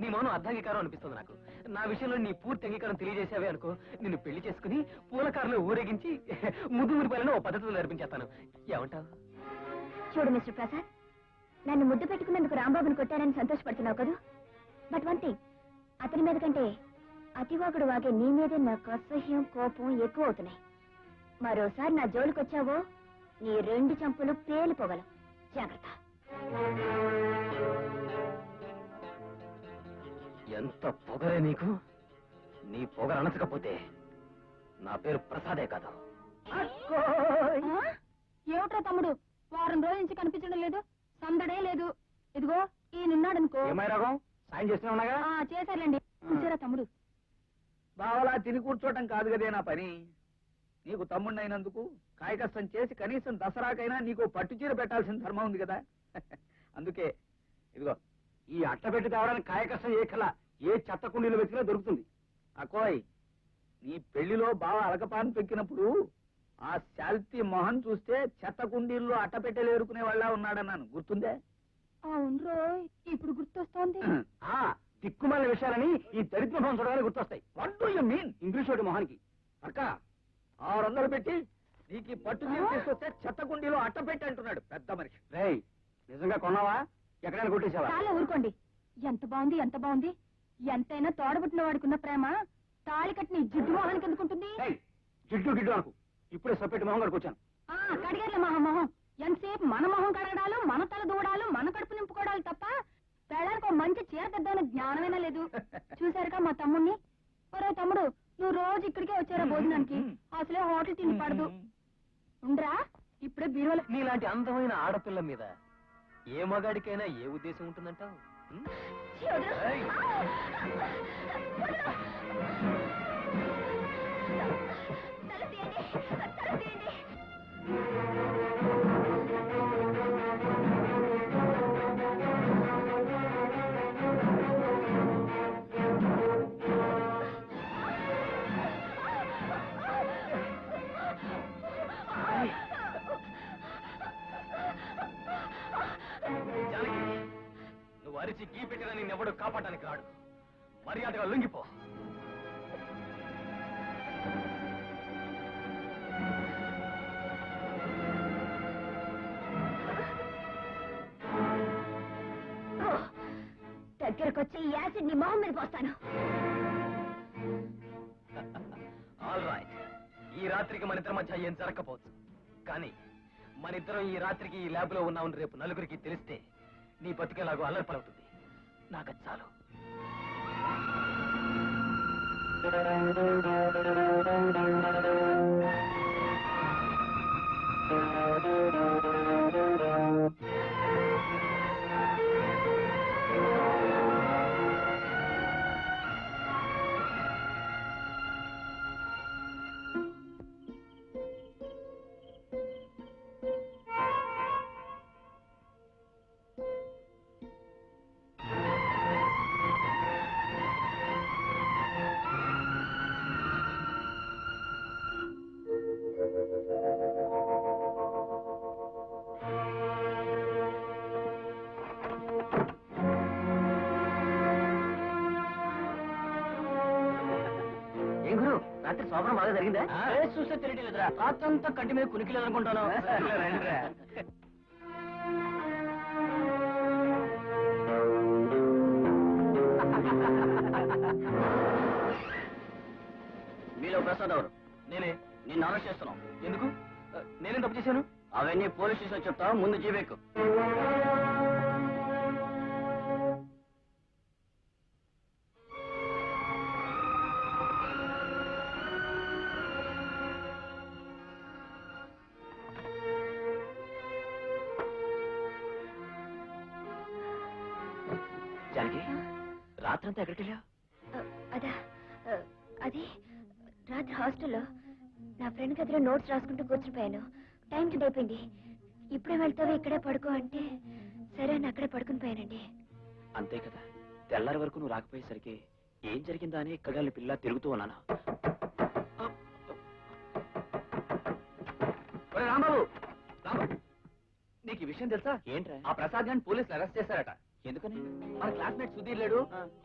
నీ మౌనం అర్ధాంగీకారం అనిపిస్తుంది నాకు. నా విషయంలో నీ పూర్తి అంగీకారం తెలియజేసావే అనుకో, నిన్ను పెళ్లి చేసుకుని పూలకారులో ఊరేగించి ముద్దు మురిపాలను ఓ పద్ధతిలో నేర్పించేస్తాను. ఏమంటావు? చూడు మిస్టర్ ప్రసాద్, నన్ను ముద్దు పెట్టుకున్నందుకు రాంబాబుని కొట్టానని సంతోషపడుతున్నావు కదా. బట్ వన్ థింగ్, అతని మీద కంటే అతివాగుడు వాగే నీ మీదే నాకు అసహ్యం కోపం ఎక్కువ అవుతున్నాయి. మరోసారి నా జోలికొచ్చావో నీ 2 చంపులు పేలిపోగలవు. జాగ్రత్త. ఎంత పొగరే నీకు. నీ పొగరు అనసకపోతే నా పేరు ప్రసాదే కాదు. ఏమిట్రా తమ్ముడు, వారం రోజుల నుంచి కనిపించడం లేదు, సందడే లేదు. ఇదిగో ఈయనున్నాడనుకో. ఏమై రాగం సాయం చేస్తూనే ఉన్నాగా. చేశారులేండి. కూర్చోరా తమ్ముడు. బావలా తిని కూర్చోటం కాదు కదే నా పని. నీకు తమ్ముడినైనందుకు కాయకష్టం చేసి కనీసం దసరాకైనా నీకు పట్టుచీర పెట్టాల్సిన ధర్మం ఉంది కదా. అందుకే ఇదిగో ఈ అట్ట పెట్టి తేవడానికి కాయకష్టం చేయకలా ఏ చెత్త కుండీలు వెతికినా దొరుకుతుంది. అకోయ్, నీ పెళ్లిలో బావ అలకపాన్ పెక్కినప్పుడు ఆ శాల్తీ మొహన్ చూస్తే చెత్త కుండీల్లో అట్ట పెట్టలేరుకునే వాళ్ళ ఉన్నాడన్నాను, గుర్తుందే? అవును రోయ్, ఇప్పుడు గుర్తొస్తోంది. దిక్కుమాల విషయాలని ఈ దరిద్ర మొహం చూడగానే గుర్తొస్తాయి. What do you mean? English వాడి మొహానికి అక్క 600 పెట్టి నీకు ఈ పట్టు చీర తీసుకొస్తే చెత్త కుండీలో అట్ట పెట్టి అంటున్నాడు పెద్ద మనిషి. రేయ్, నిజంగా కొన్నావా? ఎక్కడైనా కొట్టేసావా? చాలా ఊరుకోండి. ఎంత బాగుంది, ఎంత బాగుంది. ఎంతైనా తోడబుట్టిన వాడికున్న ప్రేమ తాళి కట్టిన జిడ్డు మొహానికి ఎందుకుంటుంది? జిడ్డు గిడ్డు నాకు ఇప్పుడే సపరేట్ మొహం కడుకొచ్చాను. కడిగేర్ల మొహం. ఎంతసేపు మన మొహం కడగడాలు, మన తల దూడాలు, మన కడుపు నింపుకోవడాలు తప్ప పెళ్ళానికి మంచి చీర తెద్దామని జ్ఞానమైనా లేదు. చూసారుగా మా తమ్ముణ్ణి. ఒరే తమ్ముడు, నువ్వు రోజు ఇక్కడికే వచ్చారా భోజనానికి? అసలే హోటల్ తిని పడదు. ఉండరా ఇప్పుడే బీరువాలో. నీలాంటి అందమైన ఆడపిల్ల మీద ఏ మగాడికైనా ఏ ఉద్దేశం ఉంటుందంటావు? నువ్వు అరిచి గీ పెట్టిన నిన్నెవడు కాపాడడానికి రాడు. మర్యాదగా లొంగిపో. దగ్గరకొచ్చి ఈ యాసిడ్ ని మొహం మీద పోస్తాను. ఆల్ రైట్, ఈ రాత్రికి మన ఇద్దరి మధ్య ఏం జరగకపోవచ్చు, కానీ మన ఇద్దరం ఈ రాత్రికి ఈ ల్యాబ్ లో ఉన్నామని రేపు నలుగురికి తెలిస్తే నీ బతికేలాగో అల్లరిపలవుతుంది. నాకు చాలు. రాత్రి శోభనం బాగా జరిగిందా? చూస్తే తెలియట్లేదురా. రాత్రంతా కంటి మీద కునికిలేదు అనుకుంటాను. మీలో ప్రసాద్ ఎవరు? నేనే. నిన్ను అరెస్ట్ చేస్తున్నాం. ఎందుకు? నేనేం తప్పు చేశాను? అవన్నీ పోలీస్ స్టేషన్ చెప్తా, ముందు జీవేకు. జానకి, రాత్రంతా ఎక్కడికి వెళ్ళావు? అదా అది రాత్రి హాస్టల్లో నా ఫ్రెండ్ గదిలో నోట్స్ రాసుకుంటూ కూర్చునిపోయాను. టైం కింద అయిపోయింది. ఇప్పుడే వెళ్తావా ఇక్కడే పడుకో అంటే సరే అని అక్కడే పడుకుని పోయానండి. అంతే కదా, తెల్లారి వరకు నువ్వు రాకపోయేసరికి ఏం జరిగిందా అని కళ్ళ పిల్ల తిరుగుతూ ఉన్నాను. రాంబాబు, నీకు ఈ విషయం తెలుసా? ఏంట్రా? ఆ ప్రసాద్ గారిని పోలీసులు అరెస్ట్ చేశారట. ఎందుకని? మన క్లాస్మేట్ సుధీర్ లేడు,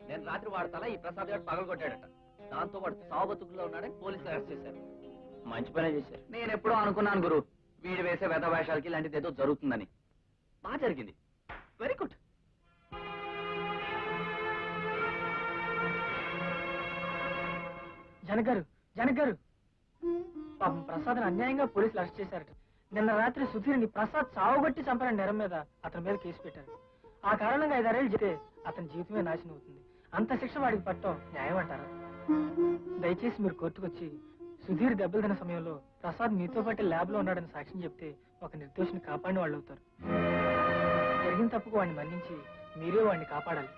నేను రాత్రి వాడతాలా ఈ ప్రసాద్ గారు పగలగొట్టాడట. దాంతో వాడు సావు బతుకుల్లో ఉన్నాడని పోలీసులు అరెస్ట్ చేశారు. మంచి పనే చేశారు. నేను ఎప్పుడో అనుకున్నాను గురు, వీడు వేసే వేద వేషాలకి ఇలాంటిది ఏదో జరుగుతుందని. బాగా జరిగింది. Very good. జనక్ గారు పాపం ప్రసాద్ని అన్యాయంగా పోలీసులు అరెస్ట్ చేశారట. నిన్న రాత్రి సుధీర్ని ప్రసాద్ సావుగొట్టి చంపిన నేరం మీద అతని మీద కేసు పెట్టారు. ఆ కారణంగా 5 ఏళ్ళు చెప్తే అతని జీవితమే నాశనం అవుతుంది. అంత శిక్ష వాడికి పట్టడం న్యాయం అంటారా? దయచేసి మీరు కోర్టుకొచ్చి సుధీర్ దెబ్బలు తిన్న సమయంలో ప్రసాద్ మీతో పాటు ల్యాబ్ లో ఉన్నాడని సాక్ష్యం చెప్తే ఒక నిర్దోషిని కాపాడిన వాళ్ళు అవుతారు. జరిగిన తప్పుకు వాడిని మన్నించి మీరే వాడిని కాపాడాలి.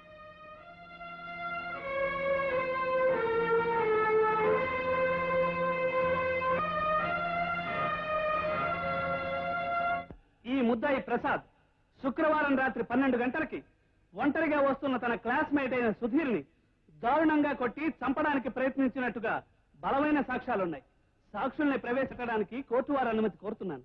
ఈ ముద్దాయి ప్రసాద్ శుక్రవారం రాత్రి 12 గంటలకి ఒంటరిగా వస్తున్న తన క్లాస్మేట్ అయిన సుధీర్ని దారుణంగా కొట్టి చంపడానికి ప్రయత్నించినట్టుగా బలమైన సాక్ష్యాలున్నాయి. సాక్షుల్ని ప్రవేశపెట్టడానికి కోర్టు వారి అనుమతి కోరుతున్నాను.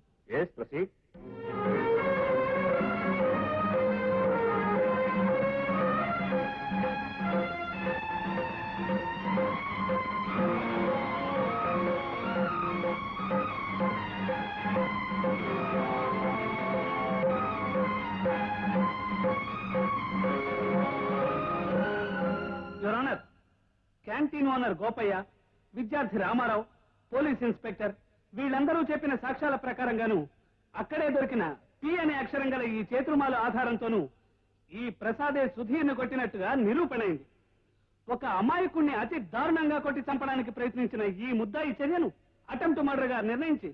Your honour, canteen owner Gopayya, విద్యార్థి రామారావు, పోలీస్ ఇన్స్పెక్టర్ వీళ్ళందరూ చెప్పిన సాక్ష్యాల ప్రకారంగాను అక్కడే దొరికిన పి అనే అక్షరం గల ఈ చేతురుమాల ఆధారంతోనూ ఈ ప్రసాదే సుధీర్ను కొట్టినట్టుగా నిరూపణైంది. ఒక అమాయకుణ్ణి అతి దారుణంగా కొట్టి చంపడానికి ప్రయత్నించిన ఈ ముద్దాయి చర్యను అటెంప్ట్ మర్డర్ గా నిర్ణయించి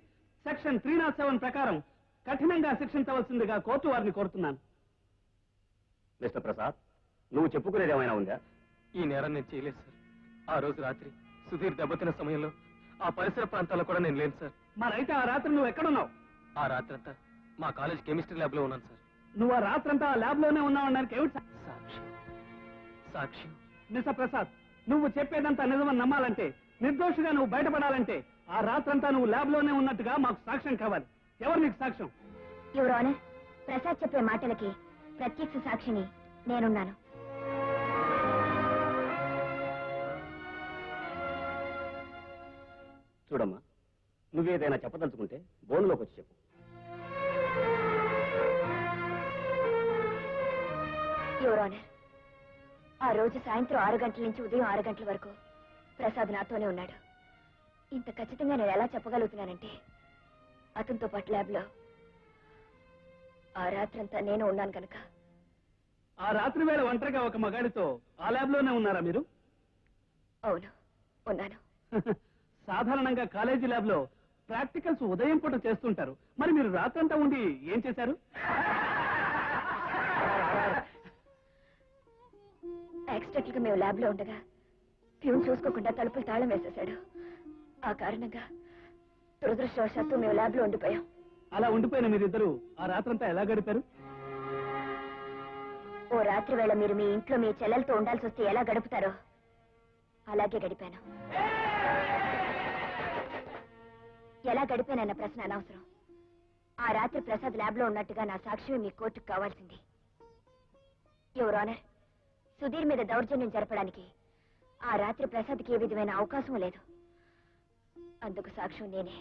సెక్షన్ 307 ప్రకారం కఠినంగా శిక్షించవలసిందిగా కోర్టు వారిని కోరుతున్నాను. మిస్టర్ ప్రసాద్, నువ్వు చెప్పుకునేది ఏమైనా ఉందా? ఈ నేరం నేను చేయలేదు సార్. ఆ రోజు రాత్రి సుధీర్ దెబ్బతిన్న సమయంలో ఆ పరిసర ప్రాంతాల్లో కూడా నేను లేను సార్. మరైతే ఆ రాత్రి నువ్వు ఎక్కడున్నావు? ఆ రాత్రంతా మా కాలేజ్ కెమిస్ట్రీ ల్యాబ్ లో ఉన్నాను సార్. నువ్వు ఆ రాత్రంతా ఆ ల్యాబ్ లోనే ఉన్నావడానికి ఏమిటి సాక్ష్యం? మిస్టర్ ప్రసాద్, నువ్వు చెప్పేదంతా నిజమని నమ్మాలంటే, నిర్దోషిగా నువ్వు బయటపడాలంటే ఆ రాత్రంతా నువ్వు ల్యాబ్ లోనే ఉన్నట్టుగా మాకు సాక్ష్యం కావాలి. ఎవరు నీకు సాక్ష్యం? యువర్ ఆనర్, ప్రసాద్ చెప్పే మాటలకి ప్రత్యక్ష సాక్షిని నేనున్నాను. చూడమ్మా, నువ్వేదైనా చెప్పదలుచుకుంటే బోన్లోకి వచ్చి చెప్పు. యువర్ ఆనర్, ఆ రోజు సాయంత్రం 6 గంటల నుంచి ఉదయం 6 గంటల వరకు ప్రసాద్ నాతోనే ఉన్నాడు. ఇంత ఖచ్చితంగా నేను ఎలా చెప్పగలుగుతున్నానంటే, అతనితో పాటు ల్యాబ్ లో ఆ రాత్రంతా నేను ఉన్నాను కనుక. ఆ రాత్రి వేళ ఒంటరిగా ఒక మగాడితో ఆ ల్యాబ్ లోనే ఉన్నారా మీరు? అవును, ఉన్నాను. సాధారణంగా కాలేజీ ల్యాబ్ లో ప్రాక్టికల్స్ ఉదయం పూట చేస్తుంటారు. మరి మీరు రాత్రంతా ఉండి ఏం చేశారు? యాక్సిడెంట్ గా మేము ల్యాబ్ లో ఉండగా ప్యూన్ చూసుకోకుండా తలుపులు తాళం వేసేశాడు. ఆ కారణంగా దురదృష్టవశాత్తు మేము ల్యాబ్ లో ఉండిపోయాం. అలా ఉండిపోయిన మీరిద్దరు ఆ రాత్రంతా ఎలా గడిపారు? ఓ రాత్రి వేళ మీరు మీ ఇంట్లో మీ చెల్లెలతో ఉండాల్సి వస్తే ఎలా గడుపుతారో అలాగే గడిపాను. ఎలా గడిపానన్న ప్రశ్న అనవసరం. ఆ రాత్రి ప్రసాద్ ల్యాబ్ లో ఉన్నట్టుగా నా సాక్ష్యం మీ కోర్టుకు కావాల్సింది. యువర్ ఆనర్, సుధీర్ మీద దౌర్జన్యం జరపడానికి ఆ రాత్రి ప్రసాద్కి ఏ విధమైన అవకాశం లేదు. అందుకు సాక్ష్యం నేనే.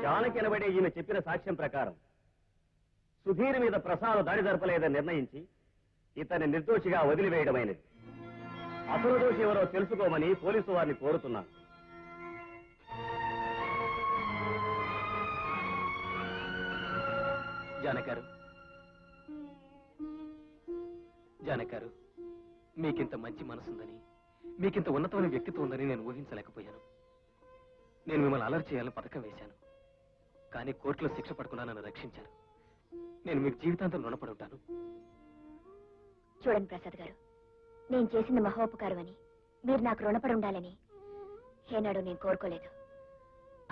జానకి అనబడే ఈయన చెప్పిన సాక్ష్యం ప్రకారం సుధీర్ మీద ప్రసాద్ దాడి జరపలేదని నిర్ణయించి ఇతన్ని నిర్దోషిగా వదిలివేయడమైనది. అసలు దోషి ఎవరో తెలుసుకోమని పోలీసు వారిని కోరుతున్నాను. జానకారు, జానకారు, మీకింత మంచి మనసుందని, మీకింత ఉన్నతమైన వ్యక్తిత్వం ఉందని నేను ఊహించలేకపోయాను. నేను మిమ్మల్ని అలర్ట్ చేయాలని పథకం వేశాను, కానీ కోర్టులో శిక్ష పడకుండా నన్ను రక్షించారు. నేను మీకు జీవితాంతం రుణపడి ఉంటాను. చూడండి ప్రసాద్ గారు, నేను చేసింది మహోపకారం అని, మీరు నాకు రుణపడి ఉండాలని ఏనాడు నేను కోరుకోలేదు.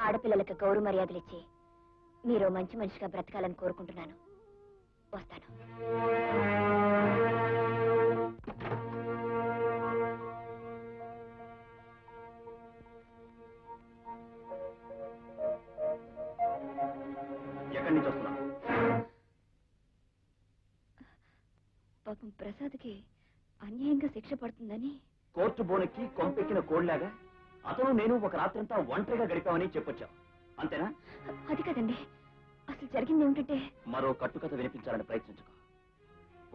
ఆడపిల్లలకు గౌరవ మర్యాదలు ఇచ్చి మీరు మంచి మనిషిగా బ్రతకాలని కోరుకుంటున్నాను. వస్తాను. ఎక్కడి నుంచి వస్తున్నావు? పాపం ప్రసాద్కి అన్యాయంగా శిక్ష పడుతుందని కోర్టు బోనెక్కి కొంపెక్కిన కోడ్లాగా అతను నేను ఒక రాత్రంతా ఒంటరిగా గడిపామని చెప్పొచ్చావు, అంతేనా? అది కదండి, అసలు జరిగింది ఏమిటంటే, మరో కట్టుకథ వినిపించాలని ప్రయత్నించుకో.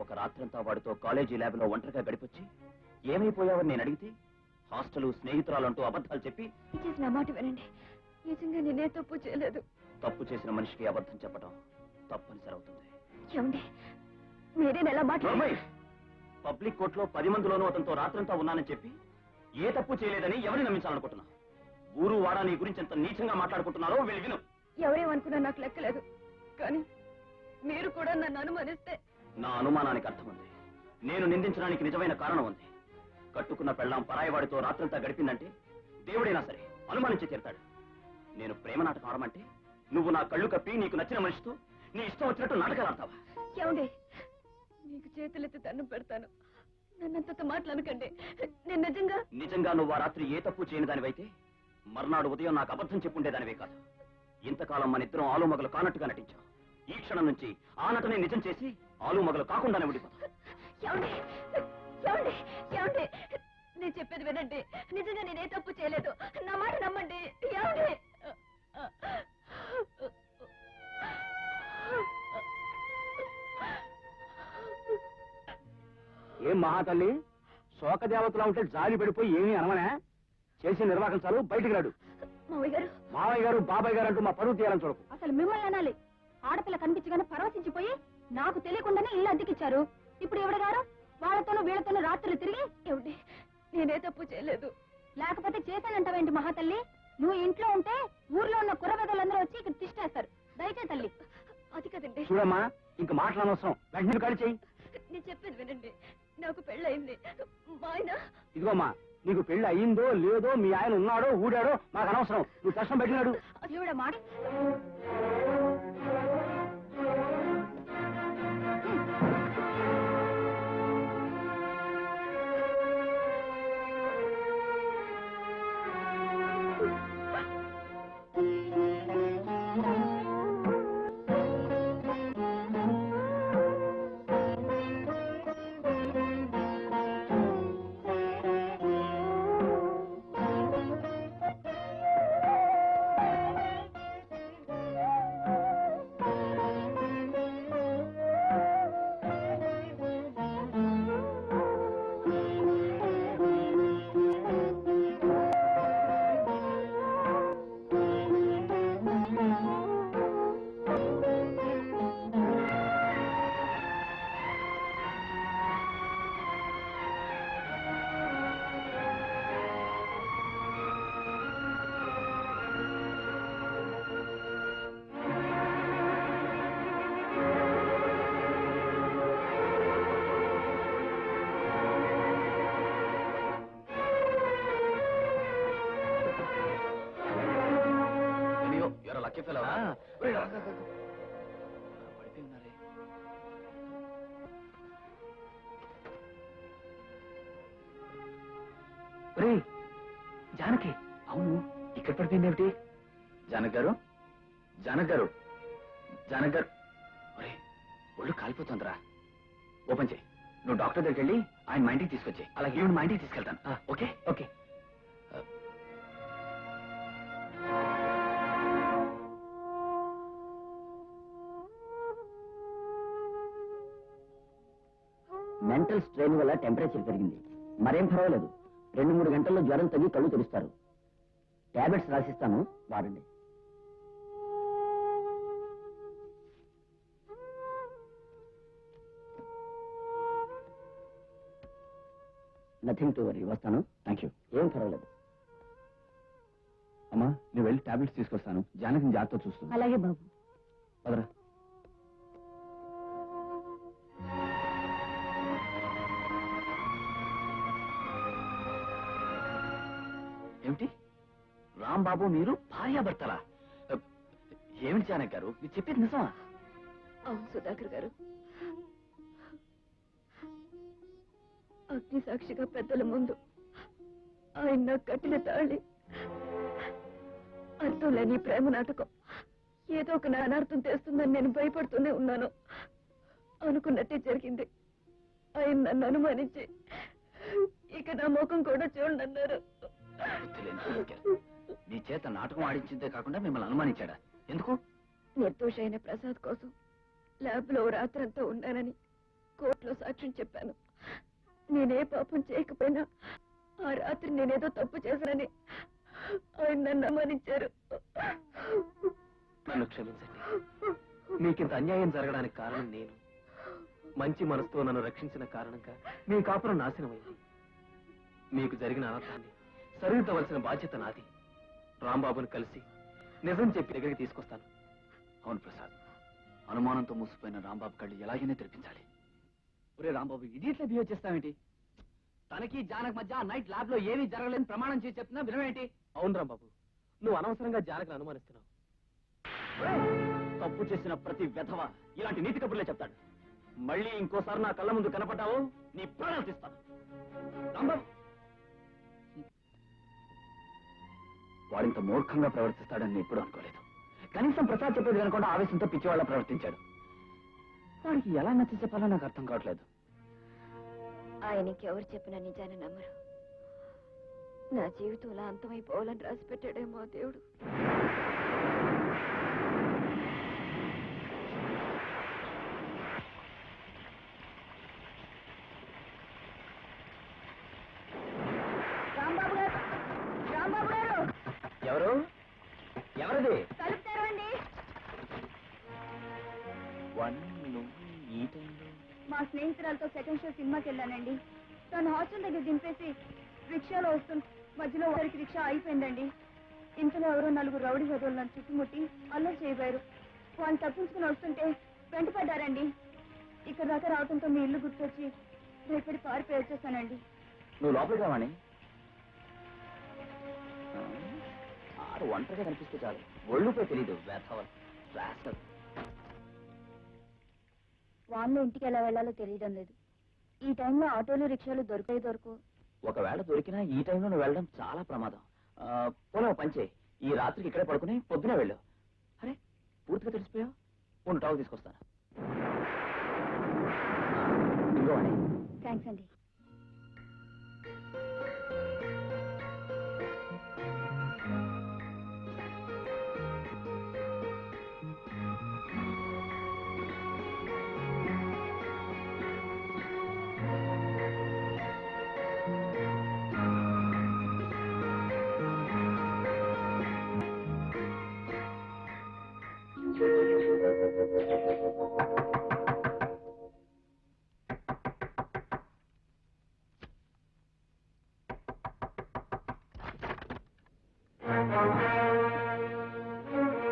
ఒక రాత్రంతా వాడితో కాలేజీ ల్యాబ్ లో ఒంటరిగా గడిపొచ్చి ఏమైపోయావని నేను అడిగితే హాస్టల్ స్నేహితురాలంటూ అబద్ధాలు చెప్పి చేసిన మాట వినండి, నిజంగా నేనే తప్పు చేయలేదు. తప్పు చేసిన మనిషికి అబద్ధం చెప్పడం తప్పనిసరి అవుతుంది. ఏమండి, మీరే ఎలా మాట్లాడారు? పబ్లిక్ కోర్టులో 10 మందిలోనూ అతనితో రాత్రంతా ఉన్నానని చెప్పి ఏ తప్పు చేయలేదని ఎవరిని నమ్మించాలనుకుంటున్నా? ఊరు వాడా నీ గురించి ఎంత నీచంగా మాట్లాడుకుంటున్నారో వెళ్ళి విను. ఎవరేమనుకున్నా నాకు లెక్కలేదు, కానీ మీరు కూడా నన్ను అనుమానిస్తే. నా అనుమానానికి అర్థం ఉంది. నేను నిందించడానికి నిజమైన కారణం ఉంది. కట్టుకున్న పెళ్ళాం పరాయివాడితో రాత్రంతా గడిపిందంటే దేవుడైనా సరే అనుమానించి తీరుతాడు. నేను ప్రేమ నాటకం ఆడమంటే నువ్వు నా కళ్ళు కప్పి నీకు నచ్చిన మనిషితో నీ ఇష్టం వచ్చినట్టు నాటకాలు ఆడతావా? ఏమండి, మీకు చేతులెత్తి దండం పెడతాను, నన్నంత మాట్లాడకండి. నేను నిజంగా నువ్వు ఆ రాత్రి ఏ తప్పు చేయని దానివైతే మర్నాడు ఉదయం నాకు అబద్ధం చెప్పుండేదానివే కాదు. ఇంతకాలం మన ఇద్దరం ఆలుమగలు కానట్టుగా నటించాం. ఈ క్షణం నుంచి ఆ నటనే నిజం చేసి ఆలుమగలు కాకుండానే ఉండిపోతాం. నేను చెప్పేది వినండి, నిజంగా నేనే తప్పు చేయలేదు, నా మాట నమ్మండి. ఏం మహాతల్లి, శోకదేవతలా ఉంటే జాలి పడిపోయి ఏమీ అనమనే? చేసిన నిర్వాహకం చాలు, బయటికి రాడు. మావయ్య గారు బాబాయ్ గారు అంటూ మా పరువు తీయాలని చూడకు. అసలు మిమ్మల్ని అనాలి. ఆడపిల్ల కనిపించగానే పరవశించిపోయి నాకు తెలియకుండానే ఇల్లు అద్దెకిచ్చారు. ఇప్పుడు ఎవడ గారు వాళ్ళతోనూ వీళ్ళతోనూ రాత్రులు తిరిగి. ఏమిటి, నేనే తప్పు చేయలేదు. లేకపోతే చేశానంటావేంటి మహాతల్లి? నువ్వు ఇంట్లో ఉంటే ఊర్లో ఉన్న కుర్రబెదలందరూ వచ్చి ఇక్కడ తిష్టేస్తారు. దయచే తల్లి. అది కదండి. చూడమ్మా, ఇంక మాట్లాడనవసరం, వెంటనే ఖాళీ చెయ్యి. నేను చెప్పేది వినండి, నాకు పెళ్ళయింది. మా ఆయన. ఇదిగోమ్మా, నీకు పెళ్లి అయ్యిందో లేదో, మీ ఆయన ఉన్నాడో ఊడాడో మాకు అనవసరం. నువ్వు కష్టం పెట్టినాడు. దేవుడా మాట. జానకి, అవును, ఇక్కడ పడిపోయింది ఏమిటి? జానక్ గారు, జానక్ గారు, జానక్ గారు, ఒళ్ళు కాలిపోతుందిరా. ఓపెన్ చేయి. నువ్వు డాక్టర్ దగ్గరికి వెళ్ళి ఆయన మా ఇంటికి తీసుకొచ్చాయి. అలాగే ఈవిడ మా ఇంటికి తీసుకెళ్తాను. Okay okay. మెంటల్ స్ట్రెయిన్ వల్ల టెంపరేచర్ పెరిగింది. మరేం పర్వాలేదు, 2-3 గంటల్లో జ్వరం తగ్గి కళ్ళు తెరుస్తారు. టాబ్లెట్స్ రాసిస్తాను, వాడండి. Nothing to worry. వస్తాను. Thank you. ఏం పర్వాలేదు. అమ్మా, నువ్వు వెళ్ళి టాబ్లెట్స్ తీసుకొస్తాను. జానకిని జాగ్రత్త చూస్తాను. అలాగే బాబు. వదరా. ఏమిటి రాంబాబు మీరు భార్యాభర్తలా? ఏమిటి జానక్ గారు మీరు చెప్పేది నిజమా? అవును సుధాకర్ గారు. అగ్ని సాక్షిగా పెద్దల ముందు ఆయన నాకు కట్టిన తాళి అర్థం లేని ప్రేమ నాటకం ఏదో ఒక అనార్థం తెస్తుందని నేను భయపడుతూనే ఉన్నాను. అనుకున్నట్టే జరిగింది. ఆయన నన్ను అనుమానించి ఇక నా ముఖం కూడా చూడండి అన్నారు. మీ చేత నాటకం ఆడించిందే కాకుండా మిమ్మల్ని అనుమానించాడా? ఎందుకు? నిర్దోషైన ప్రసాద్ కోసం ల్యాబ్ లో రాత్రంతా ఉన్నానని కోర్టులో సాక్ష్యం చెప్పాను. నేనే పాపం చేయకపోయినా ఆ రాత్రి నేనేదో తప్పు చేశానని ఆయన నన్ను అనుమానించారు. నన్ను క్షమించండి. మీకింత అన్యాయం జరగడానికి కారణం నేను. మంచి మనసుతో నన్ను రక్షించిన కారణంగా మీ కాపురం నాశనమైంది. మీకు జరిగిన అనర్థాన్ని సరిదిద్దవలసిన బాధ్యత నాది. రాంబాబుని కలిసి నిజం చెప్పి దగ్గరికి తీసుకొస్తాను. అవును ప్రసాద్, అనుమానంతో మూసిపోయిన రాంబాబు కళ్ళు ఎలాగైనా తెరిపించాలి. ఒరే రాంబాబు, ఇడియట్లా బిహేవ్ చేస్తావేంటి? తనకి జానక్ మధ్య నైట్ ల్యాబ్ లో ఏమీ జరగలేని ప్రమాణం చేసి చెప్తున్నా వినవేంటి? అవును రాంబాబు, నువ్వు అనవసరంగా జానకిని అనుమానిస్తున్నావు. తప్పు చేసిన ప్రతి వెధవ ఇలాంటి నీతి కబుర్లే చెప్తాడు. మళ్ళీ ఇంకోసారి నా కళ్ళ ముందు కనపడ్డావు, నీ ప్రాణాలు తీస్తాను. రాంబాబు వాడింత మూర్ఖంగా ప్రవర్తిస్తాడని నేను ఎప్పుడూ అనుకోలేదు. కనీసం ప్రసాద్ చెప్పేది వినకుండా ఆవేశంతో పిచ్చివాళ్ళ ప్రవర్తించాడు. వాడికి ఎలా నచ్చ చెప్పాలో నాకు అర్థం కావట్లేదు. ఆయనకి ఎవరు చెప్పినా నిజాన్ని నమ్మరు. నా జీవితంలో అంతమైపోవాలని రాసి పెట్టాడేమో దేవుడు. రాంబాబు గారు, రాంబాబు గారు, ఎవరు? ఎవరిది? తలుపు తెరవండి. ఈ టైంలో మా స్నేహితురాలతో సెకండ్ షో సినిమాకి వెళ్ళానండి. తను హాస్టల్ దగ్గర దింపేసి రిక్షాలో వస్తుంది. మధ్యలో ఒకరికి రిక్షా అయిపోయిందండి. ఇంతలో ఎవరో నలుగురు రౌడీ హోదోలు నన్ను చుట్టుముట్టి అల్లరి చేయబోయారు. వాళ్ళు తప్పించుకుని వస్తుంటే వెంటపడ్డారండి. ఇక్కడ దాకా రావడంతో మీ ఇల్లు గుర్తొచ్చి భయపడి పారిపోయి వచ్చేసానండి. నువ్వు లోపలికి రావాణి. ఆరు ఒంటరిగా కనిపిస్తే చాలు, ఒళ్ళుపై తెలీదు వేధవల్. వాన్లో ఇంటికి ఎలా వెళ్లాలో తెలియడం లేదు. ఈ టైంలో ఆటోలు రిక్షాలు దొరకవు. ఒకవేళ దొరికినా ఈ టైంలో నువ్వు వెళ్ళడం చాలా ప్రమాదం. పోనీ పంచే, ఈ రాత్రికి ఇక్కడే పడుకుని పొద్దునే వెళ్ళు. అరే పూర్తిగా తెలిసిపోయావు. ఉండు, టావు తీసుకొస్తాను. ఇంకోవాణి. థ్యాంక్స్ అండి.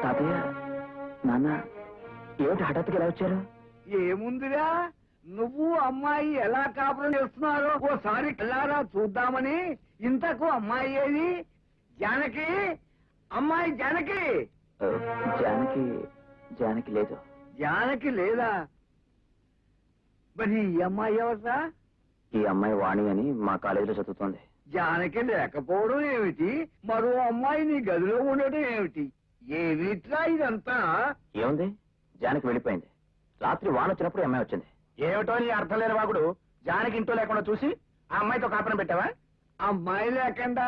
తాతయ్య, నాన్న, ఏమిటి హఠాత్తుగా ఎలా వచ్చారు? ఏముందిరా, నువ్వు అమ్మాయి ఎలా కాపురం చేస్తున్నారో ఓసారి కళ్ళారా చూద్దామని. ఇంతకు అమ్మాయి ఏది? జానకి, అమ్మాయి జానకి. జానకి జానకి లేదు. జానకి లేదా? మరి ఈ అమ్మాయి ఎవరా? ఈ అమ్మాయి వాణి అని మా కాలేజీలో చదువుతోంది. జానకి లేకపోవడం ఏమిటి? మరో అమ్మాయి నీ గదిలో ఉండటం ఏమిటి? ఏమిట్రా ఇదంతా? ఏముంది, జానకి వెళ్ళిపోయింది. రాత్రి వాన వచ్చినప్పుడు ఈ అమ్మాయి వచ్చింది. ఏమిటో నీ అర్థం లేని వాగుడు. జానకి ఇంట్లో లేకుండా చూసి ఆ అమ్మాయితో కాపురం పెట్టావా? అమ్మాయి లేకుండా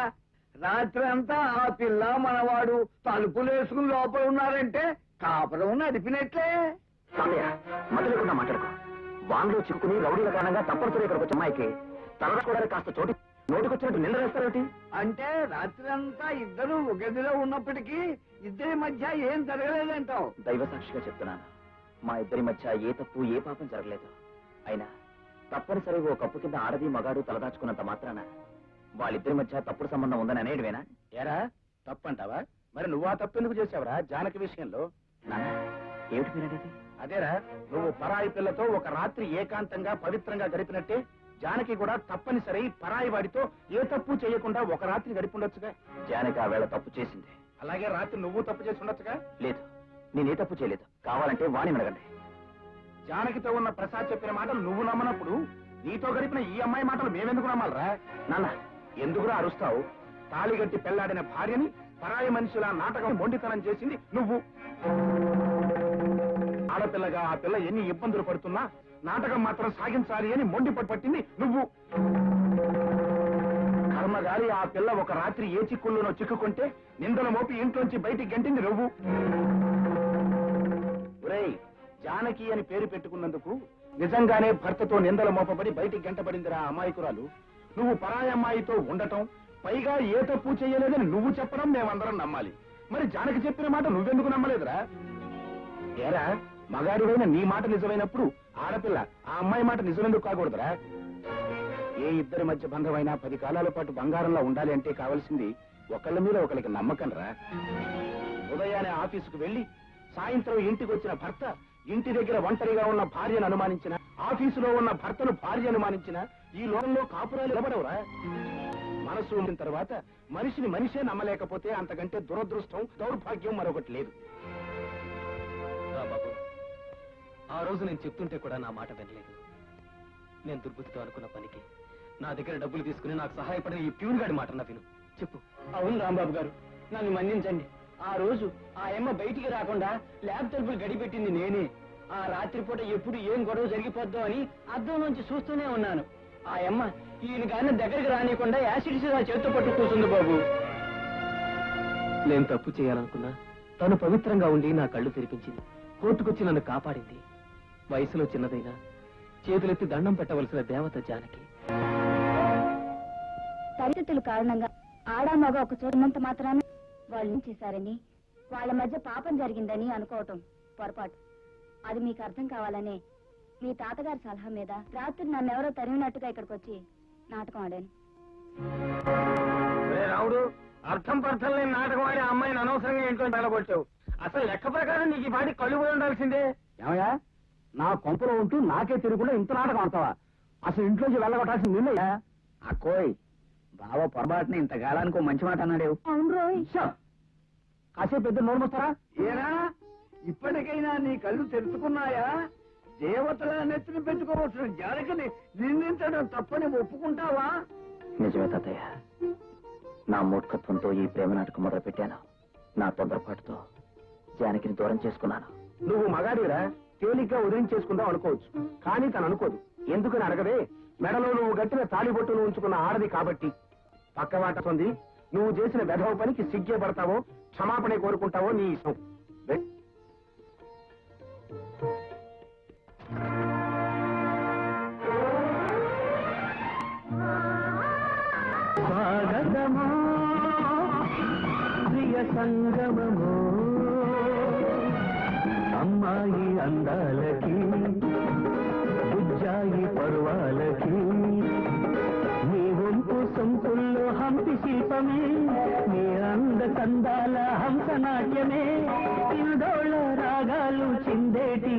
రాత్రి అంతా ఆ పిల్ల మనవాడు తలుపులు వేసుకుని లోపల ఉన్నారంటే కాపురం నడిపినట్లే. తాతయ్య, మధ్యలో మాట్లాడుకో. వాన్లో చిక్కుకుని రౌడీల కారణంగా తప్పనిసరి ఇక్కడికి వచ్చే అమ్మాయికి తలదకోవడానికి కాస్త చోటు నోటికొచ్చినట్టు నింద వేస్తారేమిటి? అంటే రాత్రి అంతా ఇద్దరు ఒక గదిలో ఉన్నప్పటికీ ఇద్దరి మధ్య ఏం జరగలేదంటావు? దైవ సాక్షిగా చెప్తున్నాను, మా ఇద్దరి మధ్య ఏ తప్పు ఏ పాపం జరగలేదు. అయినా తప్పనిసరిగా ఓ కప్పు కింద ఆడది మగాడు తలదాచుకున్నంత మాత్రాన వాళ్ళిద్దరి మధ్య తప్పుడు సంబంధం ఉందని అనేటివేనా? ఏరా తప్పంటావా? మరి నువ్వు ఆ తప్పు ఎందుకు చేసావురా జానకి విషయంలో? నాన్న ఏమిటి మీరనేది? అదేరా, నువ్వు పరాయి పిల్లతో ఒక రాత్రి ఏకాంతంగా పవిత్రంగా గడిపినట్టే జానకి కూడా తప్పనిసరి పరాయి వాడితో ఏ తప్పు చేయకుండా ఒక రాత్రి గడిపుండొచ్చుగా. జానకి ఆ వేళ తప్పు చేసింది. అలాగే రాత్రి నువ్వు తప్పు చేసి ఉండొచ్చుగా. లేదు, నేనే తప్పు చేయలేదు. కావాలంటే వాణి అడగండి. జానకితో ఉన్న ప్రసాద్ చెప్పిన మాటలు నువ్వు నమ్మనప్పుడు నీతో గడిపిన ఈ అమ్మాయి మాటలు మేమెందుకు నమ్మాలరా? నాన్న ఎందుకురా అరుస్తావు? తాళిగట్టి పెళ్లాడిన భార్యని పరాయి మనిషిలా నాటకం మొండితనం చేసింది నువ్వు. ఆడపిల్లగా ఆ పిల్ల ఎన్ని ఇబ్బందులు పడుతున్నా నాటకం మాత్రం సాగించాలి అని మొండి పట్టింది నువ్వు. కర్మగాలి ఆ పిల్ల ఒక రాత్రి ఏ చిక్కుల్లోనో చిక్కుకుంటే నిందల మోపి ఇంట్లోంచి బయటికి గంటింది నువ్వు. ఒరేయ్, జానకి అని పేరు పెట్టుకున్నందుకు నిజంగానే భర్తతో నిందల మోపబడి బయటికి గంటబడిందిరా అమాయకురాలు. నువ్వు పరాయి అమ్మాయితో ఉండటం, పైగా ఏ తప్పు చేయలేదని నువ్వు చెప్పడం మేమందరం నమ్మాలి. మరి జానకి చెప్పిన మాట నువ్వెందుకు నమ్మలేదురా? ఏరా, మగాడివైన నీ మాట నిజమైనప్పుడు ఆడపిల్ల ఆ అమ్మాయి మాట నిజమెందుకు కాకూడదురా? ఏ ఇద్దరి మధ్య బంధమైనా 10 కాలాల పాటు బంగారంలో ఉండాలి అంటే కావాల్సింది ఒకళ్ళ మీద ఒకరికి నమ్మకం రా. ఉదయాన్నే ఆఫీసుకు వెళ్లి సాయంత్రం ఇంటికి వచ్చిన భర్త ఇంటి దగ్గర ఒంటరిగా ఉన్న భార్యను అనుమానించిన, ఆఫీసులో ఉన్న భర్తను భార్య అనుమానించిన ఈ లోకంలో కాపురాలు నిలబడవురా. మనసు ఉండిన తర్వాత మనిషిని మనిషే నమ్మలేకపోతే అంతకంటే దురదృష్టం, దౌర్భాగ్యం మరొకటి లేదు. బాబు, ఆ రోజు నేను చెప్తుంటే కూడా నా మాట వినలేదు. నేను దుర్బుద్ధితో అనుకున్న పనికి నా దగ్గర డబ్బులు తీసుకుని నాకు సహాయపడిన ఈ ప్యూన్ గాడి మాట నా విను. చెప్పు. అవును రాంబాబు గారు, నన్ను మన్నించండి. ఆ రోజు ఆ అమ్మ బయటికి రాకుండా ల్యాబ్ తలుపులు గడిపెట్టింది నేనే. ఆ రాత్రిపూట ఎప్పుడు ఏం గొడవ జరిగిపోద్దో అని అద్దం నుంచి చూస్తూనే ఉన్నాను. ఆ అమ్మ ఈయన కానీ దగ్గరికి రానియకుండా యాసిడ్స్ చేతితో పట్టు కూర్చుంది బాబు. నేను తప్పు చేయాలనుకున్నా తను పవిత్రంగా ఉండి నా కళ్ళు తెరిపించింది. కోర్టుకొచ్చి నన్ను కాపాడింది. వయసులో చిన్నదైనా చేతులెత్తి దండం పెట్టవలసిన దేవత జానకి. పరిస్థితుల కారణంగా ఆడా మగ ఒక చోటున్నంత మాత్రాన వాళ్ళు చేశారని, వాళ్ళ మధ్య పాపం జరిగిందని అనుకోవటం పొరపాటు. అది మీకు అర్థం కావాలనే మీ తాతగారి సలహా మీద రాత్రి నన్నెవరో తరిమినట్టుగా ఇక్కడికి వచ్చి నాటకం ఆడాను. రావుడు, అర్థం పర్థం లేని నాటకం ఆడి ఆ అమ్మాయిని అనవసరంగా ఇంట్లో వెళ్ళగొట్టావు. అసలు లెక్క ప్రకారం నీకు ఈ పాటి కళ్ళు పోయి ఉండాల్సిందే. ఏమయ్యా, నా కొంపలో ఉంటూ నాకే తిరుగుకుండా ఇంత నాటకం అంటావా? అసలు ఇంట్లోంచి వెళ్ళగొట్టాల్సింది నిన్నయ్యా. అక్కోయ్, బావ పొరపాటున ఇంతకాలానికి ఓ మంచి మాట అన్నాడు. అవును రోయ్. కాసేపు పెద్ద నోరు మూస్తారా? ఏనా ఇప్పటికైనా నీ కళ్ళు తెరుచుకున్నాయా? దేవతల నెత్తిన పెట్టుకోవచ్చిన జానకిని నిందించడం తప్పని ఒప్పుకుంటావా? నిజమే తాతయ్య, నా మూర్ఖత్వంతో ఈ ప్రేమ నాటకం మొదలు పెట్టాను. నా తొందరపాటుతో జానకిని దూరం చేసుకున్నాను. నువ్వు మగాడిరా, తేలిగ్గా వదిలించేసుకుందాం అనుకోవచ్చు. కానీ తను అనుకోదు. ఎందుకని అడగదే? మెడలో నువ్వు గట్టిన తాళిబొట్టును ఉంచుకున్న ఆడది కాబట్టి. పక్కవాట ఉంది. నువ్వు చేసిన వెధవ పనికి సిగ్గే పడతావో, క్షమాపణ కోరుకుంటావో నీ ఇష్టం. స్వాగతమో ప్రియ సంగమమో, అమ్మాయి అందాలకి బుజ్జాయి పర్వాలకి, నీ వంపు సొంతుల్లో హంపి శిల్పమే, నీ అంద కందాల హంసనాట్యమే, ఇందోళ రాగాలు చిందేటి